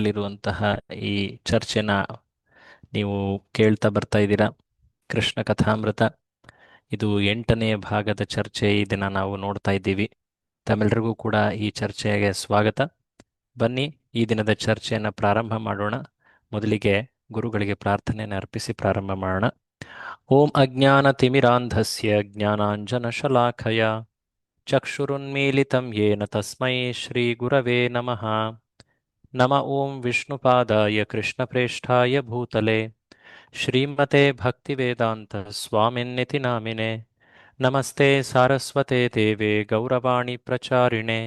ಭಾಗದಲ್ಲಿರುವಂತಹ ಈ ಚರ್ಚೆನ ನೀವು ಕೇಳ್ತಾ ಬರ್ತಾ ಇದ್ದೀರಾ. ಕೃಷ್ಣ ಕಥಾಮೃತ ಇದು 8ನೇ ಭಾಗದ ಚರ್ಚೆ ಈ ದಿನ ನಾವು ನೋಡ್ತಾ ಇದ್ದೀವಿ. ತಮ್ಮೆಲ್ಲರಿಗೂ ಕೂಡ ಈ ಚರ್ಚೆಗೆ ಸ್ವಾಗತ. ಬನ್ನಿ ಈ ದಿನದ ಚರ್ಚೆಯನ್ನು ಪ್ರಾರಂಭ ಮಾಡೋಣ. ಮೊದಲಿಗೆ ಗುರುಗಳಿಗೆ ಪ್ರಾರ್ಥನೆಯನ್ನು ಅರ್ಪಿಸಿ ಪ್ರಾರಂಭ ಮಾಡೋಣ. ಓಂ ಅಜ್ಞಾನತಿಮಿರಾಂಧಸ್ಯ ಜ್ಞಾನಾಂಜನಶಲಾಖಯ ಚಕ್ಷುರುನ್ಮೀಲಿತಂ ಯೇನ ತಸ್ಮೈ ಶ್ರೀಗುರವೇ ನಮಃ. ನಮ ಓಂ ವಿಷ್ಣುಪಾದಾಯ ಕೃಷ್ಣಪ್ರೇಷ್ಠಾಯ ಭೂತಲೆ ಶ್ರೀಮತೆ ಭಕ್ತಿವೇದಾಂತ ಸ್ವಾಮಿನ್ನಿತಿ ನಾಮಿನೆ. ನಮಸ್ತೆ ಸಾರಸ್ವತೆ ದೇವೆ ಗೌರವಾಣಿ ಪ್ರಚಾರಿಣೆ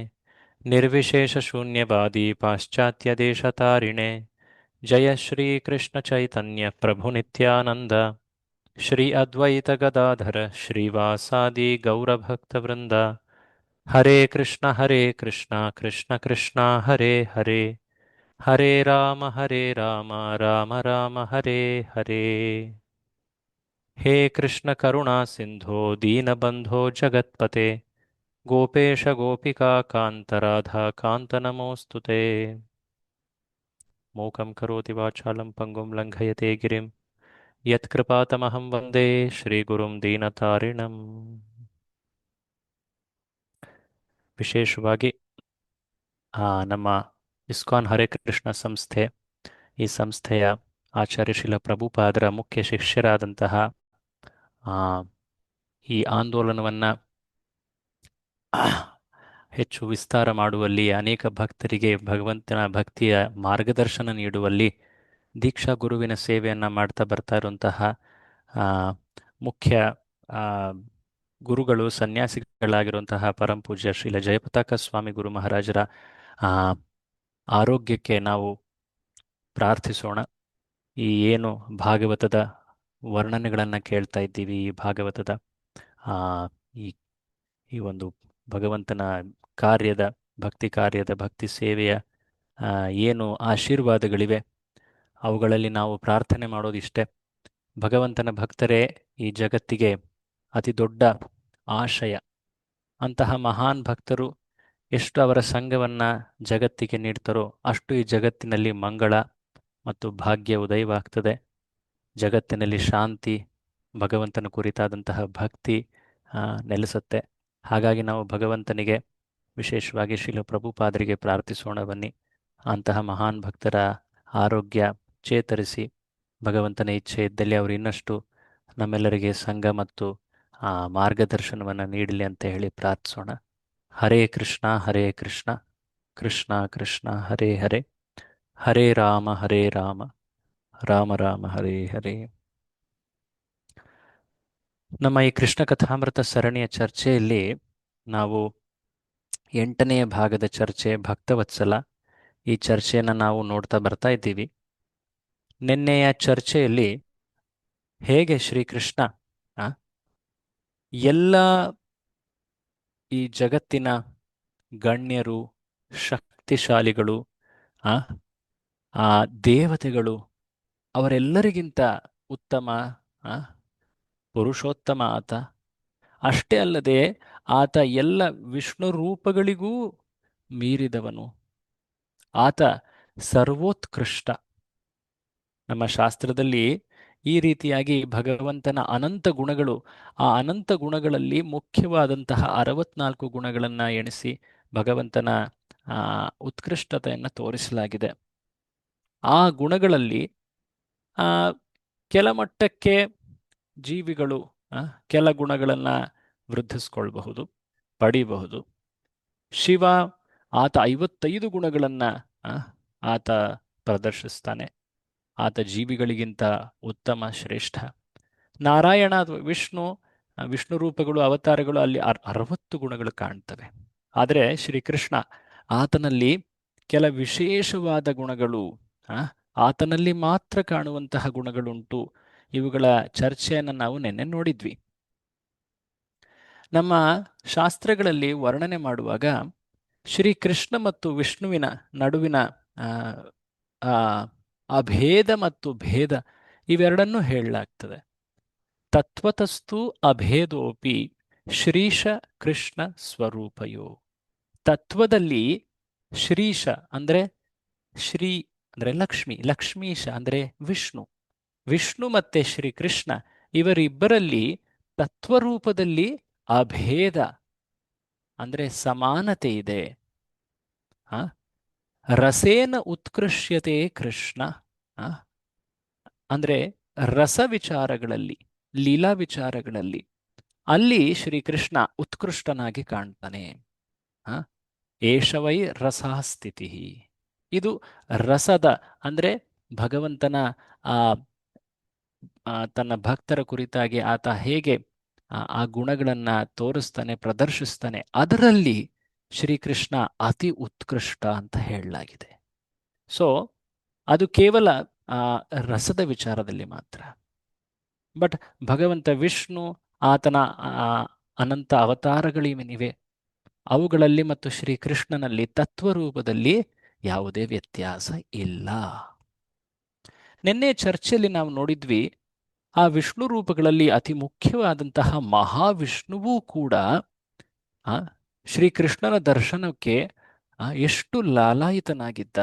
ನಿರ್ವಿಶೇಷಶೂನ್ಯವಾದಿ ಪಾಶ್ಚಾತ್ಯದೇಶತಾರಿಣೆ. ಜಯ ಶ್ರೀ ಕೃಷ್ಣ ಚೈತನ್ಯ ಪ್ರಭು ನಿತ್ಯಾನಂದ ಶ್ರೀ ಅದ್ವೈತ ಗದಾಧರ ಶ್ರೀವಾಸಾದಿ ಗೌರಭಕ್ತವೃಂದ. ಹರೇ ಕೃಷ್ಣ ಕೃಷ್ಣ ಕೃಷ್ಣ ಹರೇ ಹರೇ, ಹರೇ ರಾಮ ರಾಮ ರಾಮ ಹರೇ ಹರೇ. ಹೇ ಕೃಷ್ಣ ಕರುಣಾ ಸಿಂಧೋ ದೀನಬಂಧೋ ಜಗತ್ಪತೆ ಗೋಪೇಶ ಗೋಪಿಕಾ ಕಾಂತ ರಾಧಾ ಕಾಂತ ನಮೋಸ್ತುತೆ. ಮೂಕಂ ಕರೋತಿ ವಾಚಾಲಂ ಪಂಗುಂ ಲಂಘಯತೆ ಗಿರಿಂ ಯತ್ಕೃಪಾತಮಹಂ ವಂದೇ ಶ್ರೀಗುರುಂ ದೀನತಾರಿಣಂ. ವಿಶೇಷವಾಗಿ ನಮ್ಮ ಇಸ್ಕಾನ್ ಹರೇ ಕೃಷ್ಣ ಸಂಸ್ಥೆ, ಈ ಸಂಸ್ಥೆಯ ಆಚಾರ್ಯ ಶ್ರೀಲ ಪ್ರಭುಪಾದರ ಮುಖ್ಯ ಶಿಷ್ಯರಾದಂತಹ ಈ ಆಂದೋಲನವನ್ನು ಹೆಚ್ಚು ವಿಸ್ತಾರ ಮಾಡುವಲ್ಲಿ, ಅನೇಕ ಭಕ್ತರಿಗೆ ಭಗವಂತನ ಭಕ್ತಿಯ ಮಾರ್ಗದರ್ಶನ ನೀಡುವಲ್ಲಿ ದೀಕ್ಷಾ ಗುರುವಿನ ಸೇವೆಯನ್ನು ಮಾಡ್ತಾ ಬರ್ತಾ ಇರುವಂತಹ ಮುಖ್ಯ ಗುರುಗಳು, ಸನ್ಯಾಸಿಗಳಾಗಿರುವಂತಹ ಪರಂಪೂಜ್ಯ ಶ್ರೀಲ ಜಯಪತಾಕ ಸ್ವಾಮಿ ಗುರು ಮಹಾರಾಜರ ಆರೋಗ್ಯಕ್ಕೆ ನಾವು ಪ್ರಾರ್ಥಿಸೋಣ. ಈ ಏನು ಭಾಗವತದ ವರ್ಣನೆಗಳನ್ನು ಕೇಳ್ತಾ ಇದ್ದೀವಿ, ಈ ಭಾಗವತದ ಈ ಈ ಒಂದು ಭಗವಂತನ ಕಾರ್ಯದ, ಭಕ್ತಿ ಕಾರ್ಯದ, ಭಕ್ತಿ ಸೇವೆಯ ಏನು ಆಶೀರ್ವಾದಗಳಿವೆ ಅವುಗಳಲ್ಲಿ ನಾವು ಪ್ರಾರ್ಥನೆ ಮಾಡೋದಿಷ್ಟೇ. ಭಗವಂತನ ಭಕ್ತರೇ ಈ ಜಗತ್ತಿಗೆ ಅತಿ ದೊಡ್ಡ ಆಶಯ. ಅಂತಹ ಮಹಾನ್ ಭಕ್ತರು ಎಷ್ಟು ಅವರ ಸಂಘವನ್ನು ಜಗತ್ತಿಗೆ ನೀಡ್ತಾರೋ ಅಷ್ಟು ಈ ಜಗತ್ತಿನಲ್ಲಿ ಮಂಗಳ ಮತ್ತು ಭಾಗ್ಯ ಉದಯವಾಗ್ತದೆ. ಜಗತ್ತಿನಲ್ಲಿ ಶಾಂತಿ, ಭಗವಂತನ ಕುರಿತಾದಂತಹ ಭಕ್ತಿ ನೆಲೆಸುತ್ತೆ. ಹಾಗಾಗಿ ನಾವು ಭಗವಂತನಿಗೆ, ವಿಶೇಷವಾಗಿ ಶ್ರೀಲ ಪ್ರಭುಪಾದರಿಗೆ ಪ್ರಾರ್ಥಿಸೋಣ. ಬನ್ನಿ ಅಂತಹ ಮಹಾನ್ ಭಕ್ತರ ಆರೋಗ್ಯ ಚೇತರಿಸಿ, ಭಗವಂತನ ಇಚ್ಛೆ ಇದ್ದಲ್ಲಿ ಅವರು ಇನ್ನಷ್ಟು ನಮ್ಮೆಲ್ಲರಿಗೆ ಸಂಘ ಮತ್ತು ಮಾರ್ಗದರ್ಶನವನ್ನು ನೀಡಲಿ ಅಂತ ಹೇಳಿ ಪ್ರಾರ್ಥಿಸೋಣ. ಹರೇ ಕೃಷ್ಣ ಕೃಷ್ಣ ಕೃಷ್ಣ ಹರೇ ಹರೇ, ಹರೇ ರಾಮ ರಾಮ ರಾಮ ಹರೇ ಹರೇ. ನಮ್ಮ ಈ ಕೃಷ್ಣ ಕಥಾಮೃತ ಸರಣಿಯ ಚರ್ಚೆಯಲ್ಲಿ ನಾವು 8ನೇ ಭಾಗದ ಚರ್ಚೆ ಭಕ್ತವತ್ಸಲ, ಈ ಚರ್ಚೆಯನ್ನು ನಾವು ನೋಡ್ತಾ ಬರ್ತಾ ಇದ್ದೀವಿ. ನಿನ್ನೆಯ ಚರ್ಚೆಯಲ್ಲಿ ಹೇಗೆ ಶ್ರೀಕೃಷ್ಣ ಎಲ್ಲ ಈ ಜಗತ್ತಿನ ಗಣ್ಯರು, ಶಕ್ತಿಶಾಲಿಗಳು, ದೇವತೆಗಳು ಅವರೆಲ್ಲರಿಗಿಂತ ಉತ್ತಮ ಪುರುಷೋತ್ತಮ ಆತ. ಅಷ್ಟೇ ಅಲ್ಲದೆ ಆತ ಎಲ್ಲ ವಿಷ್ಣು ರೂಪಗಳಿಗೂ ಮೀರಿದವನು. ಆತ ಸರ್ವೋತ್ಕೃಷ್ಟ. ನಮ್ಮ ಶಾಸ್ತ್ರದಲ್ಲಿ ಈ ರೀತಿಯಾಗಿ ಭಗವಂತನ ಅನಂತ ಗುಣಗಳು, ಆ ಅನಂತ ಗುಣಗಳಲ್ಲಿ ಮುಖ್ಯವಾದಂತಹ 64 ಗುಣಗಳನ್ನು ಎಣಿಸಿ ಭಗವಂತನ ಉತ್ಕೃಷ್ಟತೆಯನ್ನು ತೋರಿಸಲಾಗಿದೆ. ಆ ಗುಣಗಳಲ್ಲಿ ಕೆಲಮಟ್ಟಕ್ಕೆ ಜೀವಿಗಳು ಕೆಲ ಗುಣಗಳನ್ನು ವೃದ್ಧಿಸ್ಕೊಳ್ಬಹುದು, ಪಡೀಬಹುದು. ಶಿವ ಆತ 55 ಗುಣಗಳನ್ನು ಆತ ಪ್ರದರ್ಶಿಸ್ತಾನೆ. ಆತ ಜೀವಿಗಳಿಗಿಂತ ಉತ್ತಮ, ಶ್ರೇಷ್ಠ. ನಾರಾಯಣ ಅಥವಾ ವಿಷ್ಣು ರೂಪಗಳು, ಅವತಾರಗಳು, ಅಲ್ಲಿ 60 ಗುಣಗಳು ಕಾಣ್ತವೆ. ಆದರೆ ಶ್ರೀಕೃಷ್ಣ ಆತನಲ್ಲಿ ಕೆಲ ವಿಶೇಷವಾದ ಗುಣಗಳು, ಆತನಲ್ಲಿ ಮಾತ್ರ ಕಾಣುವಂತಹ ಗುಣಗಳುಂಟು. ಇವುಗಳ ಚರ್ಚೆಯನ್ನು ನಾವು ನಿನ್ನೆ ನೋಡಿದ್ವಿ. ನಮ್ಮ ಶಾಸ್ತ್ರಗಳಲ್ಲಿ ವರ್ಣನೆ ಮಾಡುವಾಗ ಶ್ರೀಕೃಷ್ಣ ಮತ್ತು ವಿಷ್ಣುವಿನ ನಡುವಿನ ಅಭೇದ ಮತ್ತು ಭೇದ ಇವೆರಡನ್ನೂ ಹೇಳಲಾಗ್ತದೆ. ತತ್ವತಸ್ತು ಅಭೇದೋಪಿ ಶ್ರೀಶ ಕೃಷ್ಣ ಸ್ವರೂಪಯೋ. ತತ್ವದಲ್ಲಿ ಶ್ರೀಶ ಅಂದರೆ ಶ್ರೀ ಅಂದರೆ ಲಕ್ಷ್ಮಿ, ಲಕ್ಷ್ಮೀಶ ಅಂದರೆ ವಿಷ್ಣು. ವಿಷ್ಣು ಮತ್ತೆ ಶ್ರೀಕೃಷ್ಣ ಇವರಿಬ್ಬರಲ್ಲಿ ತತ್ವರೂಪದಲ್ಲಿ ಅಭೇದ ಅಂದರೆ ಸಮಾನತೆ ಇದೆ. ಆ? ರಸೇನ ಉತ್ಕೃಷ್ಯತೆ ಕೃಷ್ಣ. ಆ? ಅಂದ್ರೆ ರಸ ವಿಚಾರಗಳಲ್ಲಿ, ಲೀಲಾ ವಿಚಾರಗಳಲ್ಲಿ ಅಲ್ಲಿ ಶ್ರೀಕೃಷ್ಣ ಉತ್ಕೃಷ್ಟನಾಗಿ ಕಾಣ್ತಾನೆ. ಆ? ಏಷವೈ ರಸಸ್ಥಿತಿ. ಇದು ರಸದ ಅಂದ್ರೆ ಭಗವಂತನ ಆ ತನ್ನ ಭಕ್ತರ ಕುರಿತಾಗಿ ಆತ ಹೇಗೆ ಆ ಗುಣಗಳನ್ನ ತೋರಿಸ್ತಾನೆ, ಪ್ರದರ್ಶಿಸ್ತಾನೆ, ಅದರಲ್ಲಿ ಶ್ರೀಕೃಷ್ಣ ಅತಿ ಉತ್ಕೃಷ್ಟ ಅಂತ ಹೇಳಲಾಗಿದೆ. ಸೊ ಅದು ಕೇವಲ ಆ ರಸದ ವಿಚಾರದಲ್ಲಿ ಮಾತ್ರ. ಬಟ್ ಭಗವಂತ ವಿಷ್ಣು ಆತನ ಅನಂತ ಅವತಾರಗಳೇನಿವೆ ಅವುಗಳಲ್ಲಿ ಮತ್ತು ಶ್ರೀಕೃಷ್ಣನಲ್ಲಿ ತತ್ವರೂಪದಲ್ಲಿ ಯಾವುದೇ ವ್ಯತ್ಯಾಸ ಇಲ್ಲ. ನಿನ್ನೆ ಚರ್ಚೆಯಲ್ಲಿ ನಾವು ನೋಡಿದ್ವಿ, ಆ ವಿಷ್ಣು ರೂಪಗಳಲ್ಲಿ ಅತಿ ಮುಖ್ಯವಾದಂತಹ ಮಹಾವಿಷ್ಣುವೂ ಕೂಡ ಶ್ರೀಕೃಷ್ಣನ ದರ್ಶನಕ್ಕೆ ಎಷ್ಟು ಲಾಲಾಯಿತನಾಗಿದ್ದ.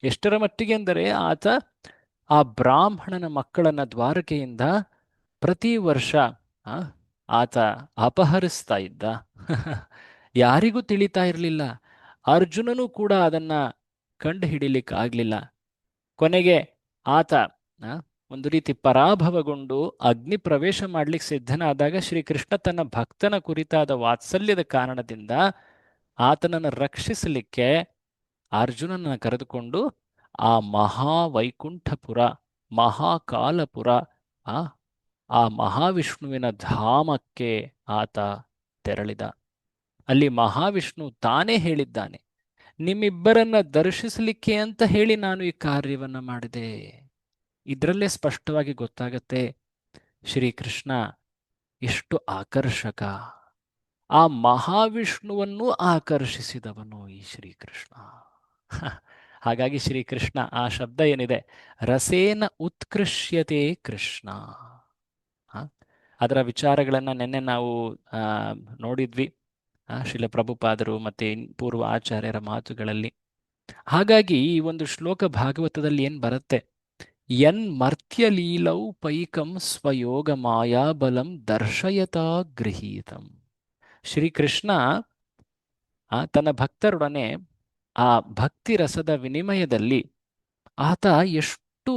ಎಷ್ಟರ ಮಟ್ಟಿಗೆ ಅಂದರೆ ಆತ ಆ ಬ್ರಾಹ್ಮಣನ ಮಕ್ಕಳನ್ನ ದ್ವಾರಕೆಯಿಂದ ಪ್ರತಿ ವರ್ಷ ಆತ ಅಪಹರಿಸ್ತಾ ಇದ್ದ. ಯಾರಿಗೂ ತಿಳಿತಾ ಇರಲಿಲ್ಲ. ಅರ್ಜುನನೂ ಕೂಡ ಅದನ್ನ ಕಂಡು ಹಿಡಿಲಿಕ್ಕಾಗ್ಲಿಲ್ಲ. ಕೊನೆಗೆ ಆತ ಒಂದು ರೀತಿ ಪರಾಭವಗೊಂಡು ಅಗ್ನಿ ಪ್ರವೇಶ ಮಾಡ್ಲಿಕ್ಕೆ ಸಿದ್ಧನಾದಾಗ ಶ್ರೀಕೃಷ್ಣ ತನ್ನ ಭಕ್ತನ ಕುರಿತಾದ ವಾತ್ಸಲ್ಯದ ಕಾರಣದಿಂದ ಆತನನ್ನು ರಕ್ಷಿಸಲಿಕ್ಕೆ ಅರ್ಜುನನ ಕರೆದುಕೊಂಡು ಆ ಮಹಾವೈಕುಂಠಪುರ, ಮಹಾಕಾಲಪುರ, ಆ ಮಹಾವಿಷ್ಣುವಿನ ಧಾಮಕ್ಕೆ ಆತ ತೆರಳಿದ. ಅಲ್ಲಿ ಮಹಾವಿಷ್ಣು ತಾನೇ ಹೇಳಿದ್ದಾನೆ, ನಿಮ್ಮಿಬ್ಬರನ್ನ ದರ್ಶಿಸಲಿಕ್ಕೆ ಅಂತ ಹೇಳಿ ನಾನು ಈ ಕಾರ್ಯವನ್ನ ಮಾಡಿದೆ. ಇದರಲ್ಲೇ ಸ್ಪಷ್ಟವಾಗಿ ಗೊತ್ತಾಗತ್ತೆ ಶ್ರೀಕೃಷ್ಣ ಎಷ್ಟು ಆಕರ್ಷಕ. ಆ ಮಹಾವಿಷ್ಣುವನ್ನು ಆಕರ್ಷಿಸಿದವನು ಈ ಶ್ರೀಕೃಷ್ಣ. ಹಾಗಾಗಿ ಶ್ರೀಕೃಷ್ಣ ಆ ಶಬ್ದ ಏನಿದೆ, ರಸೇನ ಉತ್ಕೃಷ್ಯತೆ ಕೃಷ್ಣ, ಅದರ ವಿಚಾರಗಳನ್ನ ನಿನ್ನೆ ನಾವು ನೋಡಿದ್ವಿ ಶ್ರೀಲ ಪ್ರಭುಪಾದರು ಮತ್ತೆ ಪೂರ್ವ ಆಚಾರ್ಯರ ಮಾತುಗಳಲ್ಲಿ. ಹಾಗಾಗಿ ಈ ಒಂದು ಶ್ಲೋಕ ಭಾಗವತದಲ್ಲಿ ಏನ್ ಬರುತ್ತೆ, ಯನ್ ಮರ್ತ್ಯಲೀಲೌ ಪೈಕಂ ಸ್ವಯೋಗ ಮಾಯಾಬಲಂ ದರ್ಶಯತಾ ಗೃಹೀತಂ. ಶ್ರೀಕೃಷ್ಣ ತನ್ನ ಭಕ್ತರೊಡನೆ ಆ ಭಕ್ತಿ ರಸದ ವಿನಿಮಯದಲ್ಲಿ ಆತ ಎಷ್ಟು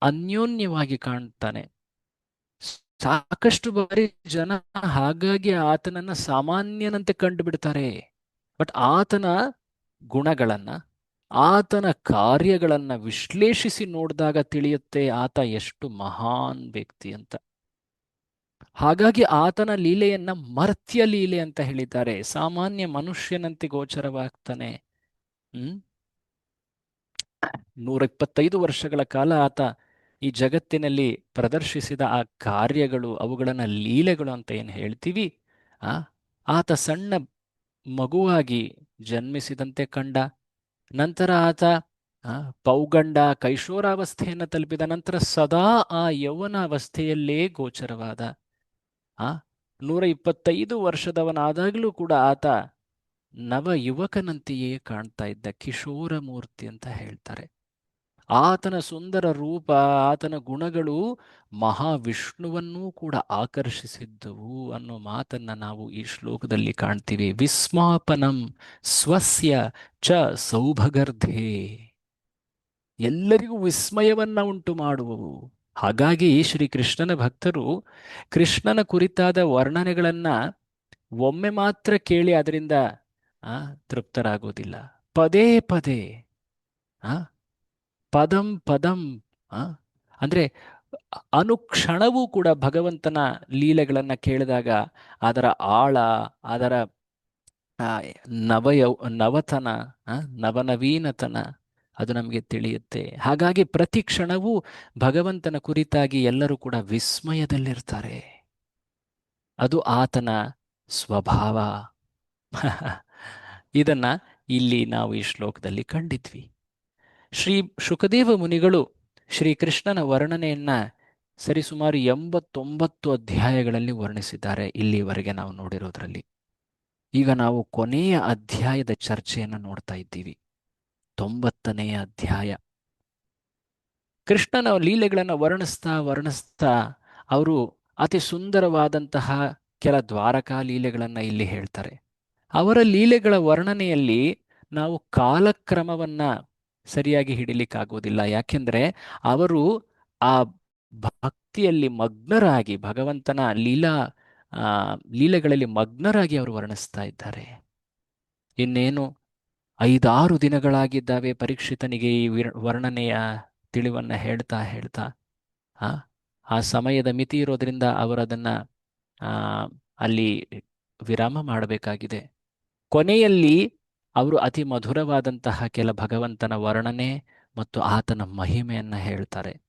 ಅನ್ಯೋನ್ಯವಾಗಿ ಕಾಣ್ತಾನೆ. ಸಾಕಷ್ಟು ಬಾರಿ ಜನ ಹಾಗಾಗಿ ಆತನನ್ನ ಸಾಮಾನ್ಯನಂತೆ ಕಂಡು ಬಿಡ್ತಾರೆ. ಬಟ್ ಆತನ ಗುಣಗಳನ್ನ, ಆತನ ಕಾರ್ಯಗಳನ್ನ ವಿಶ್ಲೇಷಿಸಿ ನೋಡಿದಾಗ ತಿಳಿಯುತ್ತೆ ಆತ ಎಷ್ಟು ಮಹಾನ್ ವ್ಯಕ್ತಿ ಅಂತ. ಹಾಗಾಗಿ ಆತನ ಲೀಲೆಯನ್ನ ಮರ್ತ್ಯ ಲೀಲೆ ಅಂತ ಹೇಳಿದ್ದಾರೆ. ಸಾಮಾನ್ಯ ಮನುಷ್ಯನಂತೆ ಗೋಚರವಾಗ್ತಾನೆ. 125 ವರ್ಷಗಳ ಕಾಲ ಆತ ಈ ಜಗತ್ತಿನಲ್ಲಿ ಪ್ರದರ್ಶಿಸಿದ ಆ ಕಾರ್ಯಗಳು, ಅವುಗಳನ್ನ ಲೀಲೆಗಳು ಅಂತ ಏನು ಹೇಳ್ತೀವಿ, ಆತ ಸಣ್ಣ ಮಗುವಾಗಿ ಜನ್ಮಿಸಿದಂತೆ ಕಂಡ. ನಂತರ ಆತ ಪೌಗಂಡ ಕೈಶೋರಾವಸ್ಥೆಯನ್ನು ತಲುಪಿದ ನಂತರ ಸದಾ ಆ ಯೌವನ ಅವಸ್ಥೆಯಲ್ಲೇ ಗೋಚರವಾದ. 125 ವರ್ಷದವನಾದಾಗಲೂ ಕೂಡ ಆತ ನವ ಯುವಕನಂತೆಯೇ ಕಾಣ್ತಾ ಇದ್ದ. ಕಿಶೋರ ಮೂರ್ತಿ ಅಂತ ಹೇಳ್ತಾರೆ. ಆತನ ಸುಂದರ ರೂಪ, ಆತನ ಗುಣಗಳು ಮಹಾವಿಷ್ಣುವನ್ನೂ ಕೂಡ ಆಕರ್ಷಿಸಿದ್ದವು ಅನ್ನೋ ಮಾತನ್ನ ನಾವು ಈ ಶ್ಲೋಕದಲ್ಲಿ ಕಾಣ್ತೀವಿ. ವಿಸ್ಮಾಪನಂ ಸ್ವಸ್ಯ ಚ ಸೌಭಗರ್ಧೇ, ಎಲ್ಲರಿಗೂ ವಿಸ್ಮಯವನ್ನ ಉಂಟು ಮಾಡುವವು. ಹಾಗಾಗಿ ಶ್ರೀಕೃಷ್ಣನ ಭಕ್ತರು ಕೃಷ್ಣನ ಕುರಿತಾದ ವರ್ಣನೆಗಳನ್ನ ಒಮ್ಮೆ ಮಾತ್ರ ಕೇಳಿ ಅದರಿಂದ ತೃಪ್ತರಾಗೋದಿಲ್ಲ. ಪದೇ ಪದೇ ಪದಂ ಪದಂ ಅಂದ್ರೆ ಅನುಕ್ಷಣವೂ ಕೂಡ ಭಗವಂತನ ಲೀಲೆಗಳನ್ನ ಕೇಳಿದಾಗ ಅದರ ಆಳ, ಅದರ ನವತನ, ನವನವೀನತನ ಅದು ನಮಗೆ ತಿಳಿಯುತ್ತೆ. ಹಾಗಾಗಿ ಪ್ರತಿ ಕ್ಷಣವೂ ಭಗವಂತನ ಕುರಿತಾಗಿ ಎಲ್ಲರೂ ಕೂಡ ವಿಸ್ಮಯದಲ್ಲಿರ್ತಾರೆ. ಅದು ಆತನ ಸ್ವಭಾವ. ಇದನ್ನ ಇಲ್ಲಿ ನಾವು ಈ ಶ್ಲೋಕದಲ್ಲಿ ಕಂಡಿದ್ವಿ. ಶ್ರೀ ಶುಕದೇವ ಮುನಿಗಳು ಶ್ರೀಕೃಷ್ಣನ ವರ್ಣನೆಯನ್ನ ಸರಿಸುಮಾರು 89 ಅಧ್ಯಾಯಗಳಲ್ಲಿ ವರ್ಣಿಸಿದ್ದಾರೆ ಇಲ್ಲಿವರೆಗೆ ನಾವು ನೋಡಿರೋದ್ರಲ್ಲಿ. ಈಗ ನಾವು ಕೊನೆಯ ಅಧ್ಯಾಯದ ಚರ್ಚೆಯನ್ನು ನೋಡ್ತಾ ಇದ್ದೀವಿ. 90ನೇ ಅಧ್ಯಾಯ. ಕೃಷ್ಣನ ಲೀಲೆಗಳನ್ನು ವರ್ಣಿಸ್ತಾ ವರ್ಣಿಸ್ತಾ ಅವರು ಅತಿ ಸುಂದರವಾದಂತಹ ಕೆಲ ದ್ವಾರಕಾ ಲೀಲೆಗಳನ್ನು ಇಲ್ಲಿ ಹೇಳ್ತಾರೆ. ಅವರ ಲೀಲೆಗಳ ವರ್ಣನೆಯಲ್ಲಿ ನಾವು ಕಾಲಕ್ರಮವನ್ನ ಸರಿಯಾಗಿ ಹಿಡಿಲಿಕ್ಕಾಗೋದಿಲ್ಲ. ಯಾಕೆಂದ್ರೆ ಅವರು ಆ ಭಕ್ತಿಯಲ್ಲಿ ಮಗ್ನರಾಗಿ, ಭಗವಂತನ ಆ, ಲೀಲೆಗಳಲ್ಲಿ ಮಗ್ನರಾಗಿ ಅವರು ವರ್ಣಿಸ್ತಾ ಇದ್ದಾರೆ. ಇನ್ನೇನು 5-6 ದಿನಗಳಾಗಿದ್ದಾವೆ ಪರೀಕ್ಷಿತನಿಗೆ ಈ ವರ್ಣನೆಯ ತಿಳಿವನ್ನ ಹೇಳ್ತಾ ಹೇಳ್ತಾ. ಆ ಆ ಸಮಯದ ಮಿತಿ ಇರೋದ್ರಿಂದ ಅವರದನ್ನ ಆ ಅಲ್ಲಿ ವಿರಾಮ ಮಾಡಬೇಕಾಗಿದೆ. ಕೊನೆಯಲ್ಲಿ ಅವರು ಅತಿ ಮಧುರವಾದಂತಹ ಕೆಲ ಭಗವಂತನ ವರ್ಣನೆ ಮತ್ತು ಆತನ ಮಹಿಮೆಯನ್ನ ಹೇಳ್ತಾರೆ.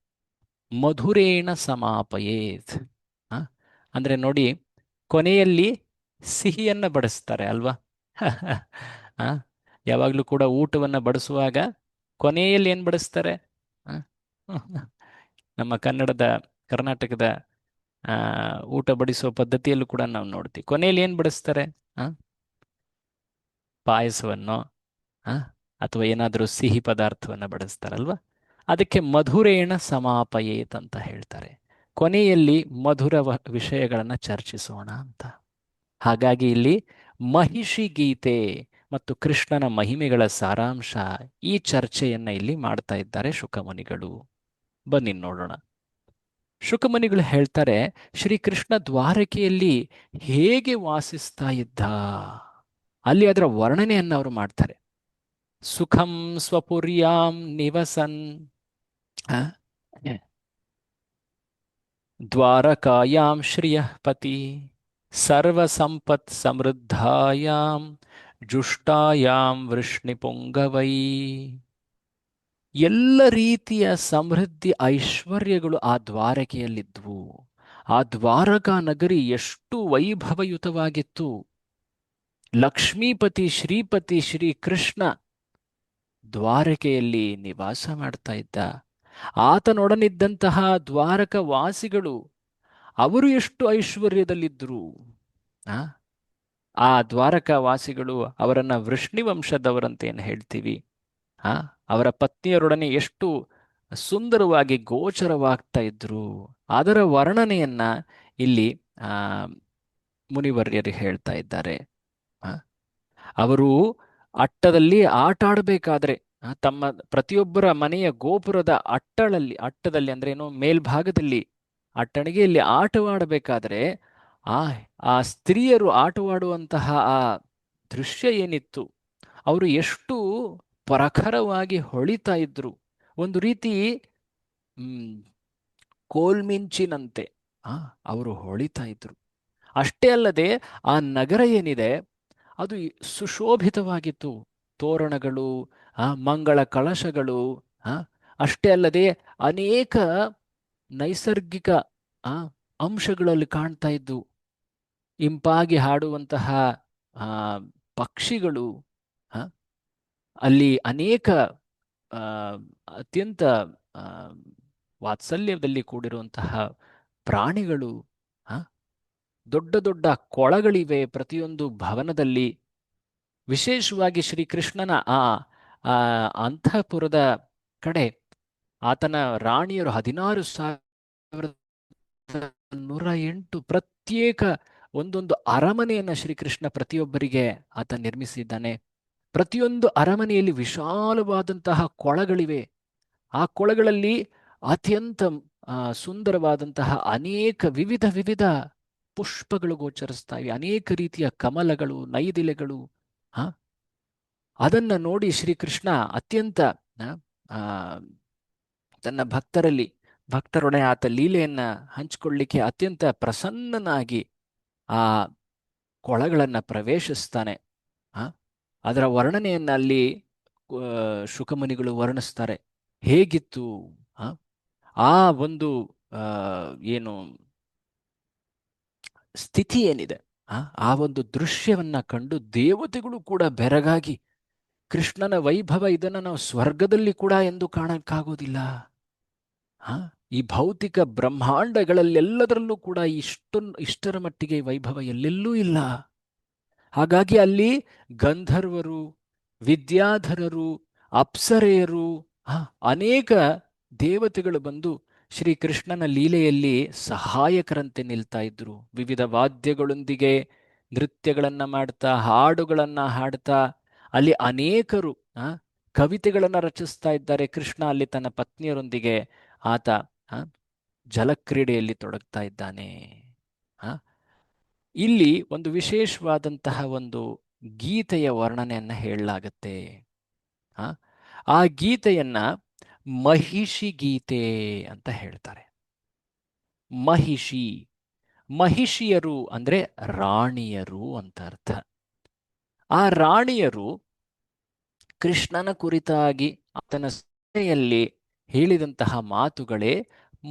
ಮಧುರೇಣ ಸಮಾಪಯೇತ್. ಆ, ಅಂದ್ರೆ ನೋಡಿ, ಕೊನೆಯಲ್ಲಿ ಸಿಹಿಯನ್ನ ಬಡಿಸ್ತಾರೆ ಅಲ್ವಾ? ಆ, ಯಾವಾಗಲೂ ಕೂಡ ಊಟವನ್ನ ಬಡಿಸುವಾಗ ಕೊನೆಯಲ್ಲಿ ಏನ್ ಬಡಿಸ್ತಾರೆ? ಆ, ನಮ್ಮ ಕರ್ನಾಟಕದ ಆ ಊಟ ಬಡಿಸುವ ಪದ್ಧತಿಯಲ್ಲೂ ಕೂಡ ನಾವು ನೋಡ್ತೀವಿ. ಕೊನೆಯಲ್ಲಿ ಏನ್ ಬಡಿಸ್ತಾರೆ? ಆ ಪಾಯಸವನ್ನು, ಆ ಅಥವಾ ಏನಾದರೂ ಸಿಹಿ ಪದಾರ್ಥವನ್ನ ಬಡಿಸ್ತಾರಲ್ವಾ? ಅದಕ್ಕೆ ಮಧುರೇಣ ಸಮಾಪಯೇತ್ ಅಂತ ಹೇಳ್ತಾರೆ. ಕೊನೆಯಲ್ಲಿ ಮಧುರ ವಿಷಯಗಳನ್ನ ಚರ್ಚಿಸೋಣ ಅಂತ. ಹಾಗಾಗಿ ಇಲ್ಲಿ ಮಹಿಷಿ ಗೀತೆ ಮತ್ತು ಕೃಷ್ಣನ ಮಹಿಮೆಗಳ ಸಾರಾಂಶ, ಈ ಚರ್ಚೆಯನ್ನ ಇಲ್ಲಿ ಮಾಡ್ತಾ ಇದ್ದಾರೆ ಶುಕಮುನಿಗಳು. ಬನ್ನಿ ನೋಡೋಣ. ಶುಕಮುನಿಗಳು ಹೇಳ್ತಾರೆ, ಶ್ರೀಕೃಷ್ಣ ದ್ವಾರಕೆಯಲ್ಲಿ ಹೇಗೆ ವಾಸಿಸ್ತಾ ಇದ್ದ, ಅಲ್ಲಿ ಅದರ ವರ್ಣನೆಯನ್ನು ಅವರು ಮಾಡ್ತಾರೆ. ಸುಖಂ ಸ್ವಪುರ್ಯಾಂ ನಿವಸನ್ ದ್ವಾರಕಾಯಾಂ ಶ್ರಿಯಃ ಪತಿ ಸರ್ವಸಂಪತ್ ಸಮೃದ್ಧಾಯಾಂ ಜುಷ್ಟಾಯಾಂ ವೃಷ್ಣಿಪುಂಗವೈ. ಎಲ್ಲ ರೀತಿಯ ಸಮೃದ್ಧಿ ಐಶ್ವರ್ಯಗಳು ಆ ದ್ವಾರಕೆಯಲ್ಲಿದ್ವು. ಆ ದ್ವಾರಕಾ ನಗರಿ ಎಷ್ಟು ವೈಭವಯುತವಾಗಿತ್ತು. ಲಕ್ಷ್ಮೀಪತಿ ಶ್ರೀಪತಿ ಶ್ರೀಕೃಷ್ಣ ದ್ವಾರಕೆಯಲ್ಲಿ ನಿವಾಸ ಮಾಡ್ತಾ ಇದ್ದ. ಆತನೊಡನಿದ್ದಂತಹ ದ್ವಾರಕ ವಾಸಿಗಳು ಅವರು ಎಷ್ಟು ಐಶ್ವರ್ಯದಲ್ಲಿದ್ದರು. ಆ ಆ ದ್ವಾರಕ ವಾಸಿಗಳು ಅವರನ್ನ ವೃಷ್ಣಿವಂಶದವರಂತ ಏನು ಹೇಳ್ತೀವಿ, ಅವರ ಪತ್ನಿಯರೊಡನೆ ಎಷ್ಟು ಸುಂದರವಾಗಿ ಗೋಚರವಾಗ್ತಾ ಇದ್ರು, ಅದರ ವರ್ಣನೆಯನ್ನ ಇಲ್ಲಿ ಆ ಮುನಿವರ್ಯರು ಹೇಳ್ತಾ ಇದ್ದಾರೆ. ಅವರು ಅಟ್ಟದಲ್ಲಿ ಆಟ ಆಡಬೇಕಾದ್ರೆ ತಮ್ಮ ಪ್ರತಿಯೊಬ್ಬರ ಮನೆಯ ಗೋಪುರದ ಅಟ್ಟದಲ್ಲಿ ಅಂದ್ರೆ ಏನು, ಮೇಲ್ಭಾಗದಲ್ಲಿ ಅಟ್ಟಣಿಗೆಯಲ್ಲಿ ಆಟವಾಡಬೇಕಾದ್ರೆ ಆ ಆ ಸ್ತ್ರೀಯರು ಆಟವಾಡುವಂತಹ ಆ ದೃಶ್ಯ ಏನಿತ್ತು, ಅವರು ಎಷ್ಟು ಪ್ರಖರವಾಗಿ ಹೊಳಿತಾ ಇದ್ರು. ಒಂದು ರೀತಿ ಕೋಲ್ಮಿಂಚಿನಂತೆ ಅವರು ಹೊಳಿತಾ ಇದ್ರು. ಅಷ್ಟೇ ಅಲ್ಲದೆ ಆ ನಗರ ಏನಿದೆ ಅದು ಸುಶೋಭಿತವಾಗಿತ್ತು. ತೋರಣಗಳು, ಮಂಗಳ ಕಳಶಗಳು, ಅಷ್ಟೇ ಅಲ್ಲದೆ ಅನೇಕ ನೈಸರ್ಗಿಕ ಅಂಶಗಳಲ್ಲಿ ಕಾಣ್ತಾ ಇದ್ದು. ಇಂಪಾಗಿ ಹಾಡುವಂತಹ ಪಕ್ಷಿಗಳು, ಅಲ್ಲಿ ಅನೇಕ ಅತ್ಯಂತ ವಾತ್ಸಲ್ಯದಲ್ಲಿ ಕೂಡಿರುವಂತಹ ಪ್ರಾಣಿಗಳು, ದೊಡ್ಡ ದೊಡ್ಡ ಕೊಳಗಳಿವೆ ಪ್ರತಿಯೊಂದು ಭವನದಲ್ಲಿ. ವಿಶೇಷವಾಗಿ ಶ್ರೀಕೃಷ್ಣನ ಆ ಅಂತಃಪುರದ ಕಡೆ ಆತನ ರಾಣಿಯರು 16,108 ಪ್ರತ್ಯೇಕ ಒಂದೊಂದು ಅರಮನೆಯನ್ನ ಶ್ರೀಕೃಷ್ಣ ಪ್ರತಿಯೊಬ್ಬರಿಗೆ ಆತ ನಿರ್ಮಿಸಿದ್ದಾನೆ. ಪ್ರತಿಯೊಂದು ಅರಮನೆಯಲ್ಲಿ ವಿಶಾಲವಾದಂತಹ ಕೊಳಗಳಿವೆ. ಆ ಕೊಳಗಳಲ್ಲಿ ಅತ್ಯಂತ ಸುಂದರವಾದಂತಹ ಅನೇಕ ವಿವಿಧ ವಿವಿಧ ಪುಷ್ಪಗಳು ಗೋಚರಿಸ್ತಾ ಇವೆ. ಅನೇಕ ರೀತಿಯ ಕಮಲಗಳು, ನೈದಿಲೆಗಳು. ಅದನ್ನ ನೋಡಿ ಶ್ರೀಕೃಷ್ಣ ಅತ್ಯಂತ ತನ್ನ ಭಕ್ತರೊಡನೆ ಆತ ಲೀಲೆಯನ್ನ ಹಂಚಿಕೊಳ್ಳಿಕ್ಕೆ ಅತ್ಯಂತ ಪ್ರಸನ್ನನಾಗಿ ಆ ಕೊಳಗಳನ್ನ ಪ್ರವೇಶಿಸ್ತಾನೆ. ಅದರ ವರ್ಣನೆಯನ್ನ ಅಲ್ಲಿ ಶುಕಮುನಿಗಳು ವರ್ಣಿಸ್ತಾರೆ. ಹೇಗಿತ್ತು ಆ ಒಂದು ಏನು ಸ್ಥಿತಿ ಏನಿದೆ, ಆ ಒಂದು ದೃಶ್ಯವನ್ನ ಕಂಡು ದೇವತೆಗಳು ಕೂಡ ಬೆರಗಾಗಿ, ಕೃಷ್ಣನ ವೈಭವ ಇದನ್ನ ನಾವು ಸ್ವರ್ಗದಲ್ಲಿ ಕೂಡ ಎಂದು ಕಾಣಕ್ಕಾಗೋದಿಲ್ಲ. ಈ ಭೌತಿಕ ಬ್ರಹ್ಮಾಂಡಗಳಲ್ಲೆಲ್ಲದರಲ್ಲೂ ಕೂಡ ಇಷ್ಟರ ಮಟ್ಟಿಗೆ ವೈಭವ ಎಲ್ಲೆಲ್ಲೂ ಇಲ್ಲ. ಹಾಗಾಗಿ ಅಲ್ಲಿ ಗಂಧರ್ವರು, ವಿದ್ಯಾಧರರು, ಅಪ್ಸರೆಯರು, ಅನೇಕ ದೇವತೆಗಳು ಬಂದು ಶ್ರೀಕೃಷ್ಣನ ಲೀಲೆಯಲ್ಲಿ ಸಹಾಯಕರಂತೆ ನಿಲ್ತಾ ಇದ್ರು. ವಿವಿಧ ವಾದ್ಯಗಳೊಂದಿಗೆ ನೃತ್ಯಗಳನ್ನ ಮಾಡ್ತಾ, ಹಾಡುಗಳನ್ನ ಹಾಡ್ತಾ, ಅಲ್ಲಿ ಅನೇಕರು ಕವಿತೆಗಳನ್ನ ರಚಿಸ್ತಾ ಇದ್ದಾರೆ. ಕೃಷ್ಣ ಅಲ್ಲಿ ತನ್ನ ಪತ್ನಿಯರೊಂದಿಗೆ ಆತ ಜಲಕ್ರೀಡೆಯಲ್ಲಿ ತೊಡಗ್ತಾ ಇದ್ದಾನೆ. ಇಲ್ಲಿ ಒಂದು ವಿಶೇಷವಾದಂತಹ ಒಂದು ಗೀತೆಯ ವರ್ಣನೆಯನ್ನ ಹೇಳಲಾಗತ್ತೆ. ಆ ಗೀತೆಯನ್ನ ಮಹಿಷಿ ಗೀತೆ ಅಂತ ಹೇಳ್ತಾರೆ. ಮಹಿಷಿಯರು ಅಂದ್ರೆ ರಾಣಿಯರು ಅಂತ ಅರ್ಥ. ಆ ರಾಣಿಯರು ಕೃಷ್ಣನ ಕುರಿತಾಗಿ ಆತನ ಸಭೆಯಲ್ಲಿ ಹೇಳಿದಂತಹ ಮಾತುಗಳೇ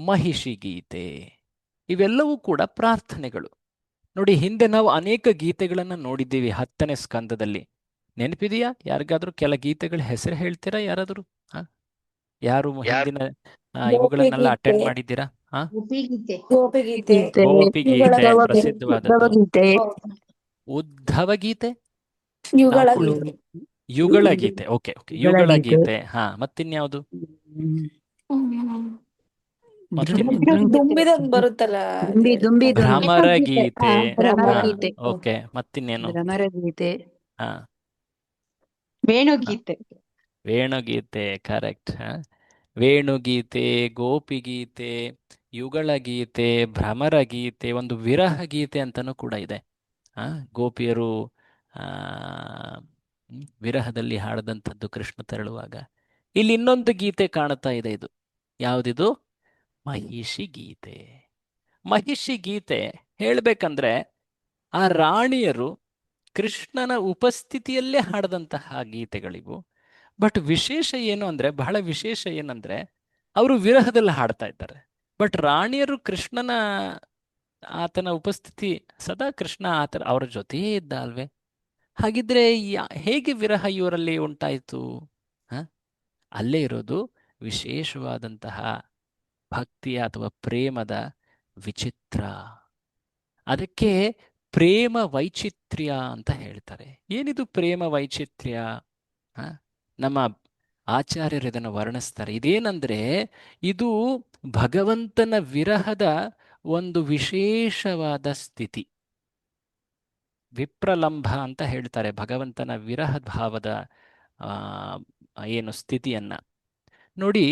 ಮಹಿಷಿ ಗೀತೆ. ಇವೆಲ್ಲವೂ ಕೂಡ ಪ್ರಾರ್ಥನೆಗಳು. ನೋಡಿ, ಹಿಂದೆ ನಾವು ಅನೇಕ ಗೀತೆಗಳನ್ನು ನೋಡಿದ್ದೀವಿ 10ನೇ ಸ್ಕಂದದಲ್ಲಿ. ನೆನಪಿದೆಯಾ? ಯಾರಿಗಾದ್ರೂ ಕೆಲ ಗೀತೆಗಳ ಹೆಸರು ಹೇಳ್ತೀರಾ ಯಾರಾದರೂ? ಯಾರು ಹಿಂದಿನ ಇವುಗಳನ್ನೆಲ್ಲ ಅಟೆಂಡ್ ಮಾಡಿದ್ದೀರಾ? ಗೋಪಿ ಗೀತೆ ಪ್ರಸಿದ್ಧವಾದದ್ದು. ಉದ್ಧವ ಗೀತೆ, ಯುಗಳ ಗೀತೆ. ಓಕೆ, ಯುಗಳ ಗೀತೆ. ಮತ್ತಿನ್ಯಾವುದು? ಭ್ರಮರ ಗೀತೆ. ಓಕೆ, ಮತ್ತಿನ್ನೇನು? ವೇಣುಗೀತೆ, ಕರೆಕ್ಟ್. ವೇಣುಗೀತೆ, ಗೋಪಿಗೀತೆ, ಯುಗಳ ಗೀತೆ, ಭ್ರಮರ ಗೀತೆ, ಒಂದು ವಿರಹ ಗೀತೆ ಅಂತನೂ ಕೂಡ ಇದೆ. ಗೋಪಿಯರು ವಿರಹದಲ್ಲಿ ಹಾಡದಂಥದ್ದು ಕೃಷ್ಣ ತೆರಳುವಾಗ. ಇಲ್ಲಿ ಇನ್ನೊಂದು ಗೀತೆ ಕಾಣುತ್ತಾ ಇದೆ. ಇದು ಯಾವುದಿದು? ಮಹಿಷಿ ಗೀತೆ. ಮಹಿಷಿ ಗೀತೆ ಹೇಳ್ಬೇಕಂದ್ರೆ ಆ ರಾಣಿಯರು ಕೃಷ್ಣನ ಉಪಸ್ಥಿತಿಯಲ್ಲೇ ಹಾಡದಂತಹ ಗೀತೆಗಳಿವು. ಬಟ್ ವಿಶೇಷ ಏನು ಅಂದ್ರೆ, ಬಹಳ ವಿಶೇಷ ಏನಂದ್ರೆ, ಅವರು ವಿರಹದಲ್ಲಿ ಹಾಡ್ತಾ ಇದ್ದಾರೆ. ಬಟ್ ರಾಣಿಯರು ಕೃಷ್ಣನ ಆತನ ಉಪಸ್ಥಿತಿ ಸದಾ ಕೃಷ್ಣ ಅವರ ಜೊತೆಯೇ ಇದ್ದ ಅಲ್ವೇ? ಹಾಗಿದ್ರೆ ಹೇಗೆ ವಿರಹ ಇವರಲ್ಲಿ ಉಂಟಾಯಿತು? ಅಲ್ಲೇ ಇರೋದು ವಿಶೇಷವಾದಂತಹ ಭಕ್ತಿಯ ಅಥವಾ ಪ್ರೇಮದ ವಿಚಿತ್ರ. ಅದಕ್ಕೆ ಪ್ರೇಮ ವೈಚಿತ್ರ್ಯ ಅಂತ ಹೇಳ್ತಾರೆ. ಏನಿದು ಪ್ರೇಮ ವೈಚಿತ್ರ್ಯ? ನಮ್ಮ ಆಚಾರ್ಯರು ಇದನ್ನು ವರ್ಣಿಸ್ತಾರೆ. ಇದೇನಂದ್ರೆ, ಇದು ಭಗವಂತನ ವಿರಹದ ಒಂದು ವಿಶೇಷವಾದ ಸ್ಥಿತಿ. ವಿಪ್ರಲಂಭ ಅಂತ ಹೇಳ್ತಾರೆ ಭಗವಂತನ ವಿರಹ ಭಾವದ ಏನು ಸ್ಥಿತಿಯನ್ನ. ನೋಡಿ,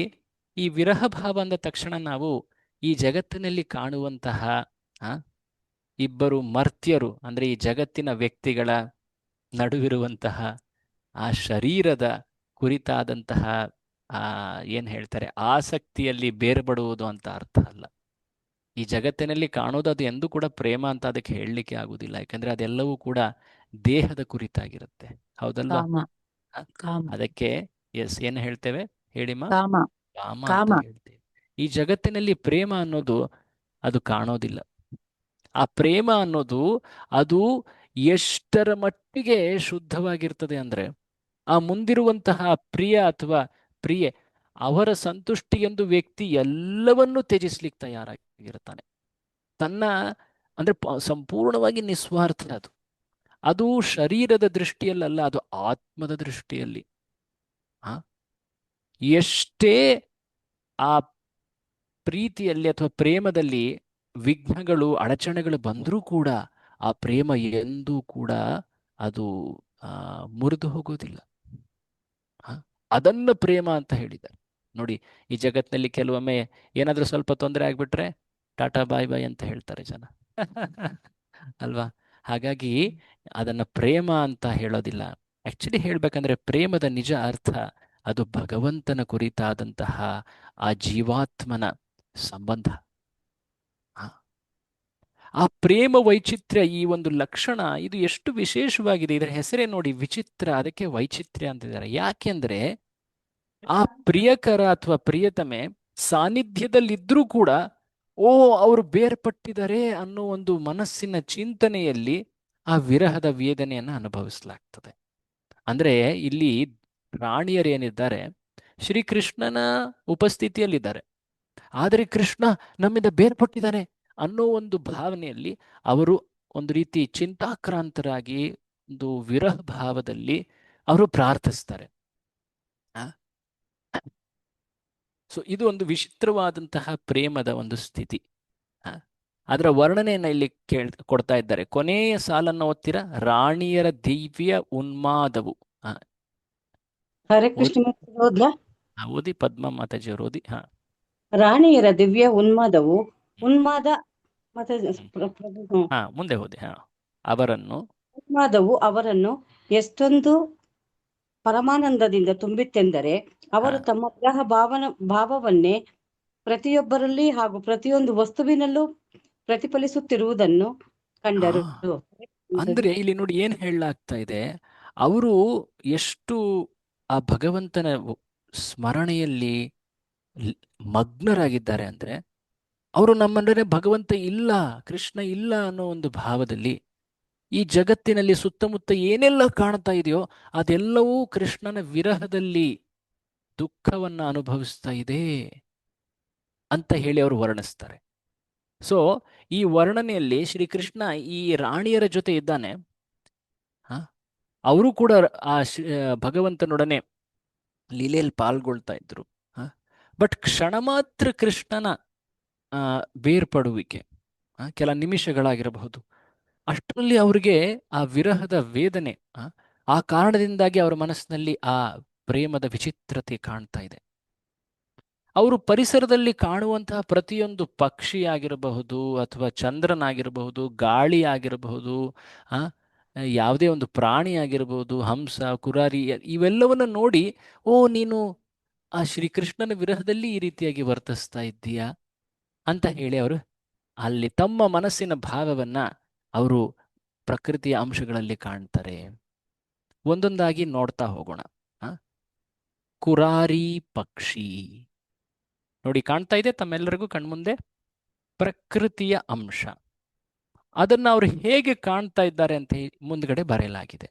ಈ ವಿರಹ ಭಾವ ಅಂದ ತಕ್ಷಣ ನಾವು ಈ ಜಗತ್ತಿನಲ್ಲಿ ಕಾಣುವಂತಹ ಇಬ್ಬರು ಮರ್ತ್ಯರು, ಅಂದ್ರೆ ಈ ಜಗತ್ತಿನ ವ್ಯಕ್ತಿಗಳ ನಡುವಿರುವಂತಹ ಆ ಶರೀರದ ಕುರಿತಾದಂತಹ ಏನ್ ಹೇಳ್ತಾರೆ, ಆಸಕ್ತಿಯಲ್ಲಿ ಬೇರ್ಪಡುವುದು ಅಂತ ಅರ್ಥ ಅಲ್ಲ. ಈ ಜಗತ್ತಿನಲ್ಲಿ ಕಾಣೋದು ಅದು ಎಂದೂ ಕೂಡ ಪ್ರೇಮ ಅಂತ ಅದಕ್ಕೆ ಹೇಳಲಿಕ್ಕೆ ಆಗುದಿಲ್ಲ. ಯಾಕಂದ್ರೆ ಅದೆಲ್ಲವೂ ಕೂಡ ದೇಹದ ಕುರಿತಾಗಿರುತ್ತೆ. ಹೌದಲ್ವಾ? ಅದಕ್ಕೆ ಏನು ಹೇಳ್ತೇವೆ ಹೇಳಿಮ್ಮ? ಕಾಮ ಅಂತ ಹೇಳ್ತೇವೆ. ಈ ಜಗತ್ತಿನಲ್ಲಿ ಪ್ರೇಮ ಅನ್ನೋದು ಅದು ಕಾಣೋದಿಲ್ಲ. ಆ ಪ್ರೇಮ ಅನ್ನೋದು ಅದು ಎಷ್ಟರ ಮಟ್ಟಿಗೆ ಶುದ್ಧವಾಗಿರ್ತದೆ ಅಂದ್ರೆ, ಆ ಮುಂದಿರುವಂತಹ ಪ್ರಿಯ ಅಥವಾ ಪ್ರಿಯೆ ಅವರ ಸಂತುಷ್ಟಿಯೆಂದು ವ್ಯಕ್ತಿ ಎಲ್ಲವನ್ನೂ ತ್ಯಜಿಸ್ಲಿಕ್ಕೆ ತಯಾರಾಗಿರ್ತಾನೆ. ತನ್ನ ಅಂದ್ರೆ ಸಂಪೂರ್ಣವಾಗಿ ನಿಸ್ವಾರ್ಥ. ಅದು ಶರೀರದ ದೃಷ್ಟಿಯಲ್ಲ, ಅದು ಆತ್ಮದ ದೃಷ್ಟಿಯಲ್ಲಿ. ಎಷ್ಟೇ ಆ ಪ್ರೀತಿಯಲ್ಲಿ ಅಥವಾ ಪ್ರೇಮದಲ್ಲಿ ವಿಘ್ನಗಳು ಅಡಚಣೆಗಳು ಬಂದರೂ ಕೂಡ ಆ ಪ್ರೇಮ ಎಂದೂ ಕೂಡ ಅದು ಮುರಿದು ಹೋಗೋದಿಲ್ಲ. ಅದನ್ನ ಪ್ರೇಮ ಅಂತ ಹೇಳಿದ್ದಾರೆ. ನೋಡಿ, ಈ ಜಗತ್ತಿನಲ್ಲಿ ಕೆಲವೊಮ್ಮೆ ಏನಾದ್ರೂ ಸ್ವಲ್ಪ ತೊಂದರೆ ಆಗ್ಬಿಟ್ರೆ ಟಾಟಾ ಬಾಯ್ ಬಾಯ್ ಅಂತ ಹೇಳ್ತಾರೆ ಜನ ಅಲ್ವಾ? ಹಾಗಾಗಿ ಅದನ್ನ ಪ್ರೇಮ ಅಂತ ಹೇಳೋದಿಲ್ಲ. ಆಕ್ಚುಲಿ ಹೇಳ್ಬೇಕಂದ್ರೆ ಪ್ರೇಮದ ನಿಜ ಅರ್ಥ ಅದು ಭಗವಂತನ ಕುರಿತಾದಂತಹ ಆ ಜೀವಾತ್ಮನ ಸಂಬಂಧ. ಆ ಪ್ರೇಮ ವೈಚಿತ್ರ್ಯ, ಈ ಒಂದು ಲಕ್ಷಣ ಇದು ಎಷ್ಟು ವಿಶೇಷವಾಗಿದೆ. ಇದರ ಹೆಸರೇ ನೋಡಿ, ವಿಚಿತ್ರ. ಅದಕ್ಕೆ ವೈಚಿತ್ರ್ಯ ಅಂತಿದ್ದಾರೆ. ಯಾಕೆಂದ್ರೆ ಆ ಪ್ರಿಯಕರ ಅಥವಾ ಪ್ರಿಯತಮೆ ಸಾನ್ನಿಧ್ಯದಲ್ಲಿದ್ರೂ ಕೂಡ ಅವರು ಬೇರ್ಪಟ್ಟಿದ್ದಾರೆ ಅನ್ನೋ ಒಂದು ಮನಸ್ಸಿನ ಚಿಂತನೆಯಲ್ಲಿ ಆ ವಿರಹದ ವೇದನೆಯನ್ನು ಅನುಭವಿಸಲಾಗ್ತದೆ. ಅಂದ್ರೆ ಇಲ್ಲಿ ರಾಣಿಯರೇನಿದ್ದಾರೆ ಶ್ರೀಕೃಷ್ಣನ ಉಪಸ್ಥಿತಿಯಲ್ಲಿದ್ದಾರೆ, ಆದರೆ ಕೃಷ್ಣ ನಮ್ಮಿಂದ ಬೇರ್ಪಟ್ಟಿದ್ದಾನೆ ಅನ್ನೋ ಒಂದು ಭಾವನೆಯಲ್ಲಿ ಅವರು ಒಂದು ರೀತಿ ಚಿಂತಾಕ್ರಾಂತರಾಗಿ ಒಂದು ವಿರಹ ಭಾವದಲ್ಲಿ ಅವರು ಪ್ರಾರ್ಥಿಸ್ತಾರೆ. ಸೊ ಇದು ಒಂದು ವಿಚಿತ್ರವಾದಂತಹ ಪ್ರೇಮದ ಒಂದು ಸ್ಥಿತಿ. ಆ, ಅದರ ವರ್ಣನೆಯನ್ನ ಇಲ್ಲಿ ಕೊಡ್ತಾ ಇದ್ದಾರೆ. ಕೊನೆಯ ಸಾಲನ್ನು ಓದ್ತೀರಾ? ರಾಣಿಯರ ದಿವ್ಯ ಉನ್ಮಾದವು. ಆ, ಹರೇ ಓದಿ. ಕೃಷ್ಣ ಮಾತಾಜಿ ಓದ್ಲಾ? ಓದಿ, ಪದ್ಮ ಮಾತಾಜಿಯವರು ಓದಿ. ಹಾ. ರಾಣಿಯರ ದಿವ್ಯ ಉನ್ಮಾದವು ಉನ್ಮಾದ ಮಾತಾಜಿ ಹ್ಮ್. ಪ್ರಭು ಹಾ, ಮುಂದೆ ಓದಿ. ಹಾ. ಅವರನ್ನು ಉನ್ಮಾದವು ಅವರನ್ನು ಎಷ್ಟೊಂದು ಪರಮಾನಂದದಿಂದ ತುಂಬಿತ್ತೆಂದರೆ ಅವರು ತಮ್ಮ ವಿರಹ ಭಾವವನ್ನೇ ಪ್ರತಿಯೊಬ್ಬರಲ್ಲಿ ಹಾಗೂ ಪ್ರತಿಯೊಂದು ವಸ್ತುವಿನಲ್ಲೂ ಪ್ರತಿಫಲಿಸುತ್ತಿರುವುದನ್ನು ಕಂಡರು. ಅಂದ್ರೆ ಇಲ್ಲಿ ನೋಡಿ ಏನ್ ಹೇಳಲಾಗ್ತಾ ಇದೆ. ಅವರು ಎಷ್ಟು ಆ ಭಗವಂತನ ಸ್ಮರಣೆಯಲ್ಲಿ ಮಗ್ನರಾಗಿದ್ದಾರೆ ಅಂದ್ರೆ, ಅವರು ನಮ್ಮಂದ್ರೆ ಭಗವಂತ ಇಲ್ಲ, ಕೃಷ್ಣ ಇಲ್ಲ ಅನ್ನೋ ಒಂದು ಭಾವದಲ್ಲಿ ಈ ಜಗತ್ತಿನಲ್ಲಿ ಸುತ್ತಮುತ್ತ ಏನೆಲ್ಲ ಕಾಣ್ತಾ ಇದೆಯೋ ಅದೆಲ್ಲವೂ ಕೃಷ್ಣನ ವಿರಹದಲ್ಲಿ ದುಃಖವನ್ನ ಅನುಭವಿಸ್ತಾ ಇದೆ ಅಂತ ಹೇಳಿ ಅವರು ವರ್ಣಿಸ್ತಾರೆ. ಸೊ ಈ ವರ್ಣನೆಯಲ್ಲಿ ಶ್ರೀಕೃಷ್ಣ ಈ ರಾಣಿಯರ ಜೊತೆ ಇದ್ದಾನೆ. ಅವರು ಕೂಡ ಆ ಭಗವಂತನೊಡನೆ ಲೀಲೆಯಲ್ಲಿ ಪಾಲ್ಗೊಳ್ತಾ ಇದ್ರು. ಬಟ್ ಕ್ಷಣ ಮಾತ್ರ ಕೃಷ್ಣನ ಬೇರ್ಪಡುವಿಕೆ, ಕೆಲ ನಿಮಿಷಗಳಾಗಿರಬಹುದು, ಅಷ್ಟರಲ್ಲಿ ಅವರಿಗೆ ಆ ವಿರಹದ ವೇದನೆ, ಆ ಕಾರಣದಿಂದಾಗಿ ಅವರ ಮನಸ್ಸಿನಲ್ಲಿ ಆ ಪ್ರೇಮದ ವಿಚಿತ್ರತೆ ಕಾಣ್ತಾ ಇದೆ. ಅವರು ಪರಿಸರದಲ್ಲಿ ಕಾಣುವಂತಹ ಪ್ರತಿಯೊಂದು ಪಕ್ಷಿ ಆಗಿರಬಹುದು, ಅಥವಾ ಚಂದ್ರನಾಗಿರಬಹುದು, ಗಾಳಿ ಆಗಿರಬಹುದು, ಯಾವುದೇ ಒಂದು ಪ್ರಾಣಿ ಆಗಿರಬಹುದು, ಹಂಸ, ಕುರಾರಿ, ಇವೆಲ್ಲವನ್ನ ನೋಡಿ, ಓ ನೀನು ಆ ಶ್ರೀಕೃಷ್ಣನ ವಿರಹದಲ್ಲಿ ಈ ರೀತಿಯಾಗಿ ವರ್ತಿಸ್ತಾ ಇದ್ದೀಯಾ ಅಂತ ಹೇಳಿ ಅವರು ಅಲ್ಲಿ ತಮ್ಮ ಮನಸ್ಸಿನ ಭಾವವನ್ನ ಅವರು ಪ್ರಕೃತಿಯ ಅಂಶಗಳಲ್ಲಿ ಕಾಣ್ತಾರೆ. ಒಂದೊಂದಾಗಿ ನೋಡ್ತಾ ಹೋಗೋಣ. ಕುರಾರಿ ಪಕ್ಷಿ ನೋಡಿ, ಕಾಣ್ತಾ ಇದೆ ತಮ್ಮೆಲ್ಲರಿಗೂ ಕಣ್ಮುಂದೆ ಪ್ರಕೃತಿಯ ಅಂಶ. ಅದನ್ನ ಅವರು ಹೇಗೆ ಕಾಣ್ತಾ ಇದ್ದಾರೆ ಅಂತ ಮುಂದ್ಗಡೆ ಬರೆಯಲಾಗಿದೆ.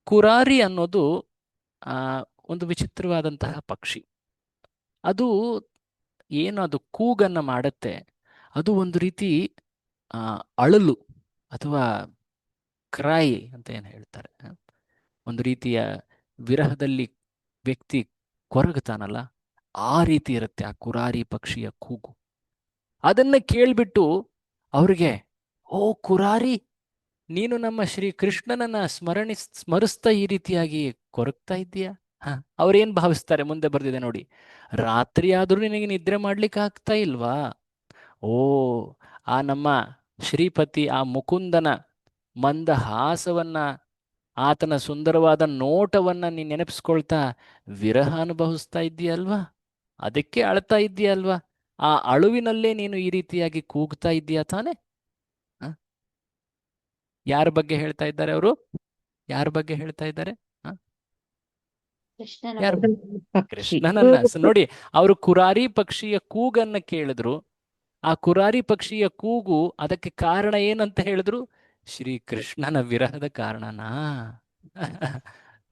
ಕುರಾರಿ ಅನ್ನೋದು ಒಂದು ವಿಚಿತ್ರವಾದಂತಹ ಪಕ್ಷಿ. ಅದು ಏನು, ಅದು ಕೂಗನ್ನ ಮಾಡುತ್ತೆ, ಅದು ಒಂದು ರೀತಿ ಅಳಲು ಅಥವಾ ಕ್ರೈ ಅಂತ ಏನು ಹೇಳ್ತಾರೆ, ಒಂದು ರೀತಿಯ ವಿರಹದಲ್ಲಿ ವ್ಯಕ್ತಿ ಕೊರಗುತ್ತಾನಲ್ಲ, ಆ ರೀತಿ ಇರುತ್ತೆ ಆ ಕುರಾರಿ ಪಕ್ಷಿಯ ಕೂಗು. ಅದನ್ನ ಕೇಳ್ಬಿಟ್ಟು ಅವ್ರಿಗೆ, ಓ ಕುರಾರಿ, ನೀನು ನಮ್ಮ ಶ್ರೀ ಕೃಷ್ಣನನ್ನ ಸ್ಮರಿಸ್ತಾ ಈ ರೀತಿಯಾಗಿ ಕೊರಗ್ತಾ ಇದ್ದೀಯಾ? ಅವ್ರೇನ್ ಭಾವಿಸ್ತಾರೆ, ಮುಂದೆ ಬರ್ದಿದೆ ನೋಡಿ, ರಾತ್ರಿ ಆದ್ರೂ ನಿನಗೆ ನಿದ್ರೆ ಮಾಡ್ಲಿಕ್ಕೆ ಆಗ್ತಾ ಇಲ್ವಾ? ಓ, ಆ ನಮ್ಮ ಶ್ರೀಪತಿ ಆ ಮುಕುಂದನ ಮಂದಹಾಸವನ್ನ, ಆತನ ಸುಂದರವಾದ ನೋಟವನ್ನ ನೀನ್ ನೆನಪಿಸ್ಕೊಳ್ತಾ ವಿರಹ ಅನುಭವಿಸ್ತಾ ಇದ್ದೀಯಲ್ವಾ, ಅದಕ್ಕೆ ಅಳ್ತಾ ಇದ್ದೀಯಲ್ವಾ, ಆ ಅಳುವಿನಲ್ಲೇ ನೀನು ಈ ರೀತಿಯಾಗಿ ಕೂಗ್ತಾ ಇದ್ದೀಯಾ ತಾನೆ? ಯಾರ ಬಗ್ಗೆ ಹೇಳ್ತಾ ಇದ್ದಾರೆ ಅವರು? ಯಾರ ಬಗ್ಗೆ ಹೇಳ್ತಾ ಇದ್ದಾರೆ? ಕೃಷ್ಣನನ್ನ. ನೋಡಿ, ಅವರು ಕುರಾರಿ ಪಕ್ಷಿಯ ಕೂಗನ್ನ ಕೇಳಿದ್ರು. ಆ ಕುರಾರಿ ಪಕ್ಷಿಯ ಕೂಗು, ಅದಕ್ಕೆ ಕಾರಣ ಏನಂತ ಹೇಳಿದ್ರು? ಶ್ರೀ ಕೃಷ್ಣನ ವಿರಹದ ಕಾರಣನಾ?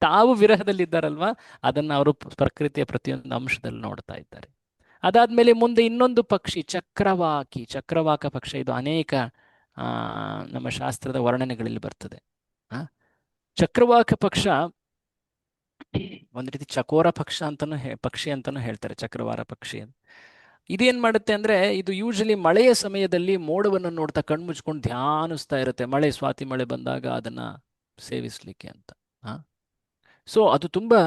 ತಾವು ವಿರಹದಲ್ಲಿದ್ದಾರಲ್ವಾ, ಅದನ್ನ ಅವರು ಪ್ರಕೃತಿಯ ಪ್ರತಿಯೊಂದು ಅಂಶದಲ್ಲಿ ನೋಡ್ತಾ ಇದ್ದಾರೆ. ಅದಾದ್ಮೇಲೆ ಮುಂದೆ ಇನ್ನೊಂದು ಪಕ್ಷಿ ಚಕ್ರವಾಕಿ. ಚಕ್ರವಾಕ ಪಕ್ಷಿ, ಇದು ಅನೇಕ ನಮ್ಮ ಶಾಸ್ತ್ರದ ವರ್ಣನೆಗಳಲ್ಲಿ ಬರ್ತದೆ. ಚಕ್ರವಾಕ ಪಕ್ಷ ಒಂದು ರೀತಿ ಚಕೋರ ಪಕ್ಷಿ ಅಂತಾನು ಹೇಳ್ತಾರೆ, ಚಕ್ರವಾರ ಪಕ್ಷಿ. ಇದೇನ್ ಮಾಡುತ್ತೆ ಅಂದ್ರೆ, ಇದು ಯೂಶಲಿ ಮಳೆಯ ಸಮಯದಲ್ಲಿ ಮೋಡವನ್ನು ನೋಡ್ತಾ ಕಣ್ಮುಚ್ಕೊಂಡು ಧ್ಯಾನಿಸ್ತಾ ಇರುತ್ತೆ, ಮಳೆ, ಸ್ವಾತಿ ಮಳೆ ಬಂದಾಗ ಅದನ್ನ ಸೇವಿಸ್ಲಿಕ್ಕೆ ಅಂತ. ಸೊ ಅದು ತುಂಬಾ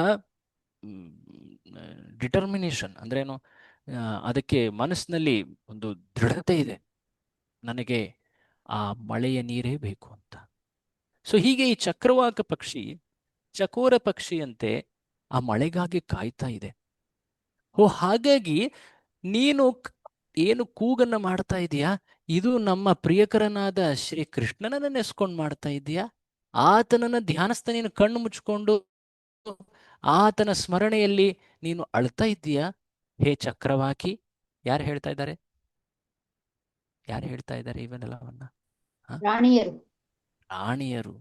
ಡಿಟರ್ಮಿನೇಷನ್ ಅಂದ್ರೆ ಏನು, ಅದಕ್ಕೆ ಮನಸ್ಸಿನಲ್ಲಿ ಒಂದು ದೃಢತೆ ಇದೆ, ನನಗೆ ಆ ಮಳೆಯ ನೀರೇ ಬೇಕು ಅಂತ. ಸೊ ಹೀಗೆ ಈ ಚಕ್ರವಾಕ ಪಕ್ಷಿ ಚಕೋರ ಪಕ್ಷಿಯಂತೆ ಆ ಮಳೆಗಾಗಿ ಕಾಯ್ತಾ ಇದೆ. ಹಾಗಾಗಿ ನೀನು ಏನು ಕೂಗನ್ನ ಮಾಡ್ತಾ ಇದೀಯಾ, ಇದು ನಮ್ಮ ಪ್ರಿಯಕರನಾದ ಶ್ರೀ ಕೃಷ್ಣನನ್ನ ನೆಸ್ಕೊಂಡು ಮಾಡ್ತಾ ಇದೀಯಾ? ಆತನನ್ನ ಧ್ಯಾನಿಸ್ತಾ ನೀನು ಕಣ್ಣು ಮುಚ್ಕೊಂಡು ಆತನ ಸ್ಮರಣೆಯಲ್ಲಿ ನೀನು ಅಳ್ತಾ ಇದ್ದೀಯಾ? ಹೇ ಚಕ್ರವಾಕಿ. ಯಾರು ಹೇಳ್ತಾ ಇದ್ದಾರೆ? ಯಾರು ಹೇಳ್ತಾ ಇದ್ದಾರೆ ಇವನ್ನೆಲ್ಲವನ್ನ? ರಾಣಿಯರು. ರಾಣಿಯರು.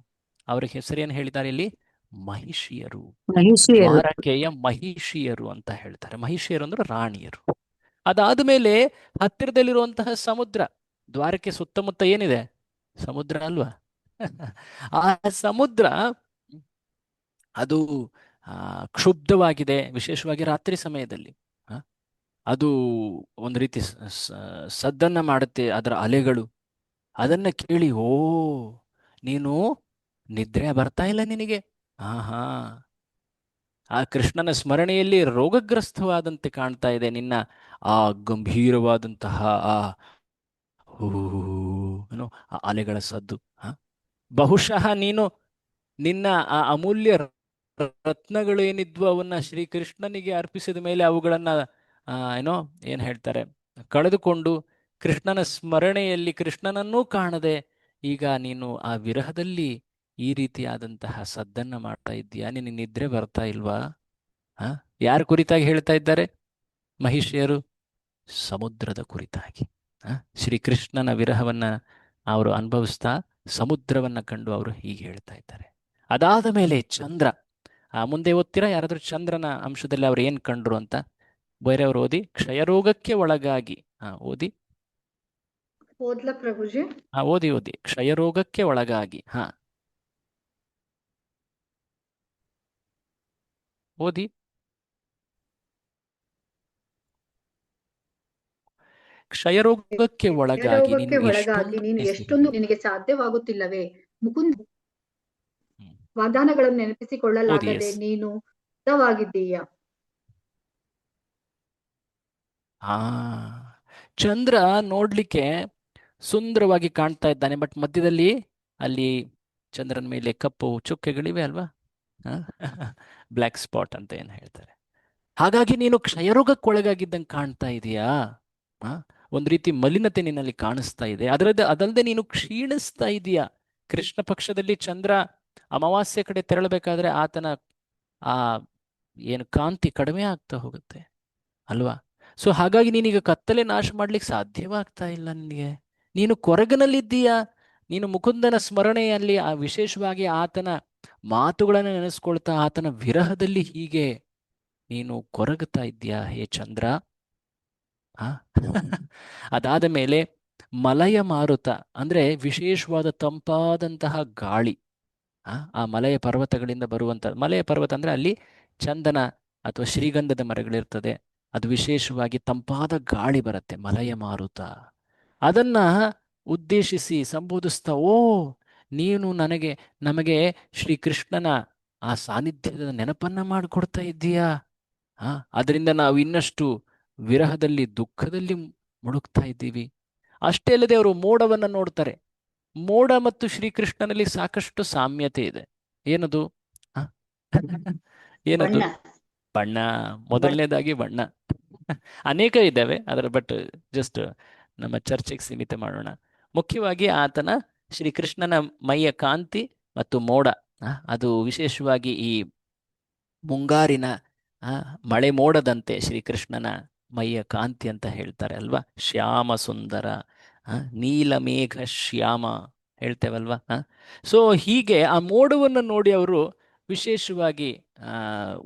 ಅವ್ರ ಹೆಸರೇನು ಹೇಳಿದ್ದಾರೆ ಇಲ್ಲಿ? ಮಹಿಷಿಯರು. ಮಹಿಷಿಯರು. ದ್ವಾರಕೆಯ ಮಹಿಷಿಯರು ಅಂತ ಹೇಳ್ತಾರೆ. ಮಹಿಷಿಯರು ಅಂದ್ರೆ ರಾಣಿಯರು. ಅದಾದ ಮೇಲೆ ಹತ್ತಿರದಲ್ಲಿರುವಂತಹ ಸಮುದ್ರ, ದ್ವಾರಕೆ ಸುತ್ತಮುತ್ತ ಏನಿದೆ? ಸಮುದ್ರ ಅಲ್ವಾ? ಆ ಸಮುದ್ರ ಅದು ಕ್ಷುಬ್ಧವಾಗಿದೆ, ವಿಶೇಷವಾಗಿ ರಾತ್ರಿ ಸಮಯದಲ್ಲಿ. ಅದು ಒಂದು ರೀತಿ ಸದ್ದನ್ನ ಮಾಡುತ್ತೆ, ಅದರ ಅಲೆಗಳು. ಅದನ್ನ ಕೇಳಿ, ಓ, ನೀನು ನಿದ್ರೆ ಬರ್ತಾ ಇಲ್ಲ ನಿನಗೆ. ಹಾ, ಆ ಕೃಷ್ಣನ ಸ್ಮರಣೆಯಲ್ಲಿ ರೋಗಗ್ರಸ್ತವಾದಂತೆ ಕಾಣ್ತಾ ಇದೆ ನಿನ್ನ ಆ ಗಂಭೀರವಾದಂತಹ ಆ ಹೂ ಏನೋ ಆ ಅಲೆಗಳ ಸದ್ದು. ಹ? ಬಹುಶಃ ನೀನು ನಿನ್ನ ಆ ಅಮೂಲ್ಯ ರತ್ನಗಳು ಏನಿದ್ವು ಅವನ್ನ ಶ್ರೀಕೃಷ್ಣನಿಗೆ ಅರ್ಪಿಸಿದ ಮೇಲೆ ಅವುಗಳನ್ನ ಏನೋ ಏನ್ ಹೇಳ್ತಾರೆ, ಕಳೆದುಕೊಂಡು ಕೃಷ್ಣನ ಸ್ಮರಣೆಯಲ್ಲಿ ಕೃಷ್ಣನನ್ನೂ ಕಾಣದೆ ಈಗ ನೀನು ಆ ವಿರಹದಲ್ಲಿ ಈ ರೀತಿಯಾದಂತಹ ಸದ್ದನ್ನ ಮಾಡ್ತಾ ಇದ್ದೀಯಾ. ನಿನಗೆ ನಿದ್ರೆ ಬರ್ತಾ ಇಲ್ವಾ? ಹ ಯಾರ ಕುರಿತಾಗಿ ಹೇಳ್ತಾ ಇದ್ದಾರೆ ಮಹಿಷಿಯರು? ಸಮುದ್ರದ ಕುರಿತಾಗಿ. ಶ್ರೀಕೃಷ್ಣನ ವಿರಹವನ್ನ ಅವರು ಅನುಭವಿಸ್ತಾ ಸಮುದ್ರವನ್ನ ಕಂಡು ಅವರು ಹೀಗೆ ಹೇಳ್ತಾ ಇದ್ದಾರೆ. ಅದಾದ ಮೇಲೆ ಚಂದ್ರ. ಮುಂದೆ ಓದ್ತೀರಾ ಯಾರಾದ್ರೂ ಚಂದ್ರನ ಅಂಶದಲ್ಲಿ ಅವ್ರು ಏನ್ ಕಂಡ್ರು ಅಂತ? ಬೇರೆಯವರು ಓದಿ. ಕ್ಷಯರೋಗಕ್ಕೆ ಒಳಗಾಗಿ. ಓದಿ. ಓದ್ಲಾ ಪ್ರಭುಜಿ? ಓದಿ ಓದಿ. ಕ್ಷಯರೋಗಕ್ಕೆ ಒಳಗಾಗಿ. ಓದಿ. ಕ್ಷಯರೋಗಕ್ಕೆ ಒಳಗಾಗಿ ರೋಗಕ್ಕೆ ನೀನು ಒಳಗಾಗಿ ನೀನು ಎಷ್ಟೊಂದು ನಿನಗೆ ಸಾಧ್ಯವಾಗುತ್ತಿಲ್ಲವೇ? ಮುಕುಂದ ಹ್ಮ್. ವಾಗ್ದಾನಗಳನ್ನು ಓದಿ. ನೆನಪಿಸಿಕೊಳ್ಳಲಾಗದೆ ಎಸ್. ನೀನು ಸಿದ್ಧವಾಗಿದ್ದೀಯ. ಆ ಚಂದ್ರ ನೋಡ್ಲಿಕ್ಕೆ ಸುಂದರವಾಗಿ ಕಾಣ್ತಾ ಇದ್ದಾನೆ, ಬಟ್ ಮಧ್ಯದಲ್ಲಿ ಅಲ್ಲಿ ಚಂದ್ರನ ಮೇಲೆ ಕಪ್ಪು ಚುಕ್ಕೆಗಳಿವೆ ಅಲ್ವಾ? ಬ್ಲ್ಯಾಕ್ ಸ್ಪಾಟ್ ಅಂತ ಏನು ಹೇಳ್ತಾರೆ. ಹಾಗಾಗಿ ನೀನು ಕ್ಷಯರೋಗಕ್ಕೊಳಗಾಗಿದ್ದಂಗೆ ಕಾಣ್ತಾ ಇದೆಯಾ? ಒಂದು ರೀತಿ ಮಲಿನತೆ ನಿನ್ನಲ್ಲಿ ಕಾಣಿಸ್ತಾ ಇದೆ. ಅದಲ್ಲದೆ ನೀನು ಕ್ಷೀಣಿಸ್ತಾ ಇದೀಯಾ. ಕೃಷ್ಣ ಪಕ್ಷದಲ್ಲಿ ಚಂದ್ರ ಅಮಾವಾಸ್ಯೆ ಕಡೆ ತೆರಳಬೇಕಾದ್ರೆ ಆತನ ಆ ಏನು ಕಾಂತಿ ಕಡಿಮೆ ಆಗ್ತಾ ಹೋಗುತ್ತೆ ಅಲ್ವಾ? ಸೊ ಹಾಗಾಗಿ ನೀನೀಗ ಕತ್ತಲೆ ನಾಶ ಮಾಡ್ಲಿಕ್ಕೆ ಸಾಧ್ಯವಾಗ್ತಾ ಇಲ್ಲ ನಿನಗೆ. ನೀನು ಕೊರಗನಲ್ಲಿದ್ದೀಯಾ. ನೀನು ಮುಕುಂದನ ಸ್ಮರಣೆಯಲ್ಲಿ ವಿಶೇಷವಾಗಿ ಆತನ ಮಾತುಗಳನ್ನು ನೆನೆಸ್ಕೊಳ್ತಾ ಆತನ ವಿರಹದಲ್ಲಿ ಹೀಗೆ ನೀನು ಕೊರಗುತ್ತಾ ಇದ್ದೀಯಾ ಹೇ ಚಂದ್ರ. ಅದಾದ ಮೇಲೆ ಮಲಯ ಮಾರುತ ಅಂದ್ರೆ ವಿಶೇಷವಾದ ತಂಪಾದಂತಹ ಗಾಳಿ. ಆ ಮಲಯ ಪರ್ವತಗಳಿಂದ ಬರುವಂತ, ಮಲಯ ಪರ್ವತ ಅಂದ್ರೆ ಅಲ್ಲಿ ಚಂದನ ಅಥವಾ ಶ್ರೀಗಂಧದ ಮರಗಳಿರ್ತದೆ. ಅದು ವಿಶೇಷವಾಗಿ ತಂಪಾದ ಗಾಳಿ ಬರುತ್ತೆ, ಮಲಯ ಮಾರುತ. ಅದನ್ನ ಉದ್ದೇಶಿಸಿ ಸಂಬೋಧಿಸ್ತಾ, ಓ, ನೀನು ನಮಗೆ ಶ್ರೀಕೃಷ್ಣನ ಆ ಸಾನ್ನಿಧ್ಯದ ನೆನಪನ್ನ ಮಾಡಿಕೊಡ್ತಾ ಇದ್ದೀಯಾ. ಅದರಿಂದ ನಾವು ಇನ್ನಷ್ಟು ವಿರಹದಲ್ಲಿ ದುಃಖದಲ್ಲಿ ಮುಳುಗ್ತಾ ಇದ್ದೀವಿ. ಅಷ್ಟೇ ಅಲ್ಲದೆ ಅವರು ಮೋಡವನ್ನ ನೋಡ್ತಾರೆ. ಮೋಡ ಮತ್ತು ಶ್ರೀಕೃಷ್ಣನಲ್ಲಿ ಸಾಕಷ್ಟು ಸಾಮ್ಯತೆ ಇದೆ. ಏನದು? ಏನದು? ಬಣ್ಣ. ಮೊದಲನೇದಾಗಿ ಬಣ್ಣ. ಅನೇಕ ಇದ್ದಾವೆ ಅದರ, ಬಟ್ ಜಸ್ಟ್ ನಮ್ಮ ಚರ್ಚೆಗೆ ಸೀಮಿತ ಮಾಡೋಣ. ಮುಖ್ಯವಾಗಿ ಆತನ ಶ್ರೀಕೃಷ್ಣನ ಮೈಯ ಕಾಂತಿ ಮತ್ತು ಮೋಡ. ಅದು ವಿಶೇಷವಾಗಿ ಈ ಮುಂಗಾರಿನ ಮಳೆ ಮೋಡದಂತೆ ಶ್ರೀಕೃಷ್ಣನ ಮೈಯ ಕಾಂತಿ ಅಂತ ಹೇಳ್ತಾರೆ ಅಲ್ವಾ? ಶ್ಯಾಮ ಸುಂದರ, ನೀಲಮೇಘ ಶ್ಯಾಮ ಹೇಳ್ತೇವಲ್ವಾ? ಸೊ ಹೀಗೆ ಆ ಮೋಡವನ್ನು ನೋಡಿ ಅವರು ವಿಶೇಷವಾಗಿ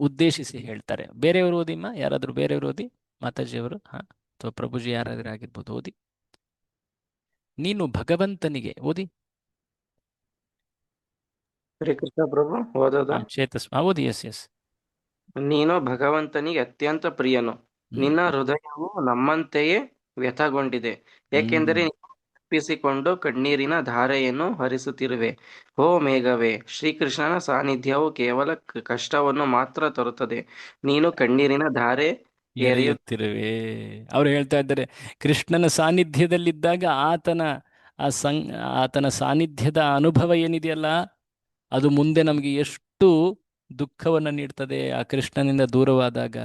ಉದ್ದೇಶಿಸಿ ಹೇಳ್ತಾರೆ. ಬೇರೆಯವರು ಓದಿಮ್ಮ, ಯಾರಾದರೂ ಬೇರೆಯವರು ಓದಿ. ಮಾತಾಜಿಯವರು ಅಥವಾ ಪ್ರಭುಜಿ ಯಾರಾದರೂ ಆಗಿರ್ಬೋದು, ಓದಿ. ನೀನು ಭಗವಂತನಿಗೆ ಓದಿ. ಹರೇ ಕೃಷ್ಣ ಪ್ರಭು, ಓದೋದ? ಚೇತಸ್ ಓದಿ. Yes yes. ನೀನು ಭಗವಂತನಿಗೆ ಅತ್ಯಂತ ಪ್ರಿಯನು. ನಿನ್ನ ಹೃದಯವು ನಮ್ಮಂತೆಯೇ ವ್ಯಥಗೊಂಡಿದೆ, ಏಕೆಂದರೆ ನೀನು ತಪ್ಪಿಸಿಕೊಂಡು ಕಣ್ಣೀರಿನ ಧಾರೆಯನ್ನು ಹರಿಸುತ್ತಿರುವೆ. ಓ ಮೇಘವೇ, ಶ್ರೀಕೃಷ್ಣನ ಸಾನ್ನಿಧ್ಯವು ಕೇವಲ ಕಷ್ಟವನ್ನು ಮಾತ್ರ ತರುತ್ತದೆ. ನೀನು ಕಣ್ಣೀರಿನ ಧಾರೆ ಎರೆಯುತ್ತಿರುವೆ. ಅವ್ರು ಹೇಳ್ತಾ ಇದ್ದಾರೆ, ಕೃಷ್ಣನ ಸಾನ್ನಿಧ್ಯದಲ್ಲಿದ್ದಾಗ ಆತನ ಸಾನ್ನಿಧ್ಯದ ಅನುಭವ ಏನಿದೆಯಲ್ಲ, ಅದು ಮುಂದೆ ನಮಗೆ ಎಷ್ಟು ದುಃಖವನ್ನು ನೀಡ್ತದೆ ಆ ಕೃಷ್ಣನಿಂದ ದೂರವಾದಾಗ.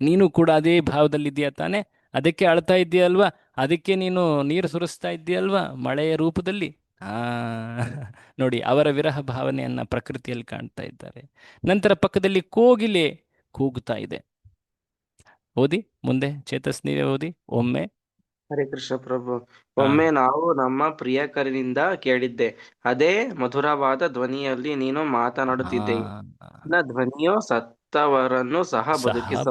ನೀನು ಕೂಡ ಅದೇ ಭಾವದಲ್ಲಿದ್ದೀಯ ತಾನೆ? ಅದಕ್ಕೆ ಅಳ್ತಾ ಇದೆಯಲ್ವಾ? ಅದಕ್ಕೆ ನೀನು ನೀರು ಸುರಿಸ್ತಾ ಇದೆಯಲ್ವಾ ಮಳೆಯ ರೂಪದಲ್ಲಿ. ನೋಡಿ, ಅವರ ವಿರಹ ಭಾವನೆಯನ್ನ ಪ್ರಕೃತಿಯಲ್ಲಿ ಕಾಣ್ತಾ ಇದ್ದಾರೆ. ನಂತರ ಪಕ್ಕದಲ್ಲಿ ಕೋಗಿಲೆ ಕೂಗುತ್ತಾ ಇದೆ. ಓದಿ ಮುಂದೆ. ಚೇತಸ್, ನೀವೇ ಓದಿ ಒಮ್ಮೆ. ಹರೇ ಕೃಷ್ಣ ಪ್ರಭು. ಒಮ್ಮೆ ನಾವು ನಮ್ಮ ಪ್ರಿಯಕರನಿಂದ ಕೇಳಿದ್ದೆ, ಅದೇ ಮಧುರವಾದ ಧ್ವನಿಯಲ್ಲಿ ನೀನು ಮಾತನಾಡುತ್ತಿದ್ದೆ. ನಿನ್ನ ಧ್ವನಿಯು ಸತ್ತವರನ್ನು ಸಹ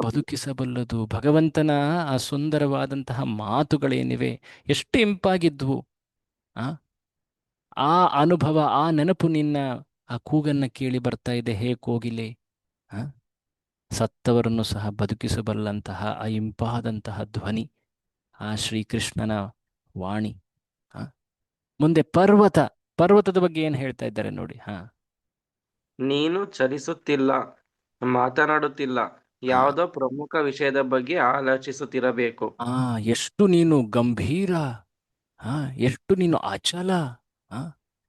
ಬದುಕಿಸಬಲ್ಲದು. ಭಗವಂತನ ಆ ಸುಂದರವಾದಂತಹ ಮಾತುಗಳೇನಿವೆ ಎಷ್ಟು ಇಂಪಾಗಿದ್ವು. ಆ ಅನುಭವ, ಆ ನೆನಪು ನಿನ್ನ ಆ ಕೂಗನ್ನ ಕೇಳಿ ಬರ್ತಾ ಇದೆ, ಹೇ ಕೋಗಿಲೆ. ಸತ್ತವರನ್ನು ಸಹ ಬದುಕಿಸಬಲ್ಲಂತಹ ಆ ಇಂಪಾದಂತಹ ಧ್ವನಿ, ಆ ಶ್ರೀಕೃಷ್ಣನ ವಾಣಿ. ಆ, ಮುಂದೆ ಪರ್ವತದ ಬಗ್ಗೆ ಏನು ಹೇಳ್ತಾ ಇದ್ದಾರೆ ನೋಡಿ. ನೀನು ಚಲಿಸುತ್ತಿಲ್ಲ, ಮಾತನಾಡುತ್ತಿಲ್ಲ, ಹಾ ಯಾವುದೋ ಪ್ರಮುಖ ವಿಷಯದ ಬಗ್ಗೆ ಆಲೋಚಿಸುತ್ತಿರಬೇಕು. ಆ ಎಷ್ಟು ನೀನು ಗಂಭೀರ, ಹಾ ಎಷ್ಟು ನೀನು ಅಚಲ. ಆ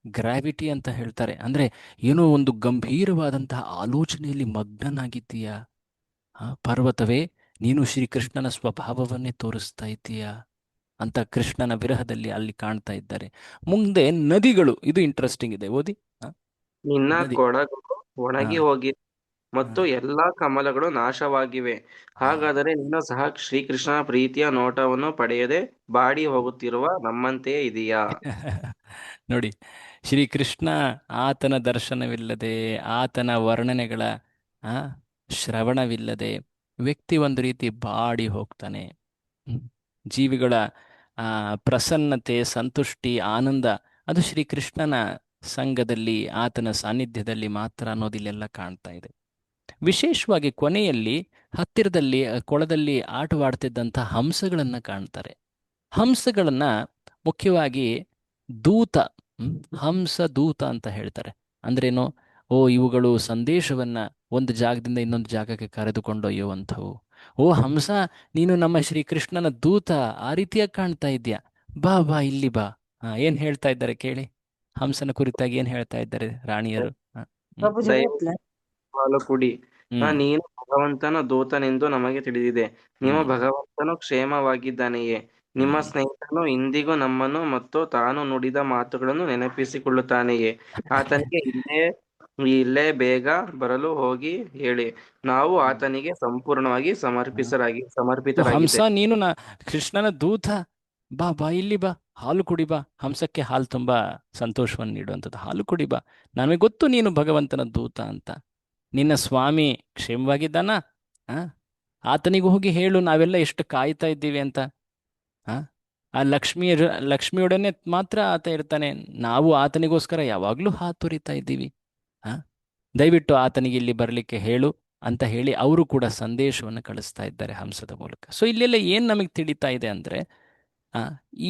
ಗ್ರಾವಿಟಿ ಅಂತ ಹೇಳ್ತಾರೆ, ಅಂದ್ರೆ ಏನೋ ಒಂದು ಗಂಭೀರವಾದಂತಹ ಆಲೋಚನೆಯಲ್ಲಿ ಮಗ್ನನಾಗಿದ್ದೀಯಾ. ಪರ್ವತವೇ, ನೀನು ಶ್ರೀಕೃಷ್ಣನ ಸ್ವಭಾವವನ್ನೇ ತೋರಿಸ್ತಾ ಇದ್ದೀಯಾ ಅಂತ ಕೃಷ್ಣನ ವಿರಹದಲ್ಲಿ ಅಲ್ಲಿ ಕಾಣ್ತಾ ಇದ್ದಾರೆ. ಮುಂದೆ ನದಿಗಳು, ಇದು ಇಂಟ್ರೆಸ್ಟಿಂಗ್ ಇದೆ, ಓದಿ. ಆ, ನಿನ್ನ ನದಿ. ಕೊಡಗು ಹಾ ಒಣಗಿ ಹೋಗಿದೆ ಹಾ ಮತ್ತು ಎಲ್ಲಾ ಕಮಲಗಳು ನಾಶವಾಗಿವೆ. ಹಾ ಹಾಗಾದರೆ ನೀನು ಸಹ ಶ್ರೀಕೃಷ್ಣನ ಪ್ರೀತಿಯ ನೋಟವನ್ನು ಪಡೆಯದೆ ಬಾಡಿ ಹೋಗುತ್ತಿರುವ ನಮ್ಮಂತೆಯೇ ಇದೆಯಾ? ನೋಡಿ, ಶ್ರೀಕೃಷ್ಣ ಆತನ ದರ್ಶನವಿಲ್ಲದೆ, ಆತನ ವರ್ಣನೆಗಳ ಆ ಶ್ರವಣವಿಲ್ಲದೆ ವ್ಯಕ್ತಿ ಒಂದು ರೀತಿ ಬಾಡಿ ಹೋಗ್ತಾನೆ. ಹ್ಮ್. ಜೀವಿಗಳ ಪ್ರಸನ್ನತೆ, ಸಂತುಷ್ಟಿ, ಆನಂದ ಅದು ಶ್ರೀಕೃಷ್ಣನ ಸಂಘದಲ್ಲಿ, ಆತನ ಸಾನ್ನಿಧ್ಯದಲ್ಲಿ ಮಾತ್ರ ಅನ್ನೋದಿಲ್ಲೆಲ್ಲ ಕಾಣ್ತಾ ಇದೆ. ವಿಶೇಷವಾಗಿ ಕೊನೆಯಲ್ಲಿ ಹತ್ತಿರದಲ್ಲಿ ಕೊಳದಲ್ಲಿ ಆಟವಾಡ್ತಿದ್ದಂಥ ಹಂಸಗಳನ್ನು ಕಾಣ್ತಾರೆ. ಹಂಸಗಳನ್ನ ಮುಖ್ಯವಾಗಿ ದೂತ, ಹಂಸ ದೂತ ಅಂತ ಹೇಳ್ತಾರೆ. ಅಂದ್ರೇನು? ಇವುಗಳು ಸಂದೇಶವನ್ನ ಒಂದು ಜಾಗದಿಂದ ಇನ್ನೊಂದು ಜಾಗಕ್ಕೆ ಕರೆದುಕೊಂಡೊಯ್ಯುವಂಥವು. ಹಂಸ, ನೀನು ನಮ್ಮ ಶ್ರೀಕೃಷ್ಣನ ದೂತ, ಆ ರೀತಿಯಾಗಿ ಕಾಣ್ತಾ ಇದ್ಯಾ, ಬಾ ಬಾ ಇಲ್ಲಿ ಬಾ. ಏನ್ ಹೇಳ್ತಾ ಇದ್ದಾರೆ ಕೇಳಿ, ಹಂಸನ ಕುರಿತಾಗಿ ಏನ್ ಹೇಳ್ತಾ ಇದ್ದಾರೆ ರಾಣಿಯರು. ಹ್ಮ್ ಪ್ರಭು ದಯವಿಟ್ಟು ಜಗತ್ಲ ಹಾಲು ಕುಡಿ. ಹ್ಮ್ ನೀನು ಭಗವಂತನ ದೂತನೆಂದು ನಮಗೆ ತಿಳಿದಿದೆ. ನಿಮ್ಮ ಹ್ಮ್ ಭಗವಂತನು ಕ್ಷೇಮವಾಗಿದ್ದಾನೆಯೇ? ನಿಮ್ಮ ಹ್ಮ್ ಸ್ನೇಹಿತನು ಇಂದಿಗೂ ನಮ್ಮನ್ನು ಮತ್ತು ತಾನು ನುಡಿದ ಮಾತುಗಳನ್ನು ನೆನಪಿಸಿಕೊಳ್ಳುತ್ತಾನೆಯೇ? ಆತನಿಗೆ ಇಲ್ಲೇ ಬೇಗ ಬರಲು ಹೋಗಿ ಹೇಳಿ. ನಾವು ಹ್ಮ್ ಆತನಿಗೆ ಸಂಪೂರ್ಣವಾಗಿ ಹಂಸ, ಸಮರ್ಪಿತರಾಗಿದ್ದೆ. ನೀನು ಕೃಷ್ಣನ ದೂತ, ಬಾ ಬಾ ಇಲ್ಲಿ ಬಾ, ಹಾಲು ಕುಡಿ ಬಾ. ಹಂಸಕ್ಕೆ ಹಾಲು ತುಂಬಾ ಸಂತೋಷವನ್ನು ನೀಡುವಂಥದ್ದು. ಹಾಲು ಕುಡಿ ಬಾ, ನಮಗೆ ಗೊತ್ತು ನೀನು ಭಗವಂತನ ದೂತ ಅಂತ. ನಿನ್ನ ಸ್ವಾಮಿ ಕ್ಷೇಮವಾಗಿದ್ದಾನ? ಆ ಆತನಿಗೆ ಹೋಗಿ ಹೇಳು, ನಾವೆಲ್ಲ ಎಷ್ಟು ಕಾಯ್ತಾ ಇದ್ದೀವಿ ಅಂತ. ಆ ಆ ಲಕ್ಷ್ಮಿಯೊಡನೆ ಮಾತ್ರ ಆತ ಇರ್ತಾನೆ, ನಾವು ಆತನಿಗೋಸ್ಕರ ಯಾವಾಗಲೂ ಹಾತೊರಿತಾ ಇದ್ದೀವಿ. ಆ ದಯವಿಟ್ಟು ಆತನಿಗೆ ಇಲ್ಲಿ ಬರಲಿಕ್ಕೆ ಹೇಳು ಅಂತ ಹೇಳಿ ಅವರು ಕೂಡ ಸಂದೇಶವನ್ನು ಕಳಿಸ್ತಾ ಇದ್ದಾರೆ ಹಂಸದ ಮೂಲಕ. ಸೊ ಇಲ್ಲೆಲ್ಲ ಏನು ನಮಗೆ ತಿಳಿತಾ ಇದೆ ಅಂದರೆ, ಆ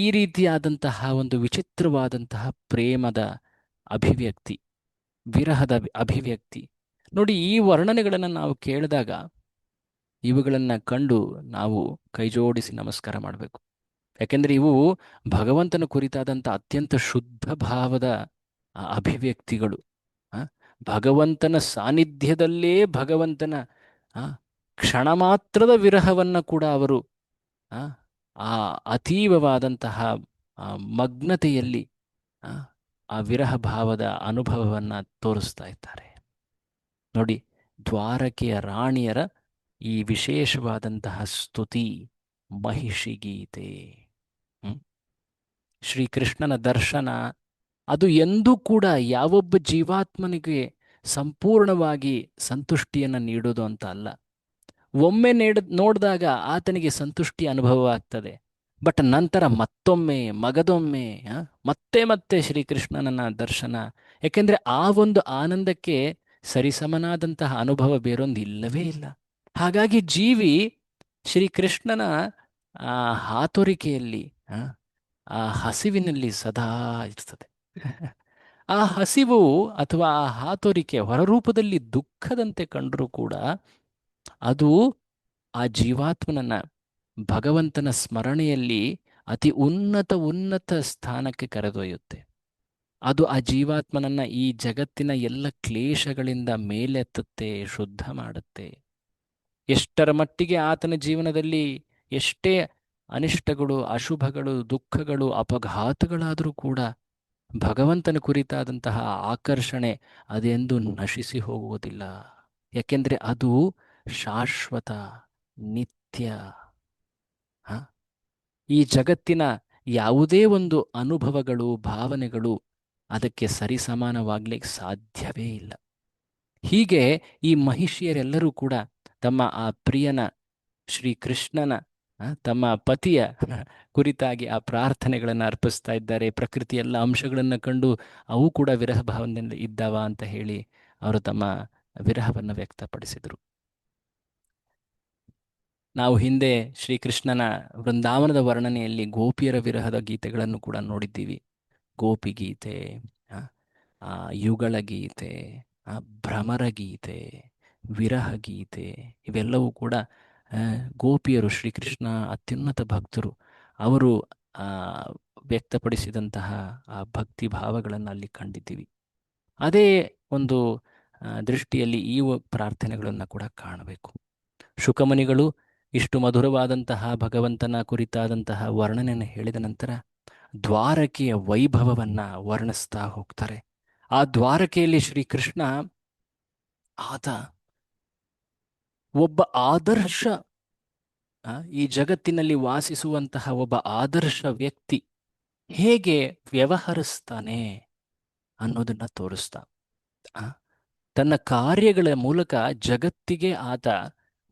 ಈ ರೀತಿಯಾದಂತಹ ಒಂದು ವಿಚಿತ್ರವಾದಂತಹ ಪ್ರೇಮದ ಅಭಿವ್ಯಕ್ತಿ, ವಿರಹದ ಅಭಿವ್ಯಕ್ತಿ ನೋಡಿ. ಈ ವರ್ಣನೆಗಳನ್ನು ನಾವು ಕೇಳಿದಾಗ ಇವುಗಳನ್ನು ಕಂಡು ನಾವು ಕೈಜೋಡಿಸಿ ನಮಸ್ಕಾರ ಮಾಡಬೇಕು. ಯಾಕೆಂದರೆ ಇವು ಭಗವಂತನ ಕುರಿತಾದಂಥ ಅತ್ಯಂತ ಶುದ್ಧ ಭಾವದ ಅಭಿವ್ಯಕ್ತಿಗಳು. ಆ, ಭಗವಂತನ ಸಾನ್ನಿಧ್ಯದಲ್ಲೇ ಭಗವಂತನ ಆ, ಕ್ಷಣ ಮಾತ್ರದ ವಿರಹವನ್ನು ಕೂಡ ಅವರು ಆ ಆ ಅತೀವವಾದಂತಹ ಮಗ್ನತೆಯಲ್ಲಿ ಆ ಆ ವಿರಹ ಭಾವದ ಅನುಭವವನ್ನು ತೋರಿಸ್ತಾ ಇದ್ದಾರೆ ನೋಡಿ. ದ್ವಾರಕೆಯ ರಾಣಿಯರ ಈ ವಿಶೇಷವಾದಂತಹ ಸ್ತುತಿ ಮಹಿಷಿ ಗೀತೆ. ಶ್ರೀಕೃಷ್ಣನ ದರ್ಶನ ಅದು ಎಂದೂ ಕೂಡ ಯಾವೊಬ್ಬ ಜೀವಾತ್ಮನಿಗೆ ಸಂಪೂರ್ಣವಾಗಿ ಸಂತುಷ್ಟಿಯನ್ನು ನೀಡೋದು ಅಂತ ಅಲ್ಲ. ಒಮ್ಮೆ ನೋಡಿದಾಗ ಆತನಿಗೆ ಸಂತುಷ್ಟಿ ಅನುಭವ ಆಗ್ತದೆ, ಬಟ್ ನಂತರ ಮತ್ತೊಮ್ಮೆ, ಮಗದೊಮ್ಮೆ, ಮತ್ತೆ ಮತ್ತೆ ಶ್ರೀಕೃಷ್ಣನ ದರ್ಶನ. ಯಾಕೆಂದರೆ ಆ ಒಂದು ಆನಂದಕ್ಕೆ ಸರಿಸಮನಾದಂತಹ ಅನುಭವ ಬೇರೊಂದು ಇಲ್ಲವೇ ಇಲ್ಲ. ಹಾಗಾಗಿ ಜೀವಿ ಶ್ರೀಕೃಷ್ಣನ ಹಾತೊರಿಕೆಯಲ್ಲಿ, ಆ ಹಸಿವಿನಲ್ಲಿ ಸದಾ ಇರ್ತದೆ. ಆ ಹಸಿವು ಅಥವಾ ಆ ಹಾತೊರಿಕೆ ಹೊರರೂಪದಲ್ಲಿ ದುಃಖದಂತೆ ಕಂಡರೂ ಕೂಡ ಅದು ಆ ಜೀವಾತ್ಮನನ್ನ ಭಗವಂತನ ಸ್ಮರಣೆಯಲ್ಲಿ ಅತಿ ಉನ್ನತ ಸ್ಥಾನಕ್ಕೆ ಕರೆದೊಯ್ಯುತ್ತೆ. ಅದು ಆ ಜೀವಾತ್ಮನನ್ನ ಈ ಜಗತ್ತಿನ ಎಲ್ಲ ಕ್ಲೇಶಗಳಿಂದ ಮೇಲೆತ್ತುತ್ತೆ, ಶುದ್ಧ ಮಾಡುತ್ತೆ. ಎಷ್ಟರ ಮಟ್ಟಿಗೆ ಆತನ ಜೀವನದಲ್ಲಿ ಎಷ್ಟೇ ಅನಿಷ್ಟಗಳು, ಅಶುಭಗಳು, ದುಃಖಗಳು, ಅಪಘಾತಗಳಾದರೂ ಕೂಡ ಭಗವಂತನ ಕುರಿತಾದಂತಹ ಆಕರ್ಷಣೆ ಅದೆಂದೂ ನಶಿಸಿ ಹೋಗುವುದಿಲ್ಲ. ಯಾಕೆಂದರೆ ಅದು ಶಾಶ್ವತ, ನಿತ್ಯ. ಈ ಜಗತ್ತಿನ ಯಾವುದೇ ಒಂದು ಅನುಭವಗಳು, ಭಾವನೆಗಳು ಅದಕ್ಕೆ ಸರಿಸಮಾನವಾಗ್ಲಿಕ್ಕೆ ಸಾಧ್ಯವೇ ಇಲ್ಲ. ಹೀಗೆ ಈ ಮಹಿಷಿಯರೆಲ್ಲರೂ ಕೂಡ ತಮ್ಮ ಆ ಪ್ರಿಯನ ಶ್ರೀಕೃಷ್ಣನ, ತಮ್ಮ ಪತಿಯ ಕುರಿತಾಗಿ ಆ ಪ್ರಾರ್ಥನೆಗಳನ್ನು ಅರ್ಪಿಸ್ತಾ ಇದ್ದಾರೆ. ಪ್ರಕೃತಿ ಎಲ್ಲ ಅಂಶಗಳನ್ನು ಕಂಡು ಅವು ಕೂಡ ವಿರಹ ಭಾವನೆಯಿಂದ ಇದ್ದಾವ ಅಂತ ಹೇಳಿ ಅವರು ತಮ್ಮ ವಿರಹವನ್ನು ವ್ಯಕ್ತಪಡಿಸಿದರು. ನಾವು ಹಿಂದೆ ಶ್ರೀಕೃಷ್ಣನ ವೃಂದಾವನದ ವರ್ಣನೆಯಲ್ಲಿ ಗೋಪಿಯರ ವಿರಹದ ಗೀತೆಗಳನ್ನು ಕೂಡ ನೋಡಿದ್ದೀವಿ. ಗೋಪಿ ಗೀತೆ, ಆ, ಆ, ಯುಗಳ ಗೀತೆ, ಭ್ರಮರ ಗೀತೆ, ವಿರಹ ಗೀತೆ, ಇವೆಲ್ಲವೂ ಕೂಡ ಆ, ಗೋಪಿಯರು ಶ್ರೀಕೃಷ್ಣ ಅತ್ಯುನ್ನತ ಭಕ್ತರು ಅವರು ಆ, ವ್ಯಕ್ತಪಡಿಸಿದಂತಹ ಆ ಭಕ್ತಿ ಭಾವಗಳನ್ನು ಅಲ್ಲಿ ಕಂಡಿದ್ದೀವಿ. ಅದೇ ಒಂದು ದೃಷ್ಟಿಯಲ್ಲಿ ಈ ಪ್ರಾರ್ಥನೆಗಳನ್ನು ಕೂಡ ಕಾಣಬೇಕು. ಶುಕಮುನಿಗಳು ಇಷ್ಟು ಮಧುರವಾದಂತಹ ಭಗವಂತನ ಕುರಿತಾದಂತಹ ವರ್ಣನೆಯನ್ನು ಹೇಳಿದ ನಂತರ ದ್ವಾರಕೆಯ ವೈಭವವನ್ನು ವರ್ಣಿಸ್ತಾ ಹೋಗ್ತಾರೆ. ಆ ದ್ವಾರಕೆಯಲ್ಲಿ ಶ್ರೀಕೃಷ್ಣ ಆತ ಒಬ್ಬ ಆದರ್ಶ, ಈ ಜಗತ್ತಿನಲ್ಲಿ ವಾಸಿಸುವಂತಹ ಒಬ್ಬ ಆದರ್ಶ ವ್ಯಕ್ತಿ ಹೇಗೆ ವ್ಯವಹರಿಸ್ತಾನೆ ಅನ್ನೋದನ್ನ ತೋರಿಸ್ತಾ, ತನ್ನ ಕಾರ್ಯಗಳ ಮೂಲಕ ಜಗತ್ತಿಗೆ ಆತ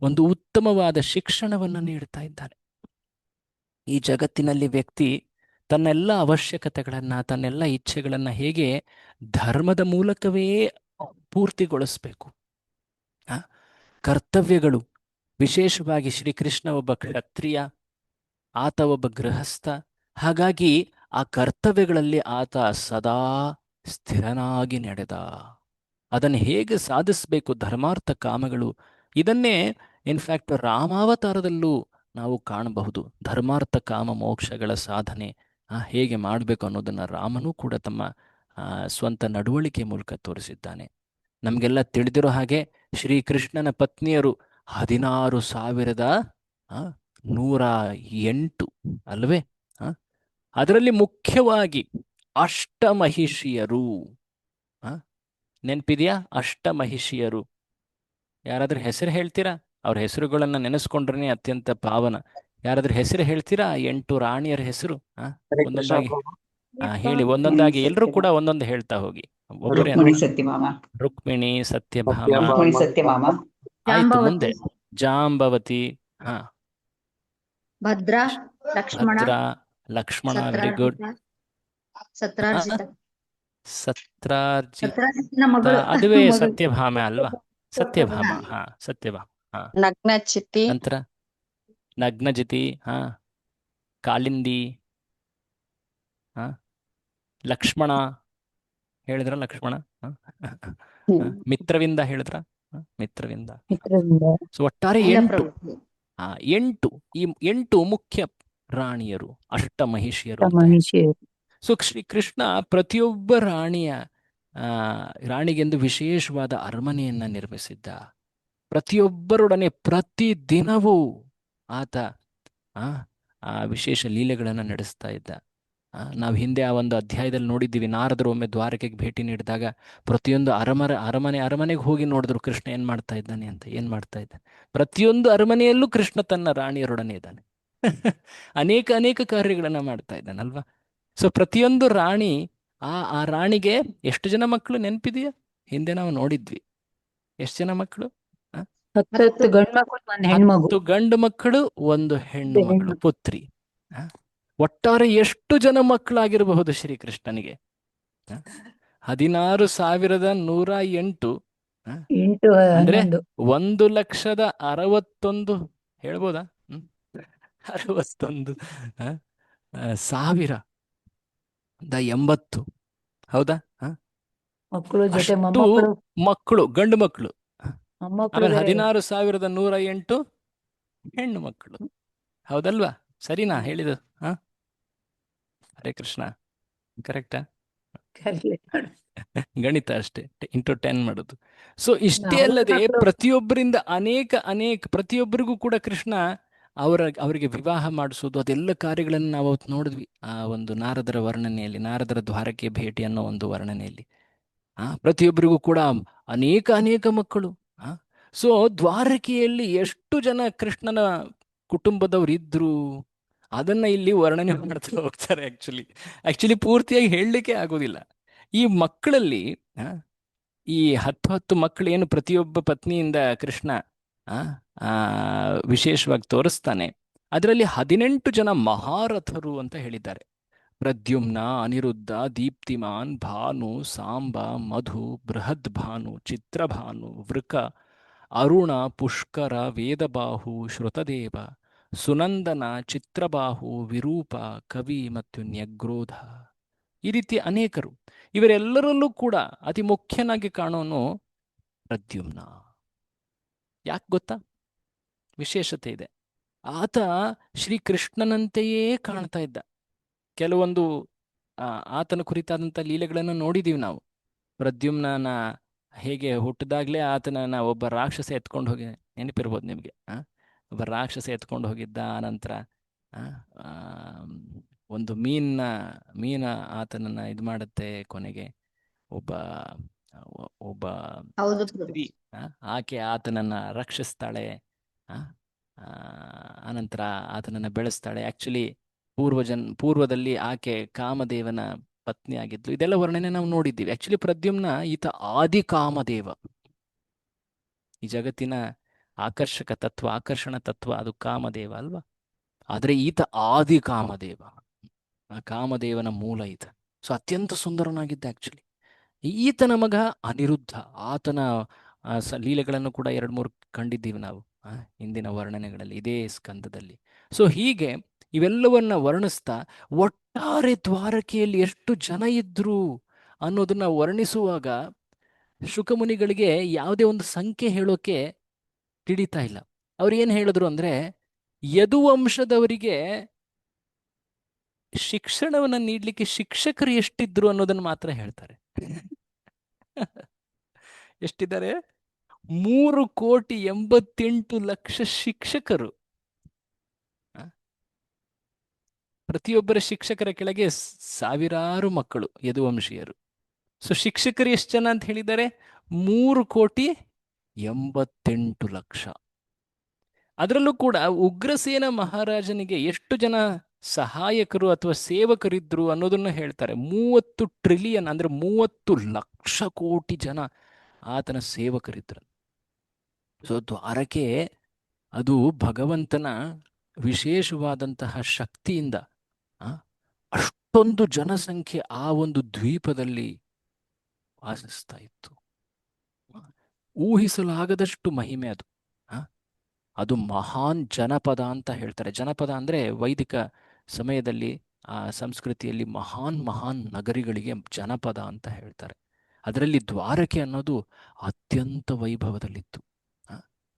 ಒಂದು ಉತ್ತಮವಾದ ಶಿಕ್ಷಣವನ್ನು ನೀಡ್ತಾ ಇದ್ದಾನೆ. ಈ ಜಗತ್ತಿನಲ್ಲಿ ವ್ಯಕ್ತಿ ತನ್ನೆಲ್ಲ ಅವಶ್ಯಕತೆಗಳನ್ನು, ತನ್ನೆಲ್ಲ ಇಚ್ಛೆಗಳನ್ನು ಹೇಗೆ ಧರ್ಮದ ಮೂಲಕವೇ ಪೂರ್ತಿಗೊಳಿಸಬೇಕು. ಕರ್ತವ್ಯಗಳು, ವಿಶೇಷವಾಗಿ ಶ್ರೀಕೃಷ್ಣ ಒಬ್ಬ ಕ್ಷತ್ರಿಯ, ಆತ ಒಬ್ಬ ಗೃಹಸ್ಥ. ಹಾಗಾಗಿ ಆ ಕರ್ತವ್ಯಗಳಲ್ಲಿ ಆತ ಸದಾ ಸ್ಥಿರನಾಗಿ ನಡೆದ. ಅದನ್ನು ಹೇಗೆ ಸಾಧಿಸಬೇಕು, ಧರ್ಮಾರ್ಥ ಕಾಮಗಳು, ಇದನ್ನೇ ಇನ್ಫ್ಯಾಕ್ಟ್ ರಾಮಾವತಾರದಲ್ಲೂ ನಾವು ಕಾಣಬಹುದು. ಧರ್ಮಾರ್ಥ ಕಾಮ ಮೋಕ್ಷಗಳ ಸಾಧನೆ ಹೇಗೆ ಮಾಡಬೇಕು ಅನ್ನೋದನ್ನು ರಾಮನೂ ಕೂಡ ತಮ್ಮ ಸ್ವಂತ ನಡವಳಿಕೆ ಮೂಲಕ ತೋರಿಸಿದ್ದಾನೆ. ನಮಗೆಲ್ಲ ತಿಳಿದಿರೋ ಹಾಗೆ ಶ್ರೀಕೃಷ್ಣನ ಪತ್ನಿಯರು 16,108 ಅಲ್ವೇ? ಅದರಲ್ಲಿ ಮುಖ್ಯವಾಗಿ ಅಷ್ಟಮಹಿಷಿಯರು. ನೆನಪಿದೆಯಾ? ಅಷ್ಟಮಹಿಷಿಯರು ಯಾರಾದ್ರೂ ಹೆಸರು ಹೇಳ್ತೀರಾ? ಅವ್ರ ಹೆಸರುಗಳನ್ನ ನೆನೆಸ್ಕೊಂಡ್ರೆ ಅತ್ಯಂತ ಪಾವನ. ಯಾರಾದ್ರೂ ಹೆಸರು ಹೇಳ್ತೀರಾ? 8 ರಾಣಿಯರ ಹೆಸರು ಒಂದೊಂದಾಗಿ ಹೇಳಿ. ಒಂದೊಂದಾಗಿ ಎಲ್ಲರೂ ಕೂಡ ಒಂದೊಂದು ಹೇಳ್ತಾ ಹೋಗಿ. ಒಬ್ಬರೇ ರುಕ್ಮಿಣಿ, ಸತ್ಯಭಾಮ, ಆಯ್ತು. ಮುಂದೆ ಜಾಂಬವತಿ, ಭದ್ರಾ, ಲಕ್ಷ್ಮಣ, ವೆರಿ ಗುಡ್. ಸತ್ರಾರ್ಜಿತ, ಅದುವೇ ಸತ್ಯಭಾಮ ಅಲ್ವಾ? ಸತ್ಯಭಾಮ, ಸತ್ಯಭಾಮ. ನಗ್ನಚಿತಿ, ನಂತರ ನಗ್ನಜಿತಿ, ಕಾಲಿಂದಿ, ಲಕ್ಷ್ಮಣ ಹೇಳಿದ್ರ? ಲಕ್ಷ್ಮಣ. ಮಿತ್ರವಿಂದ ಹೇಳಿದ್ರ? ಮಿತ್ರವಿಂದ. ಸೊ ಒಟ್ಟಾರೆ 8 ಈ 8 ಮುಖ್ಯ ರಾಣಿಯರು, ಅಷ್ಟಮಹಿಷಿಯರು. ಸೊ ಶ್ರೀಕೃಷ್ಣ ಪ್ರತಿಯೊಬ್ಬ ರಾಣಿಗೆಂದು ವಿಶೇಷವಾದ ಅರಮನೆಯನ್ನ ನಿರ್ಮಿಸಿದ್ದ. ಪ್ರತಿಯೊಬ್ಬರೊಡನೆ ಪ್ರತಿದಿನವೂ ಆತ ವಿಶೇಷ ಲೀಲೆಗಳನ್ನು ನಡೆಸ್ತಾ ಇದ್ದ. ನಾವು ಹಿಂದೆ ಆ ಒಂದು ಅಧ್ಯಾಯದಲ್ಲಿ ನೋಡಿದ್ದೀವಿ. ನಾರದರು ಒಮ್ಮೆ ದ್ವಾರಕೆಗೆ ಭೇಟಿ ನೀಡಿದಾಗ ಪ್ರತಿಯೊಂದು ಅರಮನೆಗೆ ಹೋಗಿ ನೋಡಿದ್ರು ಕೃಷ್ಣ ಏನ್ ಮಾಡ್ತಾ ಇದ್ದಾನೆ ಅಂತ. ಏನ್ ಮಾಡ್ತಾ ಇದ್ದಾನೆ? ಪ್ರತಿಯೊಂದು ಅರಮನೆಯಲ್ಲೂ ಕೃಷ್ಣ ತನ್ನ ರಾಣಿಯರೊಡನೆ ಇದ್ದಾನೆ. ಅನೇಕ ಕಾರ್ಯಗಳನ್ನ ಮಾಡ್ತಾ ಇದ್ದಾನಲ್ವಾ? ಸೊ ಪ್ರತಿಯೊಂದು ರಾಣಿ, ಆ ರಾಣಿಗೆ ಎಷ್ಟು ಜನ ಮಕ್ಕಳು ನೆನಪಿದೆಯಾ? ಹಿಂದೆ ನಾವು ನೋಡಿದ್ವಿ. ಎಷ್ಟು ಜನ ಮಕ್ಕಳು? 10 ಗಂಡು ಮಕ್ಕಳು, 1 ಹೆಣ್ಣು ಮಗಳು, ಪುತ್ರಿ. ಒಟ್ಟಾರೆ ಎಷ್ಟು ಜನ ಮಕ್ಕಳಾಗಿರಬಹುದು ಶ್ರೀಕೃಷ್ಣನಿಗೆ? 16,108 ಅಂದ್ರೆ 1,61,000 ಹೇಳ್ಬೋದಾ? 61,080. ಹೌದಾ? ಮಕ್ಕಳು, ಗಂಡು ಮಕ್ಕಳು. ಆಮೇಲೆ 16,108 ಹೆಣ್ಣು ಮಕ್ಕಳು. ಹೌದಲ್ವಾ? ಸರಿನಾ ಹೇಳಿದ? ಹರೇ ಕೃಷ್ಣ, ಕರೆಕ್ಟಾ? ಗಣಿತ ಅಷ್ಟೇ, ಇಂಟು 10 ಮಾಡೋದು. ಸೊ ಇಷ್ಟೇ ಅಲ್ಲದೆ ಪ್ರತಿಯೊಬ್ಬರಿಂದ ಪ್ರತಿಯೊಬ್ಬರಿಗೂ ಕೂಡ ಕೃಷ್ಣ ಅವರಿಗೆ ವಿವಾಹ ಮಾಡಿಸೋದು, ಅದೆಲ್ಲ ಕಾರ್ಯಗಳನ್ನು ನಾವು ಅವತ್ತು ನೋಡಿದ್ವಿ. ಆ ಒಂದು ನಾರದರ ವರ್ಣನೆಯಲ್ಲಿ, ನಾರದರ ದ್ವಾರಕೆ ಭೇಟಿ ಅನ್ನೋ ಒಂದು ವರ್ಣನೆಯಲ್ಲಿ ಪ್ರತಿಯೊಬ್ಬರಿಗೂ ಕೂಡ ಅನೇಕ ಮಕ್ಕಳು. ಸೊ ದ್ವಾರಕೆಯಲ್ಲಿ ಎಷ್ಟು ಜನ ಕೃಷ್ಣನ ಕುಟುಂಬದವರು ಇದ್ರು ಅದನ್ನ ಇಲ್ಲಿ ವರ್ಣನೆ ಮಾಡ್ತಾ ಹೋಗ್ತಾರೆ. ಆಕ್ಚುಲಿ ಪೂರ್ತಿಯಾಗಿ ಹೇಳಲಿಕ್ಕೆ ಆಗೋದಿಲ್ಲ. ಈ ಮಕ್ಕಳಲ್ಲಿ ಈ 10 ಮಕ್ಕಳು ಏನು ಪ್ರತಿಯೊಬ್ಬ ಪತ್ನಿಯಿಂದ ಕೃಷ್ಣ ವಿಶೇಷವಾಗಿ ತೋರಿಸ್ತಾನೆ, ಅದರಲ್ಲಿ 18 ಜನ ಮಹಾರಥರು ಅಂತ ಹೇಳಿದ್ದಾರೆ. ಪ್ರದ್ಯುಮ್ನ, ಅನಿರುದ್ಧ, ದೀಪ್ತಿಮಾನ್, ಭಾನು, ಸಾಂಬ, ಮಧು, ಬೃಹದ್ ಭಾನು, ಚಿತ್ರಭಾನು, ವೃಕ, ಅರುಣ ಪುಷ್ಕರ ವೇದಬಾಹು ಶ್ರುತದೇವ ಸುನಂದನ ಚಿತ್ರಬಾಹು ವಿರೂಪ ಕವಿ ಮತ್ತು ನ್ಯಗ್ರೋಧ. ಈ ರೀತಿ ಅನೇಕರು. ಇವರೆಲ್ಲರಲ್ಲೂ ಕೂಡ ಅತಿ ಮುಖ್ಯನಾಗಿ ಕಾಣೋನು ಪ್ರದ್ಯುಮ್ನ. ಯಾಕೆ ಗೊತ್ತಾ? ವಿಶೇಷತೆ ಇದೆ. ಆತ ಶ್ರೀಕೃಷ್ಣನಂತೆಯೇ ಕಾಣ್ತಾ ಇದ್ದ. ಕೆಲವೊಂದು ಆತನ ಕುರಿತಾದಂಥ ಲೀಲೆಗಳನ್ನು ನೋಡಿದ್ದೀವಿ ನಾವು. ಪ್ರದ್ಯುಮ್ನ ಹೇಗೆ ಹುಟ್ಟಿದಾಗಲೇ ಆತನನ್ನ ಒಬ್ಬ ರಾಕ್ಷಸ ಎತ್ಕೊಂಡು ಹೋಗಿ, ನೆನಪಿರ್ಬೋದು ನಿಮಗೆ. ಒಬ್ಬ ರಾಕ್ಷಸ ಎತ್ಕೊಂಡು ಹೋಗಿದ್ದ. ಆನಂತರ ಒಂದು ಮೀನ ಆತನನ್ನ ಇದು ಮಾಡುತ್ತೆ. ಕೊನೆಗೆ ಒಬ್ಬ ಒಬ್ಬ ಹೌದು ಪ್ರಭು. ಸ್ತ್ರೀ ಆಕೆ ಆತನನ್ನ ರಕ್ಷಿಸ್ತಾಳೆ. ಆನಂತರ ಆತನನ್ನ ಬೆಳೆಸ್ತಾಳೆ. ಆಕ್ಚುಲಿ ಪೂರ್ವದಲ್ಲಿ ಆಕೆ ಕಾಮದೇವನ ಪತ್ನಿ ಆಗಿದ್ಲು. ಇದೆಲ್ಲ ವರ್ಣನೆ ನಾವು ನೋಡಿದ್ದೀವಿ. ಆಕ್ಚುಲಿ ಪ್ರದ್ಯುಮ್ನ ಈತ ಆದಿ ಕಾಮದೇವ. ಈ ಜಗತ್ತಿನ ಆಕರ್ಷಕ ತತ್ವ, ಆಕರ್ಷಣ ತತ್ವ ಅದು ಕಾಮದೇವ ಅಲ್ವಾ? ಆದ್ರೆ ಈತ ಆದಿ ಕಾಮದೇವ, ಆ ಕಾಮದೇವನ ಮೂಲ ಈತ. ಸೊ ಅತ್ಯಂತ ಸುಂದರನಾಗಿದ್ದ. ಆಕ್ಚುಲಿ ಈತನ ಮಗ ಅನಿರುದ್ಧ. ಆತನ ಲೀಲೆಗಳನ್ನು ಕೂಡ 2-3 ಕಂಡಿದ್ದೀವಿ ನಾವು ಹಿಂದಿನ ವರ್ಣನೆಗಳಲ್ಲಿ, ಇದೇ ಸ್ಕಂದದಲ್ಲಿ. ಸೊ ಹೀಗೆ ಇವೆಲ್ಲವನ್ನ ವರ್ಣಿಸ್ತಾ ಒಟ್ಟಾರೆ ದ್ವಾರಕೆಯಲ್ಲಿ ಎಷ್ಟು ಜನ ಇದ್ರು ಅನ್ನೋದನ್ನ ವರ್ಣಿಸುವಾಗ ಶುಕಮುನಿಗಳಿಗೆ ಯಾವುದೇ ಒಂದು ಸಂಖ್ಯೆ ಹೇಳೋಕೆ ತಿಳಿತಾ ಇಲ್ಲ. ಅವ್ರು ಏನು ಹೇಳಿದ್ರು ಅಂದ್ರೆ, ಯದುವಂಶದವರಿಗೆ ಶಿಕ್ಷಣವನ್ನ ನೀಡ್ಲಿಕ್ಕೆ ಶಿಕ್ಷಕರು ಎಷ್ಟಿದ್ರು ಅನ್ನೋದನ್ನ ಮಾತ್ರ ಹೇಳ್ತಾರೆ. ಎಷ್ಟಿದ್ದಾರೆ? 3,88,00,000 ಶಿಕ್ಷಕರು. ಪ್ರತಿಯೊಬ್ಬರ ಶಿಕ್ಷಕರ ಕೆಳಗೆ ಸಾವಿರಾರು ಮಕ್ಕಳು ಯದುವಂಶೀಯರು. ಸೊ ಶಿಕ್ಷಕರು ಎಷ್ಟು ಜನ ಅಂತ ಹೇಳಿದ್ದಾರೆ? 3,88,00,000. ಅದರಲ್ಲೂ ಕೂಡ ಉಗ್ರಸೇನ ಮಹಾರಾಜನಿಗೆ ಎಷ್ಟು ಜನ ಸಹಾಯಕರು ಅಥವಾ ಸೇವಕರಿದ್ರು ಅನ್ನೋದನ್ನು ಹೇಳ್ತಾರೆ. 30 ಟ್ರಿಲಿಯನ್ ಅಂದ್ರೆ 30 ಲಕ್ಷ ಕೋಟಿ ಜನ ಆತನ ಸೇವಕರಿದ್ರು. ಸೊ ದ್ವಾರಕೆ ಅದು ಭಗವಂತನ ವಿಶೇಷವಾದಂತಹ ಶಕ್ತಿಯಿಂದ ಅಷ್ಟೊಂದು ಜನಸಂಖ್ಯೆ ಆ ಒಂದು ದ್ವೀಪದಲ್ಲಿ ವಾಸಿಸ್ತಾ ಇತ್ತು. ಊಹಿಸಲಾಗದಷ್ಟು ಮಹಿಮೆ ಅದು. ಅದು ಮಹಾನ್ ಜನಪದ ಅಂತ ಹೇಳ್ತಾರೆ. ಜನಪದ ಅಂದ್ರೆ ವೈದಿಕ ಸಮಯದಲ್ಲಿ ಆ ಸಂಸ್ಕೃತಿಯಲ್ಲಿ ಮಹಾನ್ ನಗರಿಗಳಿಗೆ ಜನಪದ ಅಂತ ಹೇಳ್ತಾರೆ. ಅದರಲ್ಲಿ ದ್ವಾರಕೆ ಅನ್ನೋದು ಅತ್ಯಂತ ವೈಭವದಲ್ಲಿತ್ತು.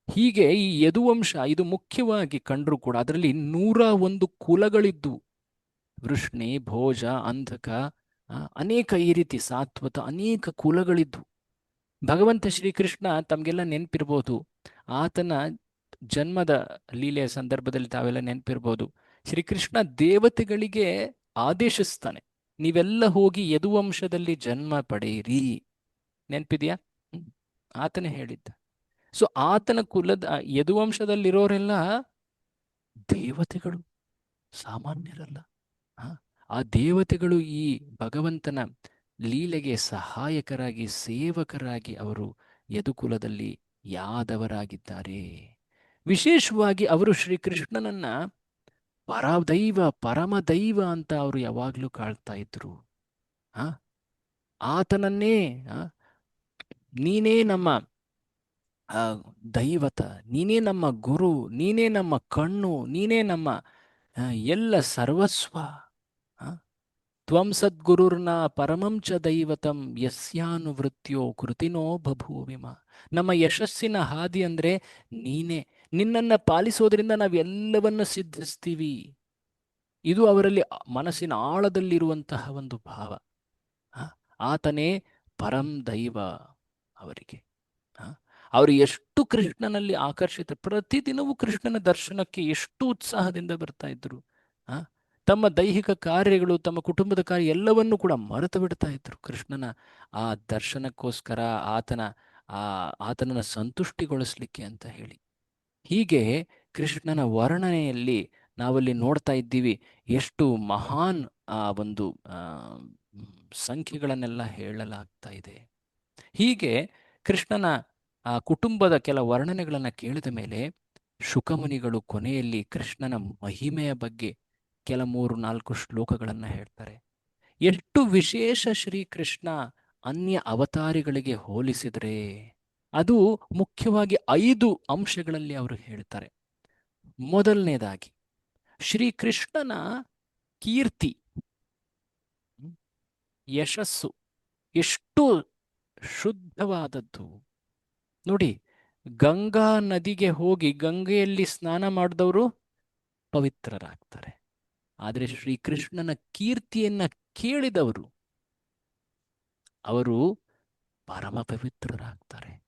ಹೀಗೆ ಈ ಯದುವಂಶ ಇದು ಮುಖ್ಯವಾಗಿ ಕಂಡ್ರು ಕೂಡ ಅದರಲ್ಲಿ 101 ಕುಲಗಳಿದ್ದು. ವೃಷ್ಣಿ, ಭೋಜ, ಅಂಧಕ, ಅನೇಕ ಈ ರೀತಿ ಸಾತ್ವತ ಅನೇಕ ಕುಲಗಳಿದ್ದು. ಭಗವಂತ ಶ್ರೀಕೃಷ್ಣ ತಮಗೆಲ್ಲ ನೆನಪಿರ್ಬೋದು, ಆತನ ಜನ್ಮದ ಲೀಲೆಯ ಸಂದರ್ಭದಲ್ಲಿ ತಾವೆಲ್ಲ ನೆನಪಿರ್ಬೋದು. ಶ್ರೀಕೃಷ್ಣ ದೇವತೆಗಳಿಗೆ ಆದೇಶಿಸ್ತಾನೆ, ನೀವೆಲ್ಲ ಹೋಗಿ ಯದುವಂಶದಲ್ಲಿ ಜನ್ಮ ಪಡೆಯಿರಿ. ನೆನಪಿದೆಯಾ? ಆತನೇ ಹೇಳಿದ್ದ. ಸೊ ಆತನ ಕುಲದ ಯದುವಂಶದಲ್ಲಿರೋರೆಲ್ಲ ದೇವತೆಗಳು, ಸಾಮಾನ್ಯರಲ್ಲ. ಆ ದೇವತೆಗಳು ಈ ಭಗವಂತನ ಲೀಲೆಗೆ ಸಹಾಯಕರಾಗಿ, ಸೇವಕರಾಗಿ ಅವರು ಯದುಕುಲದಲ್ಲಿ ಯಾದವರಾಗಿದ್ದಾರೆ. ವಿಶೇಷವಾಗಿ ಅವರು ಶ್ರೀಕೃಷ್ಣನನ್ನ ಪರಮದೈವ ಅಂತ ಅವರು ಯಾವಾಗಲೂ ಕಾಳ್ತಾ ಇದ್ರು. ಆತನನ್ನೇ ನೀನೇ ನಮ್ಮ ದೈವತ, ನೀನೇ ನಮ್ಮ ಗುರು, ನೀನೇ ನಮ್ಮ ಕಣ್ಣು, ನೀನೇ ನಮ್ಮ ಎಲ್ಲ ಸರ್ವಸ್ವ. ತ್ವಂ ಸದ್ಗುರುರ್ನ ಪರಮಂ ಚ ದೈವತಂ ಯಸ್ಯಾನುವೃತ್ಯೋ ಕೃತಿನೋ ಬಭೂವಿಮ. ನಮ್ಮ ಯಶಸ್ಸಿನ ಹಾದಿ ಅಂದ್ರೆ ನೀನೇ. ನಿನ್ನನ್ನು ಪಾಲಿಸೋದ್ರಿಂದ ನಾವೆಲ್ಲವನ್ನ ಸಿದ್ಧಿಸ್ತೀವಿ. ಇದು ಅವರಲ್ಲಿ ಮನಸ್ಸಿನ ಆಳದಲ್ಲಿರುವಂತಹ ಒಂದು ಭಾವ. ಆತನೇ ಪರಂ ದೈವ ಅವರಿಗೆ. ಅವರು ಎಷ್ಟು ಕೃಷ್ಣನಲ್ಲಿ ಆಕರ್ಷಿತ, ಪ್ರತಿದಿನವೂ ಕೃಷ್ಣನ ದರ್ಶನಕ್ಕೆ ಎಷ್ಟು ಉತ್ಸಾಹದಿಂದ ಬರ್ತಾ ಇದ್ರು. ತಮ್ಮ ದೈಹಿಕ ಕಾರ್ಯಗಳು, ತಮ್ಮ ಕುಟುಂಬದ ಕಾರ್ಯ ಎಲ್ಲವನ್ನೂ ಕೂಡ ಮರೆತು ಬಿಡ್ತಾ ಇದ್ರು ಕೃಷ್ಣನ ಆ ದರ್ಶನಕ್ಕೋಸ್ಕರ, ಆತನನ್ನು ಸಂತುಷ್ಟಿಗೊಳಿಸ್ಲಿಕ್ಕೆ ಅಂತ ಹೇಳಿ. ಹೀಗೆ ಕೃಷ್ಣನ ವರ್ಣನೆಯಲ್ಲಿ ನಾವಲ್ಲಿ ನೋಡ್ತಾ ಇದ್ದೀವಿ ಎಷ್ಟು ಮಹಾನ್ ಒಂದು ಸಂಖ್ಯೆಗಳನ್ನೆಲ್ಲ ಹೇಳಲಾಗ್ತಾ ಇದೆ. ಹೀಗೆ ಕೃಷ್ಣನ ಆ ಕುಟುಂಬದ ಕೆಲ ವರ್ಣನೆಗಳನ್ನು ಕೇಳಿದ ಮೇಲೆ ಶುಕಮುನಿಗಳು ಕೊನೆಯಲ್ಲಿ ಕೃಷ್ಣನ ಮಹಿಮೆಯ ಬಗ್ಗೆ ಕೆಲ 3-4 ಶ್ಲೋಕಗಳನ್ನು ಹೇಳ್ತಾರೆ. ಎಷ್ಟು ವಿಶೇಷ ಶ್ರೀಕೃಷ್ಣ ಅನ್ಯ ಅವತಾರಿಗಳಿಗೆ ಹೋಲಿಸಿದರೆ. ಅದು ಮುಖ್ಯವಾಗಿ 5 ಅಂಶಗಳಲ್ಲಿ ಅವರು ಹೇಳ್ತಾರೆ. ಮೊದಲನೇದಾಗಿ ಶ್ರೀಕೃಷ್ಣನ ಕೀರ್ತಿ, ಯಶಸ್ಸು ಎಷ್ಟು ಶುದ್ಧವಾದದ್ದು ನೋಡಿ. ಗಂಗಾ ನದಿಗೆ ಹೋಗಿ ಗಂಗೆಯಲ್ಲಿ ಸ್ನಾನ ಮಾಡಿದವರು ಪವಿತ್ರರಾಗ್ತಾರೆ. ಆದರೆ ಶ್ರೀಕೃಷ್ಣನ ಕೀರ್ತಿಯನ್ನ ಕೇಳಿದವರು ಅವರು ಪರಮ ಪವಿತ್ರರಾಗ್ತಾರೆ.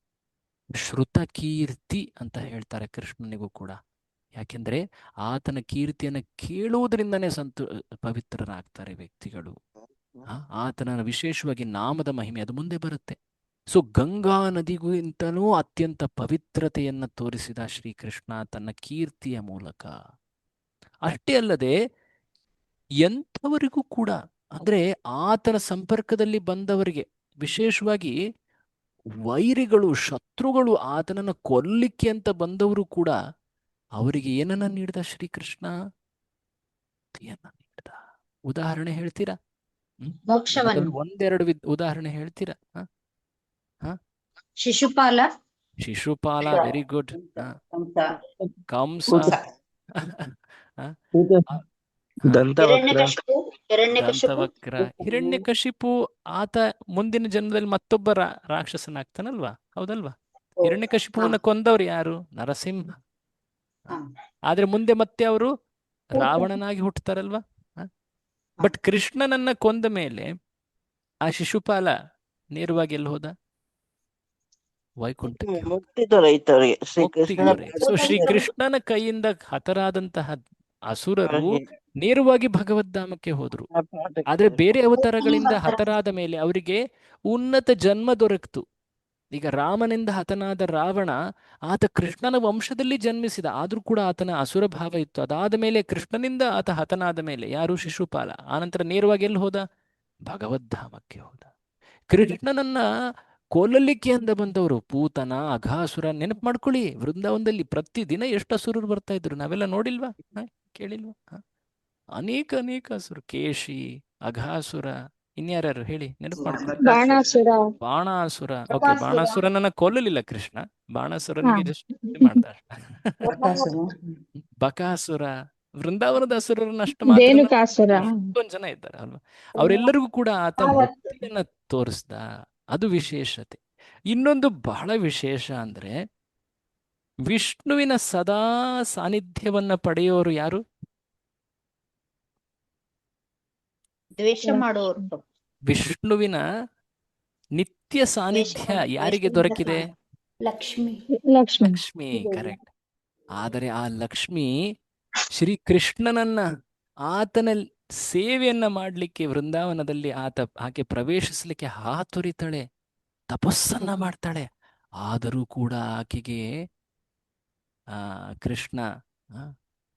ಶ್ರುತ ಕೀರ್ತಿ ಅಂತ ಹೇಳ್ತಾರೆ ಕೃಷ್ಣನಿಗೂ ಕೂಡ. ಯಾಕೆಂದ್ರೆ ಆತನ ಕೀರ್ತಿಯನ್ನು ಕೇಳುವುದರಿಂದನೇ ಪವಿತ್ರರಾಗ್ತಾರೆ ವ್ಯಕ್ತಿಗಳು. ಆತನ ವಿಶೇಷವಾಗಿ ನಾಮದ ಮಹಿಮೆ ಅದು ಮುಂದೆ ಬರುತ್ತೆ. ಸೊ ಗಂಗಾ ನದಿಗಿಂತಲೂ ಅತ್ಯಂತ ಪವಿತ್ರತೆಯನ್ನು ತೋರಿಸಿದ ಶ್ರೀಕೃಷ್ಣ ತನ್ನ ಕೀರ್ತಿಯ ಮೂಲಕ. ಅಷ್ಟೇ ಅಲ್ಲದೆ ಎಂಥವರಿಗೂ ಕೂಡ, ಅಂದ್ರೆ ಆತನ ಸಂಪರ್ಕದಲ್ಲಿ ಬಂದವರಿಗೆ, ವಿಶೇಷವಾಗಿ ವೈರಿಗಳು, ಶತ್ರುಗಳು, ಆತನನ್ನು ಕೊಲ್ಲಿಕ್ಕೆ ಅಂತ ಬಂದವರು ಕೂಡ ಅವರಿಗೆ ಏನನ್ನ ನೀಡಿದ ಶ್ರೀಕೃಷ್ಣ? ನೀಡಿದ. ಉದಾಹರಣೆ ಹೇಳ್ತೀರಾ? ಮೋಕ್ಷವನ್ನು. ಒಂದೆರಡು ಉದಾಹರಣೆ ಹೇಳ್ತೀರಾ? Shishupala, very good. ಕಂಸ, ದಂತವಕ್ರ, ಹಿರಣ್ಯಕಶಿಪು. ಆತ ಮುಂದಿನ ಜನ್ಮದಲ್ಲಿ ಮತ್ತೊಬ್ಬ ರಾಕ್ಷಸನಾಗ್ತಾನಲ್ವಾ? ಹೌದಲ್ವಾ? ಹಿರಣ್ಯಕಶಿಪುವನ್ನ ಕೊಂದವ್ರು ಯಾರು? ನರಸಿಂಹ. ಆದ್ರೆ ಮುಂದೆ ಮತ್ತೆ ಅವರು ರಾವಣನಾಗಿ ಹುಟ್ಟುತ್ತಾರಲ್ವಾ? ಬಟ್ ಕೃಷ್ಣನನ್ನ ಕೊಂದ ಮೇಲೆ ಆ ಶಿಶುಪಾಲ ನೇರವಾಗಿ ಎಲ್ಲಿ ಹೋದ? ವೈಕುಂಠಕ್ಕೆ. ಸೊ ಶ್ರೀಕೃಷ್ಣನ ಕೈಯಿಂದ ಹತರಾದಂತಹ ಅಸುರರು ನೇರವಾಗಿ ಭಗವದ್ಧಾಮಕ್ಕೆ ಹೋದ್ರು. ಆದ್ರೆ ಬೇರೆ ಅವತಾರಗಳಿಂದ ಹತರಾದ ಮೇಲೆ ಅವರಿಗೆ ಉನ್ನತ ಜನ್ಮ ದೊರಕಿತು. ಈಗ ರಾಮನಿಂದ ಹತನಾದ ರಾವಣ, ಆತ ಕೃಷ್ಣನ ವಂಶದಲ್ಲಿ ಜನ್ಮಿಸಿದ, ಆದ್ರೂ ಕೂಡ ಆತನ ಅಸುರ ಭಾವ ಇತ್ತು. ಅದಾದ ಮೇಲೆ ಕೃಷ್ಣನಿಂದ ಆತ ಹತನಾದ ಮೇಲೆ ಯಾರು? ಶಿಶುಪಾಲ. ಆನಂತರ ನೇರವಾಗಿ ಎಲ್ಲಿ ಹೋದ? ಭಗವದ್ಧಾಮಕ್ಕೆ ಹೋದ. ಕೃಷ್ಣನನ್ನ ಕೊಲ್ಲಲಿಕ್ಕೆ ಅಂತ ಬಂದವರು ಪೂತನ, ಅಘಾಸುರ. ನೆನಪು ಮಾಡ್ಕೊಳ್ಳಿ, ವೃಂದಾವನದಲ್ಲಿ ಪ್ರತಿದಿನ ಎಷ್ಟು ಅಸುರರು ಬರ್ತಾ ಇದ್ರು, ನಾವೆಲ್ಲ ನೋಡಿಲ್ವಾ? ಕೇಳಿಲ್ವಾ? ಅನೇಕ ಅಸುರ, ಕೇಶಿ, ಅಘಾಸುರ, ಇನ್ಯಾರ್ಯಾರು ಹೇಳಿ, ನೆನಪು ಮಾಡ್ಕೊಳ್ಳಿ. ಬಾಣಾಸುರ. ಓಕೆ, ಬಾಣಾಸುರನನ್ನ ಕೊಲ್ಲಲಿಲ್ಲ ಕೃಷ್ಣ, ಬಾಣಾಸುರನಿಗೆ ಜಸ್ಟ್ ಮಾಡ್ದ. ಬಕಾಸುರ, ವೃಂದಾವನದ ಅಸುರರನ್ನ ಅಷ್ಟು ಮಾತ್ರ ಎಷ್ಟೊಂದು ಜನ ಇದ್ದಾರೆ ಅಲ್ವಾ? ಅವರೆಲ್ಲರಿಗೂ ಕೂಡ ಆತ ಮುಕ್ತಿಯನ್ನ ತೋರಿಸ್ದ. ಅದು ವಿಶೇಷತೆ. ಇನ್ನೊಂದು ಬಹಳ ವಿಶೇಷ ಅಂದ್ರೆ ವಿಷ್ಣುವಿನ ಸದಾ ಸಾನ್ನಿಧ್ಯವನ್ನ ಪಡೆಯೋರು ಯಾರು? ದ್ವೇಷ ಮಾಡುವವರು. ವಿಷ್ಣುವಿನ ನಿತ್ಯ ಸಾನ್ನಿಧ್ಯ ಯಾರಿಗೆ ದೊರಕಿದೆ? ಲಕ್ಷ್ಮಿ. ಕರೆಕ್ಟ್. ಆದರೆ ಆ ಲಕ್ಷ್ಮಿ ಶ್ರೀಕೃಷ್ಣನನ್ನ, ಆತನ ಸೇವೆಯನ್ನ ಮಾಡ್ಲಿಕ್ಕೆ ವೃಂದಾವನದಲ್ಲಿ ಆಕೆ ಪ್ರವೇಶಿಸ್ಲಿಕ್ಕೆ ಹಾತೊರಿತಾಳೆ, ತಪಸ್ಸನ್ನ ಮಾಡ್ತಾಳೆ. ಆದರೂ ಕೂಡ ಆಕೆಗೆ ಕೃಷ್ಣ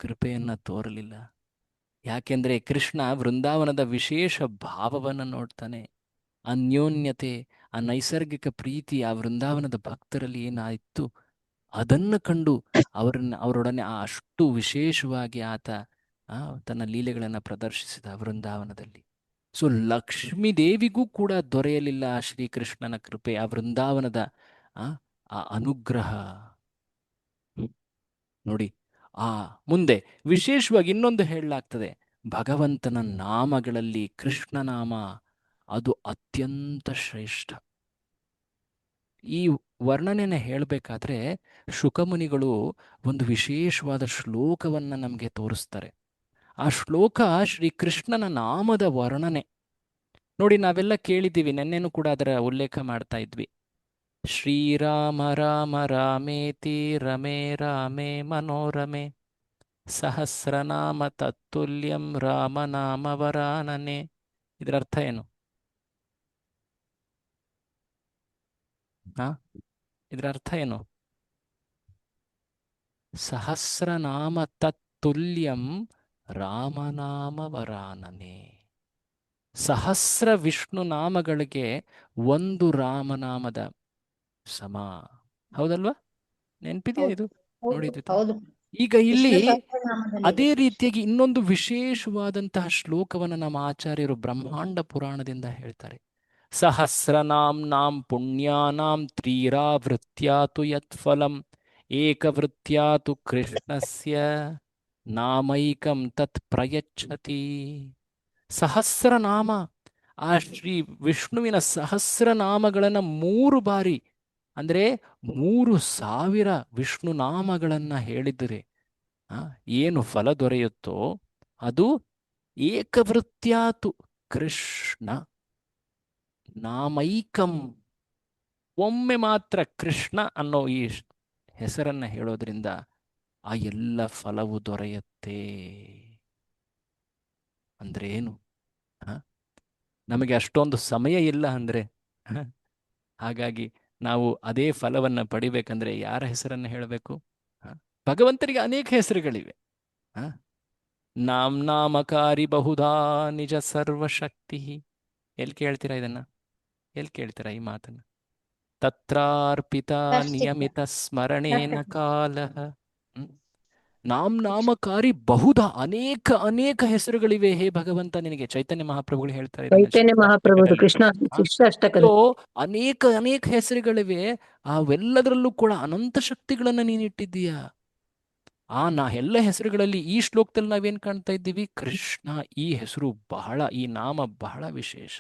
ಕೃಪೆಯನ್ನ ತೋರಲಿಲ್ಲ. ಯಾಕೆಂದ್ರೆ ಕೃಷ್ಣ ವೃಂದಾವನದ ವಿಶೇಷ ಭಾವವನ್ನು ನೋಡ್ತಾನೆ. ಅನ್ಯೋನ್ಯತೆ, ಆ ನೈಸರ್ಗಿಕ ಪ್ರೀತಿ ಆ ವೃಂದಾವನದ ಭಕ್ತರಲ್ಲಿ ಏನಾಯಿತು ಅದನ್ನು ಕಂಡು ಅವರೊಡನೆ ಅಷ್ಟು ವಿಶೇಷವಾಗಿ ಆತ ತನ್ನ ಲೀಲೆಗಳನ್ನು ಪ್ರದರ್ಶಿಸಿದ ವೃಂದಾವನದಲ್ಲಿ. ಸೊ ಲಕ್ಷ್ಮೀ ದೇವಿಗೂ ಕೂಡ ದೊರೆಯಲಿಲ್ಲ ಶ್ರೀಕೃಷ್ಣನ ಕೃಪೆ, ಆ ವೃಂದಾವನದ ಆ ಅನುಗ್ರಹ. ನೋಡಿ, ಮುಂದೆ ವಿಶೇಷವಾಗಿ ಇನ್ನೊಂದು ಹೇಳಲಾಗ್ತದೆ, ಭಗವಂತನ ನಾಮಗಳಲ್ಲಿ ಕೃಷ್ಣನಾಮ ಅದು ಅತ್ಯಂತ ಶ್ರೇಷ್ಠ. ಈ ವರ್ಣನೆಯನ್ನು ಹೇಳಬೇಕಾದ್ರೆ ಶುಕಮುನಿಗಳು ಒಂದು ವಿಶೇಷವಾದ ಶ್ಲೋಕವನ್ನ ನಮಗೆ ತೋರಿಸ್ತಾರೆ. ಆ ಶ್ಲೋಕ ಶ್ರೀಕೃಷ್ಣನ ನಾಮದ ವರ್ಣನೆ. ನೋಡಿ, ನಾವೆಲ್ಲ ಕೇಳಿದ್ದೀವಿ, ನೆನ್ನೆನೂ ಕೂಡ ಅದರ ಉಲ್ಲೇಖ ಮಾಡ್ತಾ ಇದ್ವಿ. ಶ್ರೀರಾಮ ರಾಮ ರಾಮೇತಿ ರಮೇ ರಾಮೇ ಮನೋರಮೆ ಸಹಸ್ರನಾಮ ತತ್ತುಲ್ಯಂ ರಾಮನಾಮ ವರಾನನೆ. ಇದರ ಅರ್ಥ ಏನು? ಇದರ ಅರ್ಥ ಏನು? ಸಹಸ್ರನಾಮ ತತ್ತುಲ್ಯಂ ರಾಮನಾಮ ವರಾನನೆ. ಸಹಸ್ರ ವಿಷ್ಣು ನಾಮಗಳಿಗೆ ಒಂದು ರಾಮನಾಮದ ಸಮ. ಹೌದಲ್ವಾ? ನೆನ್ಪಿದೆಯಾ ಇದು? ನೋಡಿದ್ವಿ. ಈಗ ಇಲ್ಲಿ ಅದೇ ರೀತಿಯಾಗಿ ಇನ್ನೊಂದು ವಿಶೇಷವಾದಂತಹ ಶ್ಲೋಕವನ್ನು ನಮ್ಮ ಆಚಾರ್ಯರು ಬ್ರಹ್ಮಾಂಡ ಪುರಾಣದಿಂದ ಹೇಳ್ತಾರೆ. ಸಹಸ್ರನಾಮ್ನಾಂ ಪುಣ್ಯಾನಾಂ ತ್ರೀರಾವೃತ್ಯಾ ತು ಯತ್ಫಲಂ ಏಕವೃತ್ಯಾ ತು ಕೃಷ್ಣಸ್ಯ ನಾಮೈಕಂ ತತ್ ಪ್ರಯಚ್ಛತಿ. ಸಹಸ್ರನಾಮ, ಆ ಶ್ರೀ ವಿಷ್ಣುವಿನ ಸಹಸ್ರನಾಮಗಳನ್ನು 3 ಬಾರಿ ಅಂದರೆ 3,000 ವಿಷ್ಣು ನಾಮಗಳನ್ನು ಹೇಳಿದರೆ ಏನು ಫಲ ದೊರೆಯುತ್ತೋ ಅದು ಏಕವೃತ್ಯಾತು ಕೃಷ್ಣ ನಾಮೈಕಂ. ಒಮ್ಮೆ ಮಾತ್ರ ಕೃಷ್ಣ ಅನ್ನೋ ಈ ಹೆಸರನ್ನ ಹೇಳೋದ್ರಿಂದ ಆ ಎಲ್ಲ ಫಲವು ದೊರೆಯುತ್ತೆ. ಅಂದ್ರೆ ಏನು? ನಮಗೆ ಅಷ್ಟೊಂದು ಸಮಯ ಇಲ್ಲ ಅಂದ್ರೆ, ಹಾಗಾಗಿ ನಾವು ಅದೇ ಫಲವನ್ನ ಪಡಿಬೇಕಂದ್ರೆ ಯಾರ ಹೆಸರನ್ನ ಹೇಳಬೇಕು? ಭಗವಂತನಿಗೆ ಅನೇಕ ಹೆಸರುಗಳಿವೆ. ನಾಮಕಾರಿ ಬಹುಧಾ ನಿಜ ಸರ್ವಶಕ್ತಿ. ಎಲ್ಲಿ ಕೇಳ್ತೀರಾ ಇದನ್ನ? ಎಲ್ಲಿ ಕೇಳ್ತೀರಾ ಈ ಮಾತನ್ನ? ತತ್ರಾರ್ಪಿತ ನಿಯಮಿತ ಸ್ಮರಣೇನ ಕಾಲ. ನಾಮಕಾರಿ ಬಹುಧ, ಅನೇಕ ಅನೇಕ ಹೆಸರುಗಳಿವೆ ಹೇ ಭಗವಂತ ನಿನಗೆ. ಚೈತನ್ಯ ಮಹಾಪ್ರಭುಗಳು ಹೇಳ್ತಾರೆ ಚೈತನ್ಯ ಮಹಾಪ್ರಭು ಕೃಷ್ಣ ಶಿಷ್ಟಾಷ್ಟಕ ಅನೇಕ ಅನೇಕ ಹೆಸರುಗಳಿವೆ. ಅವೆಲ್ಲದರಲ್ಲೂ ಕೂಡ ಅನಂತ ಶಕ್ತಿಗಳನ್ನ ನೀನಿಟ್ಟಿದ್ದೀಯಾ. ಎಲ್ಲ ಹೆಸರುಗಳಲ್ಲಿ ಈ ಶ್ಲೋಕದಲ್ಲಿ ನಾವೇನ್ ಕಾಣ್ತಾ ಇದ್ದೀವಿ? ಕೃಷ್ಣ. ಈ ಹೆಸರು ಬಹಳ, ಈ ನಾಮ ಬಹಳ ವಿಶೇಷ.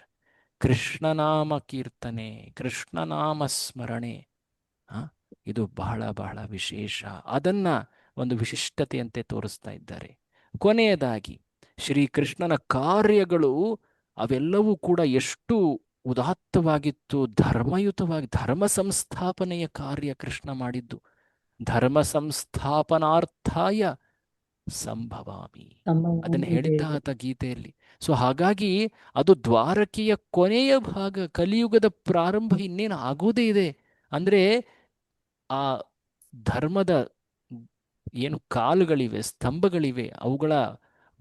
ಕೃಷ್ಣನಾಮ ಕೀರ್ತನೆ, ಕೃಷ್ಣನಾಮ ಸ್ಮರಣೆ, ಇದು ಬಹಳ ಬಹಳ ವಿಶೇಷ. ಅದನ್ನ ಒಂದು ವಿಶಿಷ್ಟತೆಯಂತೆ ತೋರಿಸ್ತಾ ಇದ್ದಾರೆ. ಕೊನೆಯದಾಗಿ ಶ್ರೀಕೃಷ್ಣನ ಕಾರ್ಯಗಳು ಅವೆಲ್ಲವೂ ಕೂಡ ಎಷ್ಟು ಉದಾತ್ತವಾಗಿತ್ತು, ಧರ್ಮಯುತವಾಗಿ. ಧರ್ಮ ಸಂಸ್ಥಾಪನೆಯ ಕಾರ್ಯ ಕೃಷ್ಣ ಮಾಡಿದ್ದು. ಧರ್ಮ ಸಂಸ್ಥಾಪನಾರ್ಥಾಯ ಸಂಭವಾಮಿ ಅದನ್ನು ಹೇಳಿದ್ದ ಆತ ಗೀತೆಯಲ್ಲಿ. ಸೊ ಹಾಗಾಗಿ ಅದು ದ್ವಾರಕೆಯ ಕೊನೆಯ ಭಾಗ, ಕಲಿಯುಗದ ಪ್ರಾರಂಭ ಇನ್ನೇನು ಆಗೋದೇ ಇದೆ. ಅಂದ್ರೆ ಆ ಧರ್ಮದ ಏನು ಕಾಲುಗಳಿವೆ, ಸ್ತಂಭಗಳಿವೆ, ಅವುಗಳ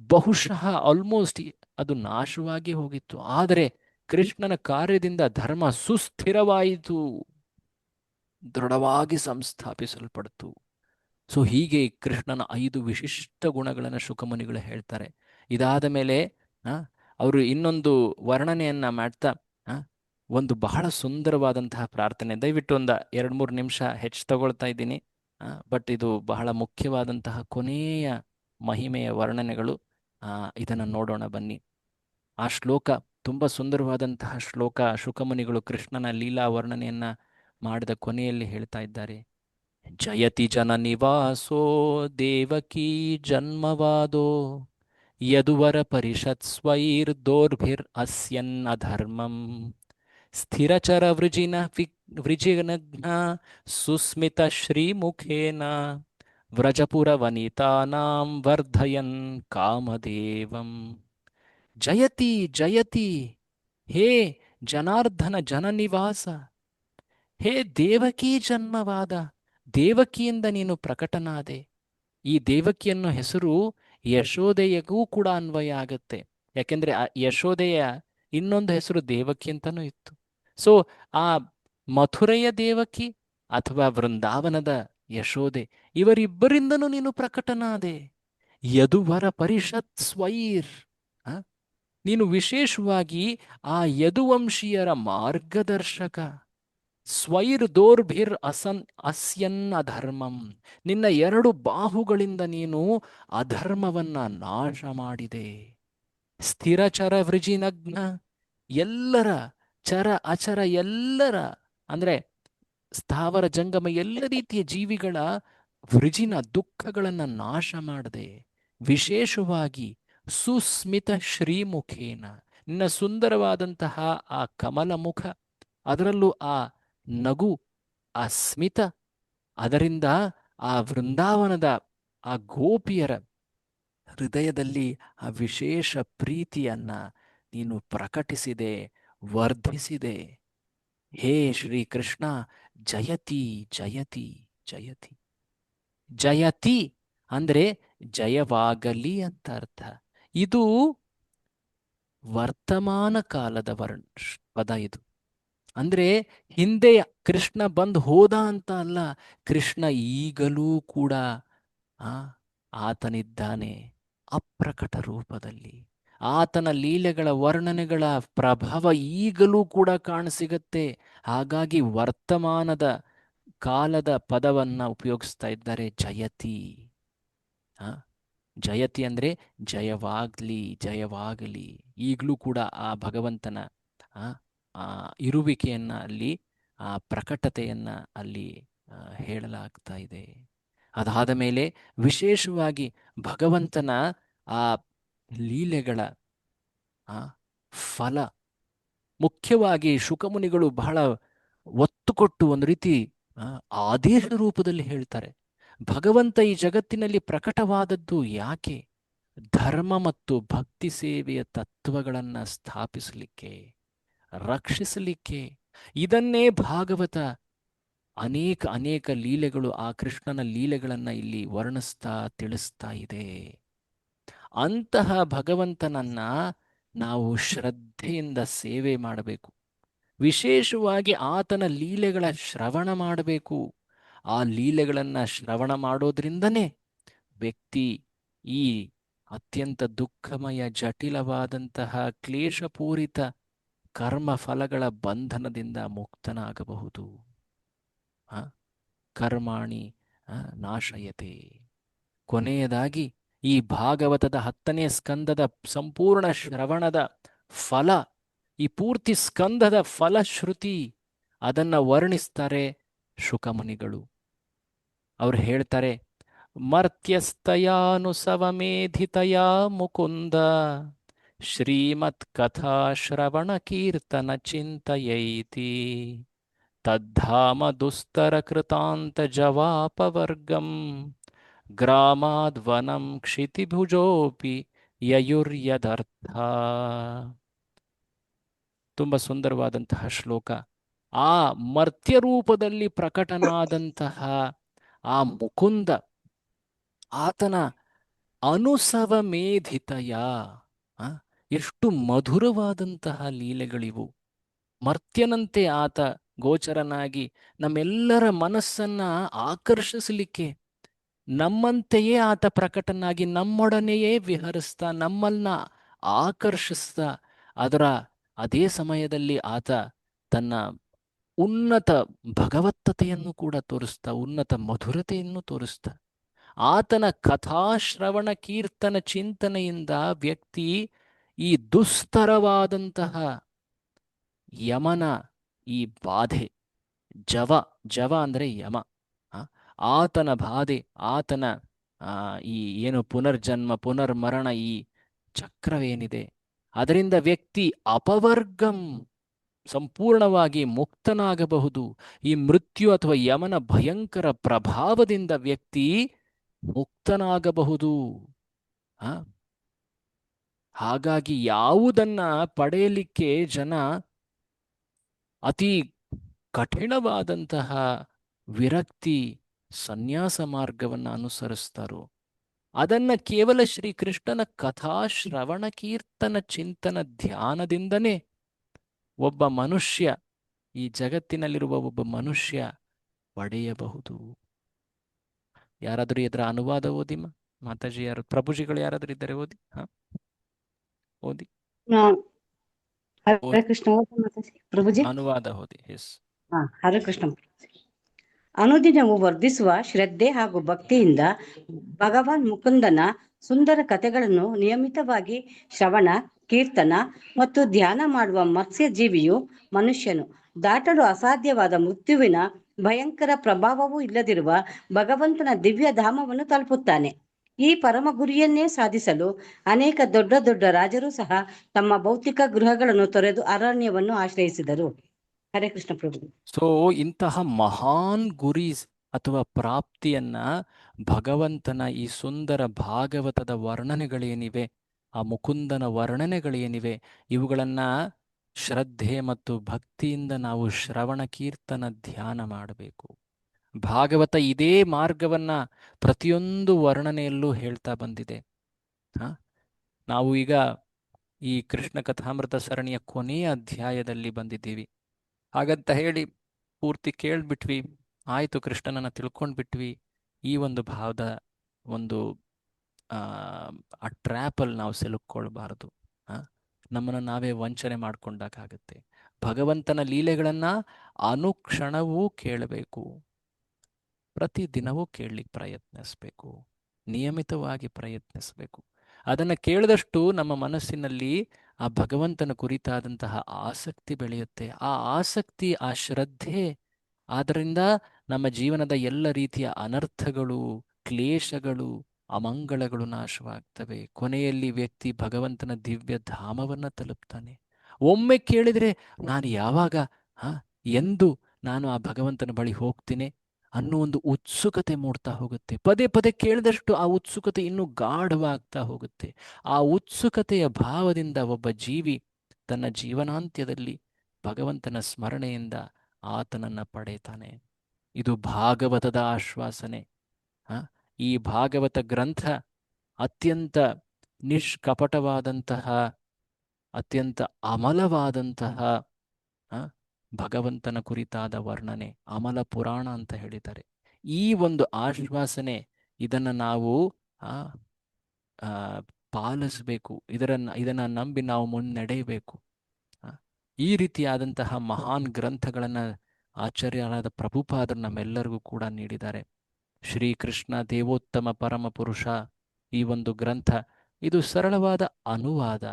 ಬಹುಶಃ ಆಲ್ಮೋಸ್ಟ್ ಅದು ನಾಶವಾಗಿ ಹೋಗಿತ್ತು. ಆದರೆ ಕೃಷ್ಣನ ಕಾರ್ಯದಿಂದ ಧರ್ಮ ಸುಸ್ಥಿರವಾಯಿತು, ದೃಢವಾಗಿ ಸಂಸ್ಥಾಪಿಸಲ್ಪಡ್ತು. ಸೊ ಹೀಗೆ ಕೃಷ್ಣನ 5 ವಿಶಿಷ್ಟ ಗುಣಗಳನ್ನು ಶುಕಮುನಿಗಳು ಹೇಳ್ತಾರೆ. ಇದಾದ ಮೇಲೆ ಅವರು ಇನ್ನೊಂದು ವರ್ಣನೆಯನ್ನ ಮಾಡ್ತಾ ಒಂದು ಬಹಳ ಸುಂದರವಾದಂತಹ ಪ್ರಾರ್ಥನೆ, ದಯವಿಟ್ಟು ಒಂದು 2-3 ನಿಮಿಷ ಹೆಚ್ಚು ತಗೊಳ್ತಾ ಇದ್ದೀನಿ, ಬಟ್ ಇದು ಬಹಳ ಮುಖ್ಯವಾದಂತಹ ಕೊನೆಯ ಮಹಿಮೆಯ ವರ್ಣನೆಗಳು. ಇದನ್ನು ನೋಡೋಣ ಬನ್ನಿ. ಆ ಶ್ಲೋಕ ತುಂಬ ಸುಂದರವಾದಂತಹ ಶ್ಲೋಕ. ಶುಕಮುನಿಗಳು ಕೃಷ್ಣನ ಲೀಲಾ ವರ್ಣನೆಯನ್ನ ಮಾಡಿದ ಕೊನೆಯಲ್ಲಿ ಹೇಳ್ತಾ ಇದ್ದಾರೆ. ಜಯತಿ ಜನ ನಿವಾಸೋ ದೇವಕೀ ಜನ್ಮವಾದೋ ಯದುವರ ಪರಿಷತ್ ಸ್ವೈರ್ದೋರ್ಭಿರ್ ಅಸ್ಯನ್ ಅಧರ್ಮಂ ಸ್ಥಿರಚರ ವೃಜಿನಘ್ನ ಸುಸ್ಮಿತ ಶ್ರೀಮುಖೇನ ವ್ರಜಪುರ ವನಿತಾನಾಂ ವರ್ಧಯನ್ ಕಾಮದೇವಂ. ಜಯತಿ ಜಯತಿ, ಹೇ ಜನಾರ್ದನ ಜನನಿವಾಸ, ಹೇ ದೇವಕೀ ಜನ್ಮವಾದ, ದೇವಕಿಯಿಂದ ನೀನು ಪ್ರಕಟನಾದೆ. ಈ ದೇವಕಿ ಅನ್ನೋ ಹೆಸರು ಯಶೋದೆಯಗೂ ಕೂಡ ಅನ್ವಯ ಆಗತ್ತೆ. ಯಾಕೆಂದ್ರೆ ಆ ಯಶೋದೆಯ ಇನ್ನೊಂದು ಹೆಸರು ದೇವಕಿ ಅಂತಾನೂ ಇತ್ತು. ಸೊ ಆ ಮಥುರೆಯ ದೇವಕಿ ಅಥವಾ ವೃಂದಾವನದ ಯಶೋದೆ, ಇವರಿಬ್ಬರಿಂದನೂ ನೀನು ಪ್ರಕಟನಾದೆ. ಯದುವರ ಪರಿಷತ್ ಸ್ವೈರ್, ನೀನು ವಿಶೇಷವಾಗಿ ಆ ಯದುವಂಶೀಯರ ಮಾರ್ಗದರ್ಶಕ. ಸ್ವೈರ್ ದೋರ್ಭಿರ್ ಅಸ್ಯನ್ ಅಧರ್ಮಂ, ನಿನ್ನ 2 ಬಾಹುಗಳಿಂದ ನೀನು ಅಧರ್ಮವನ್ನ ನಾಶ ಮಾಡಿದೆ. ಸ್ಥಿರಚರ ವೃಜಿನಗ್ನ, ಎಲ್ಲರ ಚರ ಅಚರ ಎಲ್ಲರ ಅಂದ್ರೆ ಸ್ಥಾವರ ಜಂಗಮ ಎಲ್ಲ ರೀತಿಯ ಜೀವಿಗಳ ವೃಜಿನ ದುಃಖಗಳನ್ನ ನಾಶ ಮಾಡದೆ. ವಿಶೇಷವಾಗಿ ಸುಸ್ಮಿತ ಶ್ರೀಮುಖೇನ, ನಿನ್ನ ಸುಂದರವಾದಂತಹ ಆ ಕಮಲ ಮುಖ, ಅದರಲ್ಲೂ ಆ ನಗು, ಆ ಸ್ಮಿತ, ಅದರಿಂದ ಆ ವೃಂದಾವನದ ಆ ಗೋಪಿಯರ ಹೃದಯದಲ್ಲಿ ಆ ವಿಶೇಷ ಪ್ರೀತಿಯನ್ನ ನೀನು ಪ್ರಕಟಿಸಿದೆ, ವರ್ಧಿಸಿದೆ. ಹೇ ಶ್ರೀಕೃಷ್ಣ, ಜಯತಿ ಜಯತಿ ಜಯತಿ. ಜಯತಿ ಅಂದ್ರೆ ಜಯವಾಗಲಿ ಅಂತ ಅರ್ಥ. ಇದು ವರ್ತಮಾನ ಕಾಲದ ಪದ. ಇದು ಅಂದ್ರೆ ಹಿಂದೆ ಕೃಷ್ಣ ಬಂದು ಹೋದ ಅಂತ ಅಲ್ಲ, ಕೃಷ್ಣ ಈಗಲೂ ಕೂಡ ಆತನಿದ್ದಾನೆ ಅಪ್ರಕಟ ರೂಪದಲ್ಲಿ. ಆತನ ಲೀಲೆಗಳ ವರ್ಣನೆಗಳ ಪ್ರಭಾವ ಈಗಲೂ ಕೂಡ ಕಾಣಸಿಗತ್ತೆ. ಹಾಗಾಗಿ ವರ್ತಮಾನದ ಕಾಲದ ಪದವನ್ನ ಉಪಯೋಗಿಸ್ತಾ ಇದ್ದಾರೆ, ಜಯತಿ. ಆ, ಜಯತಿ ಅಂದ್ರೆ ಜಯವಾಗ್ಲಿ, ಜಯವಾಗಲಿ. ಈಗಲೂ ಕೂಡ ಆ ಭಗವಂತನ ಆ ಆ ಇರುವಿಕೆಯನ್ನ ಅಲ್ಲಿ, ಆ ಪ್ರಕಟತೆಯನ್ನ ಅಲ್ಲಿ ಹೇಳಲಾಗ್ತಾ ಇದೆ. ಅದಾದ ಮೇಲೆ ವಿಶೇಷವಾಗಿ ಭಗವಂತನ ಆ ಲೀಲೆಗಳ ಆ ಫಲ, ಮುಖ್ಯವಾಗಿ ಶುಕಮುನಿಗಳು ಬಹಳ ಒತ್ತು ಕೊಟ್ಟು ಒಂದು ರೀತಿ ಆದೇಶ ರೂಪದಲ್ಲಿ ಹೇಳ್ತಾರೆ. ಭಗವಂತ ಈ ಜಗತ್ತಿನಲ್ಲಿ ಪ್ರಕಟವಾದದ್ದು ಯಾಕೆ? ಧರ್ಮ ಮತ್ತು ಭಕ್ತಿ ಸೇವೆಯ ತತ್ವಗಳನ್ನು ಸ್ಥಾಪಿಸಲಿಕ್ಕೆ, ರಕ್ಷಿಸಲಿಕ್ಕೆ. ಇದನ್ನೇ ಭಾಗವತ ಅನೇಕ ಅನೇಕ ಲೀಲೆಗಳು, ಆ ಕೃಷ್ಣನ ಲೀಲೆಗಳನ್ನ ಇಲ್ಲಿ ವರ್ಣಿಸ್ತಾ ತಿಳಿಸ್ತಾ ಇದೆ. ಅಂತಹ ಭಗವಂತನನ್ನ ನಾವು ಶ್ರದ್ಧೆಯಿಂದ ಸೇವೆ ಮಾಡಬೇಕು. ವಿಶೇಷವಾಗಿ ಆತನ ಲೀಲೆಗಳ ಶ್ರವಣ ಮಾಡಬೇಕು. ಆ ಲೀಲೆಗಳನ್ನ ಶ್ರವಣ ಮಾಡೋದ್ರಿಂದನೇ ವ್ಯಕ್ತಿ ಈ ಅತ್ಯಂತ ದುಃಖಮಯ, ಜಟಿಲವಾದಂತಹ ಕ್ಲೇಶಪೂರಿತ ಕರ್ಮ ಫಲಗಳ ಬಂಧನದಿಂದ ಮುಕ್ತನಾಗಬಹುದು. ಕರ್ಮಾಣಿ ನಾಶಯತೆ. ಕೊನೆಯದಾಗಿ ಈ ಭಾಗವತದ 10ನೇ ಸ್ಕಂದದ ಸಂಪೂರ್ಣ ಶ್ರವಣದ ಫಲ, ಈ ಪೂರ್ತಿ ಸ್ಕಂದದ ಫಲಶ್ರುತಿ, ಅದನ್ನ ವರ್ಣಿಸ್ತಾರೆ ಶುಕಮುನಿಗಳು. ಅವ್ರು ಹೇಳ್ತಾರೆ, ಮರ್ತ್ಯಸ್ತಯಾನುಸವಮೇಧಿತಯಾ ಮುಕುಂದ ಶ್ರೀಮತ್ ಕಥಾ ಶ್ರವಣ ಕೀರ್ತನ ಚಿಂತಯೈತಿ ತದ್ಧಾಮ ದುಸ್ತರ ಕೃತಾಂತ ಜವಾಪವರ್ಗಂ ಗ್ರಾಮಾದ್ವನಂ ಕ್ಷಿತಿಭುಜೋಪಿ ಯಯುರ್ಯದರ್ಥ. ತುಂಬ ಸುಂದರವಾದಂತಹ ಶ್ಲೋಕ. ಆ ಮರ್ತ್ಯರೂಪದಲ್ಲಿ ಪ್ರಕಟನಾದಂತಹ ಆ ಮುಕುಂದ, ಆತನ ಅನುಸವ ಮೇಧಿತಯ, ಎಷ್ಟು ಮಧುರವಾದಂತಹ ಲೀಲೆಗಳಿವು. ಮರ್ತ್ಯನಂತೆ ಆತ ಗೋಚರನಾಗಿ ನಮ್ಮೆಲ್ಲರ ಮನಸ್ಸನ್ನ ಆಕರ್ಷಿಸಲಿಕ್ಕೆ, ನಮ್ಮಂತೆಯೇ ಆತ ಪ್ರಕಟನಾಗಿ ನಮ್ಮೊಡನೆಯೇ ವಿಹರಿಸ್ತಾ, ನಮ್ಮನ್ನ ಆಕರ್ಷಿಸ್ತಾ, ಅದೇ ಸಮಯದಲ್ಲಿ ಆತ ತನ್ನ ಉನ್ನತ ಭಗವತ್ತತೆಯನ್ನು ಕೂಡ ತೋರಿಸ್ತಾ, ಉನ್ನತ ಮಧುರತೆಯನ್ನು ತೋರಿಸ್ತಾ, ಆತನ ಕಥಾಶ್ರವಣ ಕೀರ್ತನ ಚಿಂತನೆಯಿಂದ ವ್ಯಕ್ತಿ ಈ ದುಸ್ತರವಾದಂತಹ ಯಮನ ಈ ಬಾಧೆ, ಜವ ಅಂದರೆ ಯಮ, ಆತನ ಬಾಧೆ, ಆತನ ಈ ಏನು ಪುನರ್ಜನ್ಮ ಪುನರ್ಮರಣ ಈ ಚಕ್ರವೇನಿದೆ, ಅದರಿಂದ ವ್ಯಕ್ತಿ ಅಪವರ್ಗಂ ಸಂಪೂರ್ಣವಾಗಿ ಮುಕ್ತನಾಗಬಹುದು. ಈ ಮೃತ್ಯು ಅಥವಾ ಯಮನ ಭಯಂಕರ ಪ್ರಭಾವದಿಂದ ವ್ಯಕ್ತಿ ಮುಕ್ತನಾಗಬಹುದು. ಹಾಗಾಗಿ ಯಾವುದನ್ನ ಪಡೆಯಲಿಕ್ಕೆ ಜನ ಅತಿ ಕಠಿಣವಾದಂತಹ ವಿರಕ್ತಿ ಸನ್ಯಾಸ ಮಾರ್ಗವನ್ನು ಅನುಸರಿಸ್ತಾರೋ, ಅದನ್ನ ಕೇವಲ ಶ್ರೀಕೃಷ್ಣನ ಕಥಾಶ್ರವಣ ಕೀರ್ತನ ಚಿಂತನ ಧ್ಯಾನದಿಂದನೇ ಒಬ್ಬ ಮನುಷ್ಯ, ಈ ಜಗತ್ತಿನಲ್ಲಿರುವ ಒಬ್ಬ ಮನುಷ್ಯ ಪಡೆಯಬಹುದು. ಯಾರಾದರೂ ಇದರ ಅನುವಾದ ಓದಿ ಮಾತಾಜಿ, ಯಾರು ಪ್ರಭುಜಿಗಳು ಯಾರಾದ್ರೂ ಇದ್ದಾರೆ ಓದಿ. ಓದಿ ಹರೇ ಕೃಷ್ಣ. ಪ್ರಭುಜಿ ಅನುವಾದ ಓದಿ. ಎಸ್. ಹರೇ ಕೃಷ್ಣ. ಅನುದಿನವೂ ವರ್ಧಿಸುವ ಶ್ರದ್ಧೆ ಹಾಗೂ ಭಕ್ತಿಯಿಂದ ಭಗವಾನ್ ಮುಕುಂದನ ಸುಂದರ ಕಥೆಗಳನ್ನು ನಿಯಮಿತವಾಗಿ ಶ್ರವಣ, ಕೀರ್ತನ ಮತ್ತು ಧ್ಯಾನ ಮಾಡುವ ಮತ್ಸ್ಯ ಜೀವಿಯು ಮನುಷ್ಯನು ದಾಟಲು ಅಸಾಧ್ಯವಾದ ಮೃತ್ಯುವಿನ ಭಯಂಕರ ಪ್ರಭಾವವೂ ಇಲ್ಲದಿರುವ ಭಗವಂತನ ದಿವ್ಯ ಧಾಮವನ್ನು ತಲುಪುತ್ತಾನೆ. ಈ ಪರಮ ಗುರಿಯನ್ನೇ ಸಾಧಿಸಲು ಅನೇಕ ದೊಡ್ಡ ದೊಡ್ಡ ರಾಜರು ಸಹ ತಮ್ಮ ಭೌತಿಕ ಗೃಹಗಳನ್ನು ತೊರೆದು ಅರಣ್ಯವನ್ನು ಆಶ್ರಯಿಸಿದರು. ಹರೇ ಕೃಷ್ಣ ಪ್ರಭು. ಸೊ ಇಂತಹ ಮಹಾನ್ ಗುರಿ ಅಥವಾ ಪ್ರಾಪ್ತಿಯನ್ನ ಭಗವಂತನ ಈ ಸುಂದರ ಭಾಗವತದ ವರ್ಣನೆಗಳೇನಿವೆ, ಆ ಮುಕುಂದನ ವರ್ಣನೆಗಳೇನಿವೆ, ಇವುಗಳನ್ನ ಶ್ರದ್ಧೆ ಮತ್ತು ಭಕ್ತಿಯಿಂದ ನಾವು ಶ್ರವಣ ಕೀರ್ತನ ಧ್ಯಾನ ಮಾಡಬೇಕು. ಭಾಗವತ ಇದೇ ಮಾರ್ಗವನ್ನ ಪ್ರತಿಯೊಂದು ವರ್ಣನೆಯಲ್ಲೂ ಹೇಳ್ತಾ ಬಂದಿದೆ. ನಾವು ಈಗ ಈ ಕೃಷ್ಣ ಕಥಾಮೃತ ಸರಣಿಯ ಕೊನೆಯ ಅಧ್ಯಾಯದಲ್ಲಿ ಬಂದಿದ್ದೀವಿ. ಹಾಗಂತ ಹೇಳಿ ಪೂರ್ತಿ ಕೇಳ್ಬಿಟ್ವಿ, ಆಯ್ತು ಕೃಷ್ಣನನ್ನ ತಿಳ್ಕೊಂಡ್ಬಿಟ್ವಿ, ಈ ಒಂದು ಭಾವದ ಒಂದು ಆ ಟ್ರ್ಯಾಪಲ್ಲಿ ನಾವು ಸಿಲುಕೊಳ್ಬಾರ್ದು. ನಮ್ಮನ್ನು ನಾವೇ ವಂಚನೆ ಮಾಡ್ಕೊಂಡಾಗುತ್ತೆ. ಭಗವಂತನ ಲೀಲೆಗಳನ್ನು ಅನುಕ್ಷಣವೂ ಕೇಳಬೇಕು, ಪ್ರತಿದಿನವೂ ಕೇಳಲಿಕ್ಕೆ ಪ್ರಯತ್ನಿಸಬೇಕು, ನಿಯಮಿತವಾಗಿ ಪ್ರಯತ್ನಿಸಬೇಕು. ಅದನ್ನು ಕೇಳಿದಷ್ಟು ನಮ್ಮ ಮನಸ್ಸಿನಲ್ಲಿ ಆ ಭಗವಂತನ ಕುರಿತಾದಂತಹ ಆಸಕ್ತಿ ಬೆಳೆಯುತ್ತೆ. ಆ ಆಸಕ್ತಿ, ಆ ಶ್ರದ್ಧೆ, ಆದ್ದರಿಂದ ನಮ್ಮ ಜೀವನದ ಎಲ್ಲ ರೀತಿಯ ಅನರ್ಥಗಳು, ಕ್ಲೇಶಗಳು, ಅಮಂಗಳಗಳು ನಾಶವಾಗ್ತವೆ. ಕೊನೆಯಲ್ಲಿ ವ್ಯಕ್ತಿ ಭಗವಂತನ ದಿವ್ಯ ಧಾಮವನ್ನು ತಲುಪ್ತಾನೆ. ಒಮ್ಮೆ ಕೇಳಿದರೆ ನಾನು ಯಾವಾಗ ಎಂದು ನಾನು ಆ ಭಗವಂತನ ಬಳಿ ಹೋಗ್ತೀನಿ ಅನ್ನೋ ಒಂದು ಉತ್ಸುಕತೆ ಮೂಡ್ತಾ ಹೋಗುತ್ತೆ. ಪದೇ ಪದೇ ಕೇಳಿದಷ್ಟು ಆ ಉತ್ಸುಕತೆ ಇನ್ನೂ ಗಾಢವಾಗ್ತಾ ಹೋಗುತ್ತೆ. ಆ ಉತ್ಸುಕತೆಯ ಭಾವದಿಂದ ಒಬ್ಬ ಜೀವಿ ತನ್ನ ಜೀವನಾಂತ್ಯದಲ್ಲಿ ಭಗವಂತನ ಸ್ಮರಣೆಯಿಂದ ಆತನನ್ನು ಪಡೆಯುತ್ತಾನೆ. ಇದು ಭಾಗವತದ ಆಶ್ವಾಸನೆ. ಈ ಭಾಗವತ ಗ್ರಂಥ ಅತ್ಯಂತ ನಿಷ್ಕಪಟವಾದಂತಹ, ಅತ್ಯಂತ ಅಮಲವಾದಂತಹ ಭಗವಂತನ ಕುರಿತಾದ ವರ್ಣನೆ, ಅಮಲ ಪುರಾಣ ಅಂತ ಹೇಳಿದ್ದಾರೆ. ಈ ಒಂದು ಆಶ್ವಾಸನೆ, ಇದನ್ನು ನಾವು ಪಾಲಿಸಬೇಕು, ಇದನ್ನು ನಂಬಿ ನಾವು ಮುನ್ನಡೆಯಬೇಕು. ಈ ರೀತಿಯಾದಂತಹ ಮಹಾನ್ ಗ್ರಂಥಗಳನ್ನು ಆಚಾರ್ಯರಾದ ಪ್ರಭುಪಾದರು ನಮ್ಮೆಲ್ಲರಿಗೂ ಕೂಡ ನೀಡಿದ್ದಾರೆ. ಶ್ರೀಕೃಷ್ಣ ದೇವೋತ್ತಮ ಪರಮ ಪುರುಷ ಈ ಒಂದು ಗ್ರಂಥ, ಇದು ಸರಳವಾದ ಅನುವಾದ.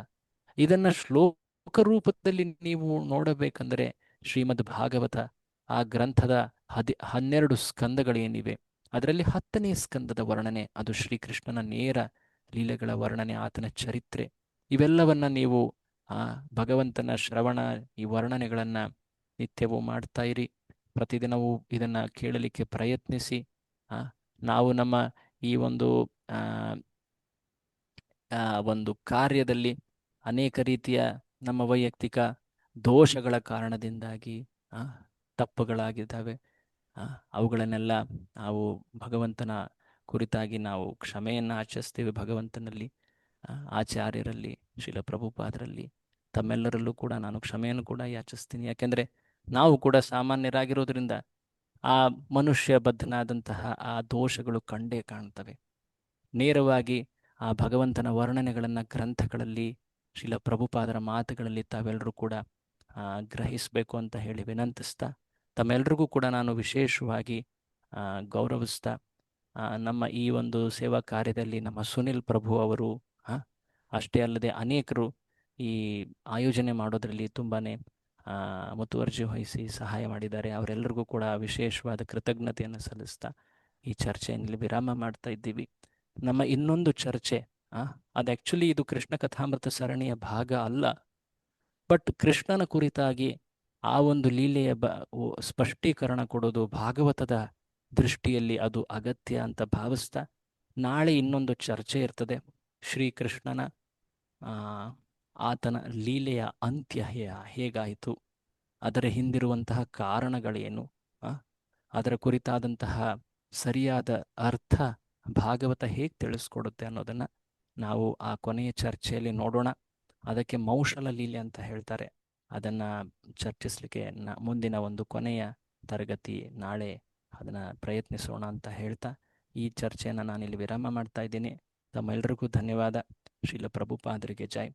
ಇದನ್ನು ಶ್ಲೋಕ ರೂಪದಲ್ಲಿ ನೀವು ನೋಡಬೇಕಂದರೆ ಶ್ರೀಮದ್ ಭಾಗವತ, ಆ ಗ್ರಂಥದ 12 ಸ್ಕಂದಗಳೇನಿವೆ ಅದರಲ್ಲಿ 10ನೇ ಸ್ಕಂದದ ವರ್ಣನೆ, ಅದು ಶ್ರೀಕೃಷ್ಣನ ನೇರ ಲೀಲೆಗಳ ವರ್ಣನೆ, ಆತನ ಚರಿತ್ರೆ. ಇವೆಲ್ಲವನ್ನ ನೀವು ಭಗವಂತನ ಶ್ರವಣ, ಈ ವರ್ಣನೆಗಳನ್ನು ನಿತ್ಯವೂ ಮಾಡ್ತಾ ಇರಿ. ಪ್ರತಿದಿನವೂ ಇದನ್ನು ಕೇಳಲಿಕ್ಕೆ ಪ್ರಯತ್ನಿಸಿ. ನಾವು ನಮ್ಮ ಈ ಒಂದು ಕಾರ್ಯದಲ್ಲಿ ಅನೇಕ ರೀತಿಯ ನಮ್ಮ ವೈಯಕ್ತಿಕ ದೋಷಗಳ ಕಾರಣದಿಂದಾಗಿ ತಪ್ಪುಗಳಾಗಿದ್ದಾವೆ. ಅವುಗಳನ್ನೆಲ್ಲ ನಾವು ಭಗವಂತನ ಕುರಿತಾಗಿ ನಾವು ಕ್ಷಮೆಯನ್ನು ಯಾಚಿಸ್ತೀವಿ. ಭಗವಂತನಲ್ಲಿ, ಆಚಾರ್ಯರಲ್ಲಿ, ಶ್ರೀಲ ಪ್ರಭುಪಾದರಲ್ಲಿ, ತಮ್ಮೆಲ್ಲರಲ್ಲೂ ಕೂಡ ನಾನು ಕ್ಷಮೆಯನ್ನು ಕೂಡ ಯಾಚಿಸ್ತೀನಿ. ಯಾಕೆಂದರೆ ನಾವು ಕೂಡ ಸಾಮಾನ್ಯರಾಗಿರೋದ್ರಿಂದ ಆ ಮನುಷ್ಯ ಬದ್ಧನಾದಂತಹ ಆ ದೋಷಗಳು ಕಂಡೇ ಕಾಣ್ತವೆ. ನೇರವಾಗಿ ಆ ಭಗವಂತನ ವರ್ಣನೆಗಳನ್ನು ಗ್ರಂಥಗಳಲ್ಲಿ, ಶ್ರೀಲ ಪ್ರಭುಪಾದರ ಮಾತುಗಳಲ್ಲಿ ತಾವೆಲ್ಲರೂ ಕೂಡ ಗ್ರಹಿಸಬೇಕು ಅಂತ ಹೇಳಿ ವಿನಂತಿಸ್ತಾ, ತಮ್ಮೆಲ್ಲರಿಗೂ ಕೂಡ ನಾನು ವಿಶೇಷವಾಗಿ ಗೌರವಿಸ್ತಾ, ನಮ್ಮ ಈ ಒಂದು ಸೇವಾ ಕಾರ್ಯದಲ್ಲಿ ನಮ್ಮ ಸುನಿಲ್ ಪ್ರಭು ಅವರು ಅಷ್ಟೇ ಅಲ್ಲದೆ ಅನೇಕರು ಈ ಆಯೋಜನೆ ಮಾಡೋದರಲ್ಲಿ ತುಂಬಾ ಮುತುವರ್ಜಿ ವಹಿಸಿ ಸಹಾಯ ಮಾಡಿದ್ದಾರೆ. ಅವರೆಲ್ಲರಿಗೂ ಕೂಡ ವಿಶೇಷವಾದ ಕೃತಜ್ಞತೆಯನ್ನು ಸಲ್ಲಿಸ್ತಾ ಈ ಚರ್ಚೆಯಲ್ಲಿ ವಿರಾಮ ಮಾಡ್ತಾ ಇದ್ದೀವಿ. ನಮ್ಮ ಇನ್ನೊಂದು ಚರ್ಚೆ, ಅದು ಆ್ಯಕ್ಚುಲಿ ಇದು ಕೃಷ್ಣ ಕಥಾಮೃತ ಸರಣಿಯ ಭಾಗ ಅಲ್ಲ, ಬಟ್ ಕೃಷ್ಣನ ಕುರಿತಾಗಿ ಆ ಒಂದು ಲೀಲೆಯ ಸ್ಪಷ್ಟೀಕರಣ ಕೊಡೋದು ಭಾಗವತದ ದೃಷ್ಟಿಯಲ್ಲಿ ಅದು ಅಗತ್ಯ ಅಂತ ಭಾವಿಸ್ತಾ, ನಾಳೆ ಇನ್ನೊಂದು ಚರ್ಚೆ ಇರ್ತದೆ. ಶ್ರೀಕೃಷ್ಣನ ಆತನ ಲೀಲೆಯ ಅಂತ್ಯ ಹೇಗಾಯಿತು, ಅದರ ಹಿಂದಿರುವಂತಹ ಕಾರಣಗಳೇನು, ಅದರ ಕುರಿತಾದಂತಹ ಸರಿಯಾದ ಅರ್ಥ ಭಾಗವತ ಹೇಗೆ ತಿಳಿಸ್ಕೊಡುತ್ತೆ ಅನ್ನೋದನ್ನು ನಾವು ಆ ಕೊನೆಯ ಚರ್ಚೆಯಲ್ಲಿ ನೋಡೋಣ. ಅದಕ್ಕೆ ಮೌಷಲ ಲೀಲೆ ಅಂತ ಹೇಳ್ತಾರೆ. ಅದನ್ನು ಚರ್ಚಿಸಲಿಕ್ಕೆ ಮುಂದಿನ ಒಂದು ಕೊನೆಯ ತರಗತಿ ನಾಳೆ ಅದನ್ನು ಪ್ರಯತ್ನಿಸೋಣ ಅಂತ ಹೇಳ್ತಾ ಈ ಚರ್ಚೆಯನ್ನು ನಾನಿಲ್ಲಿ ವಿರಾಮ ಮಾಡ್ತಾ ಇದ್ದೀನಿ. ತಮ್ಮೆಲ್ಲರಿಗೂ ಧನ್ಯವಾದ. ಶ್ರೀಲ ಪ್ರಭುಪಾದರಿಗೆ ಜೈ.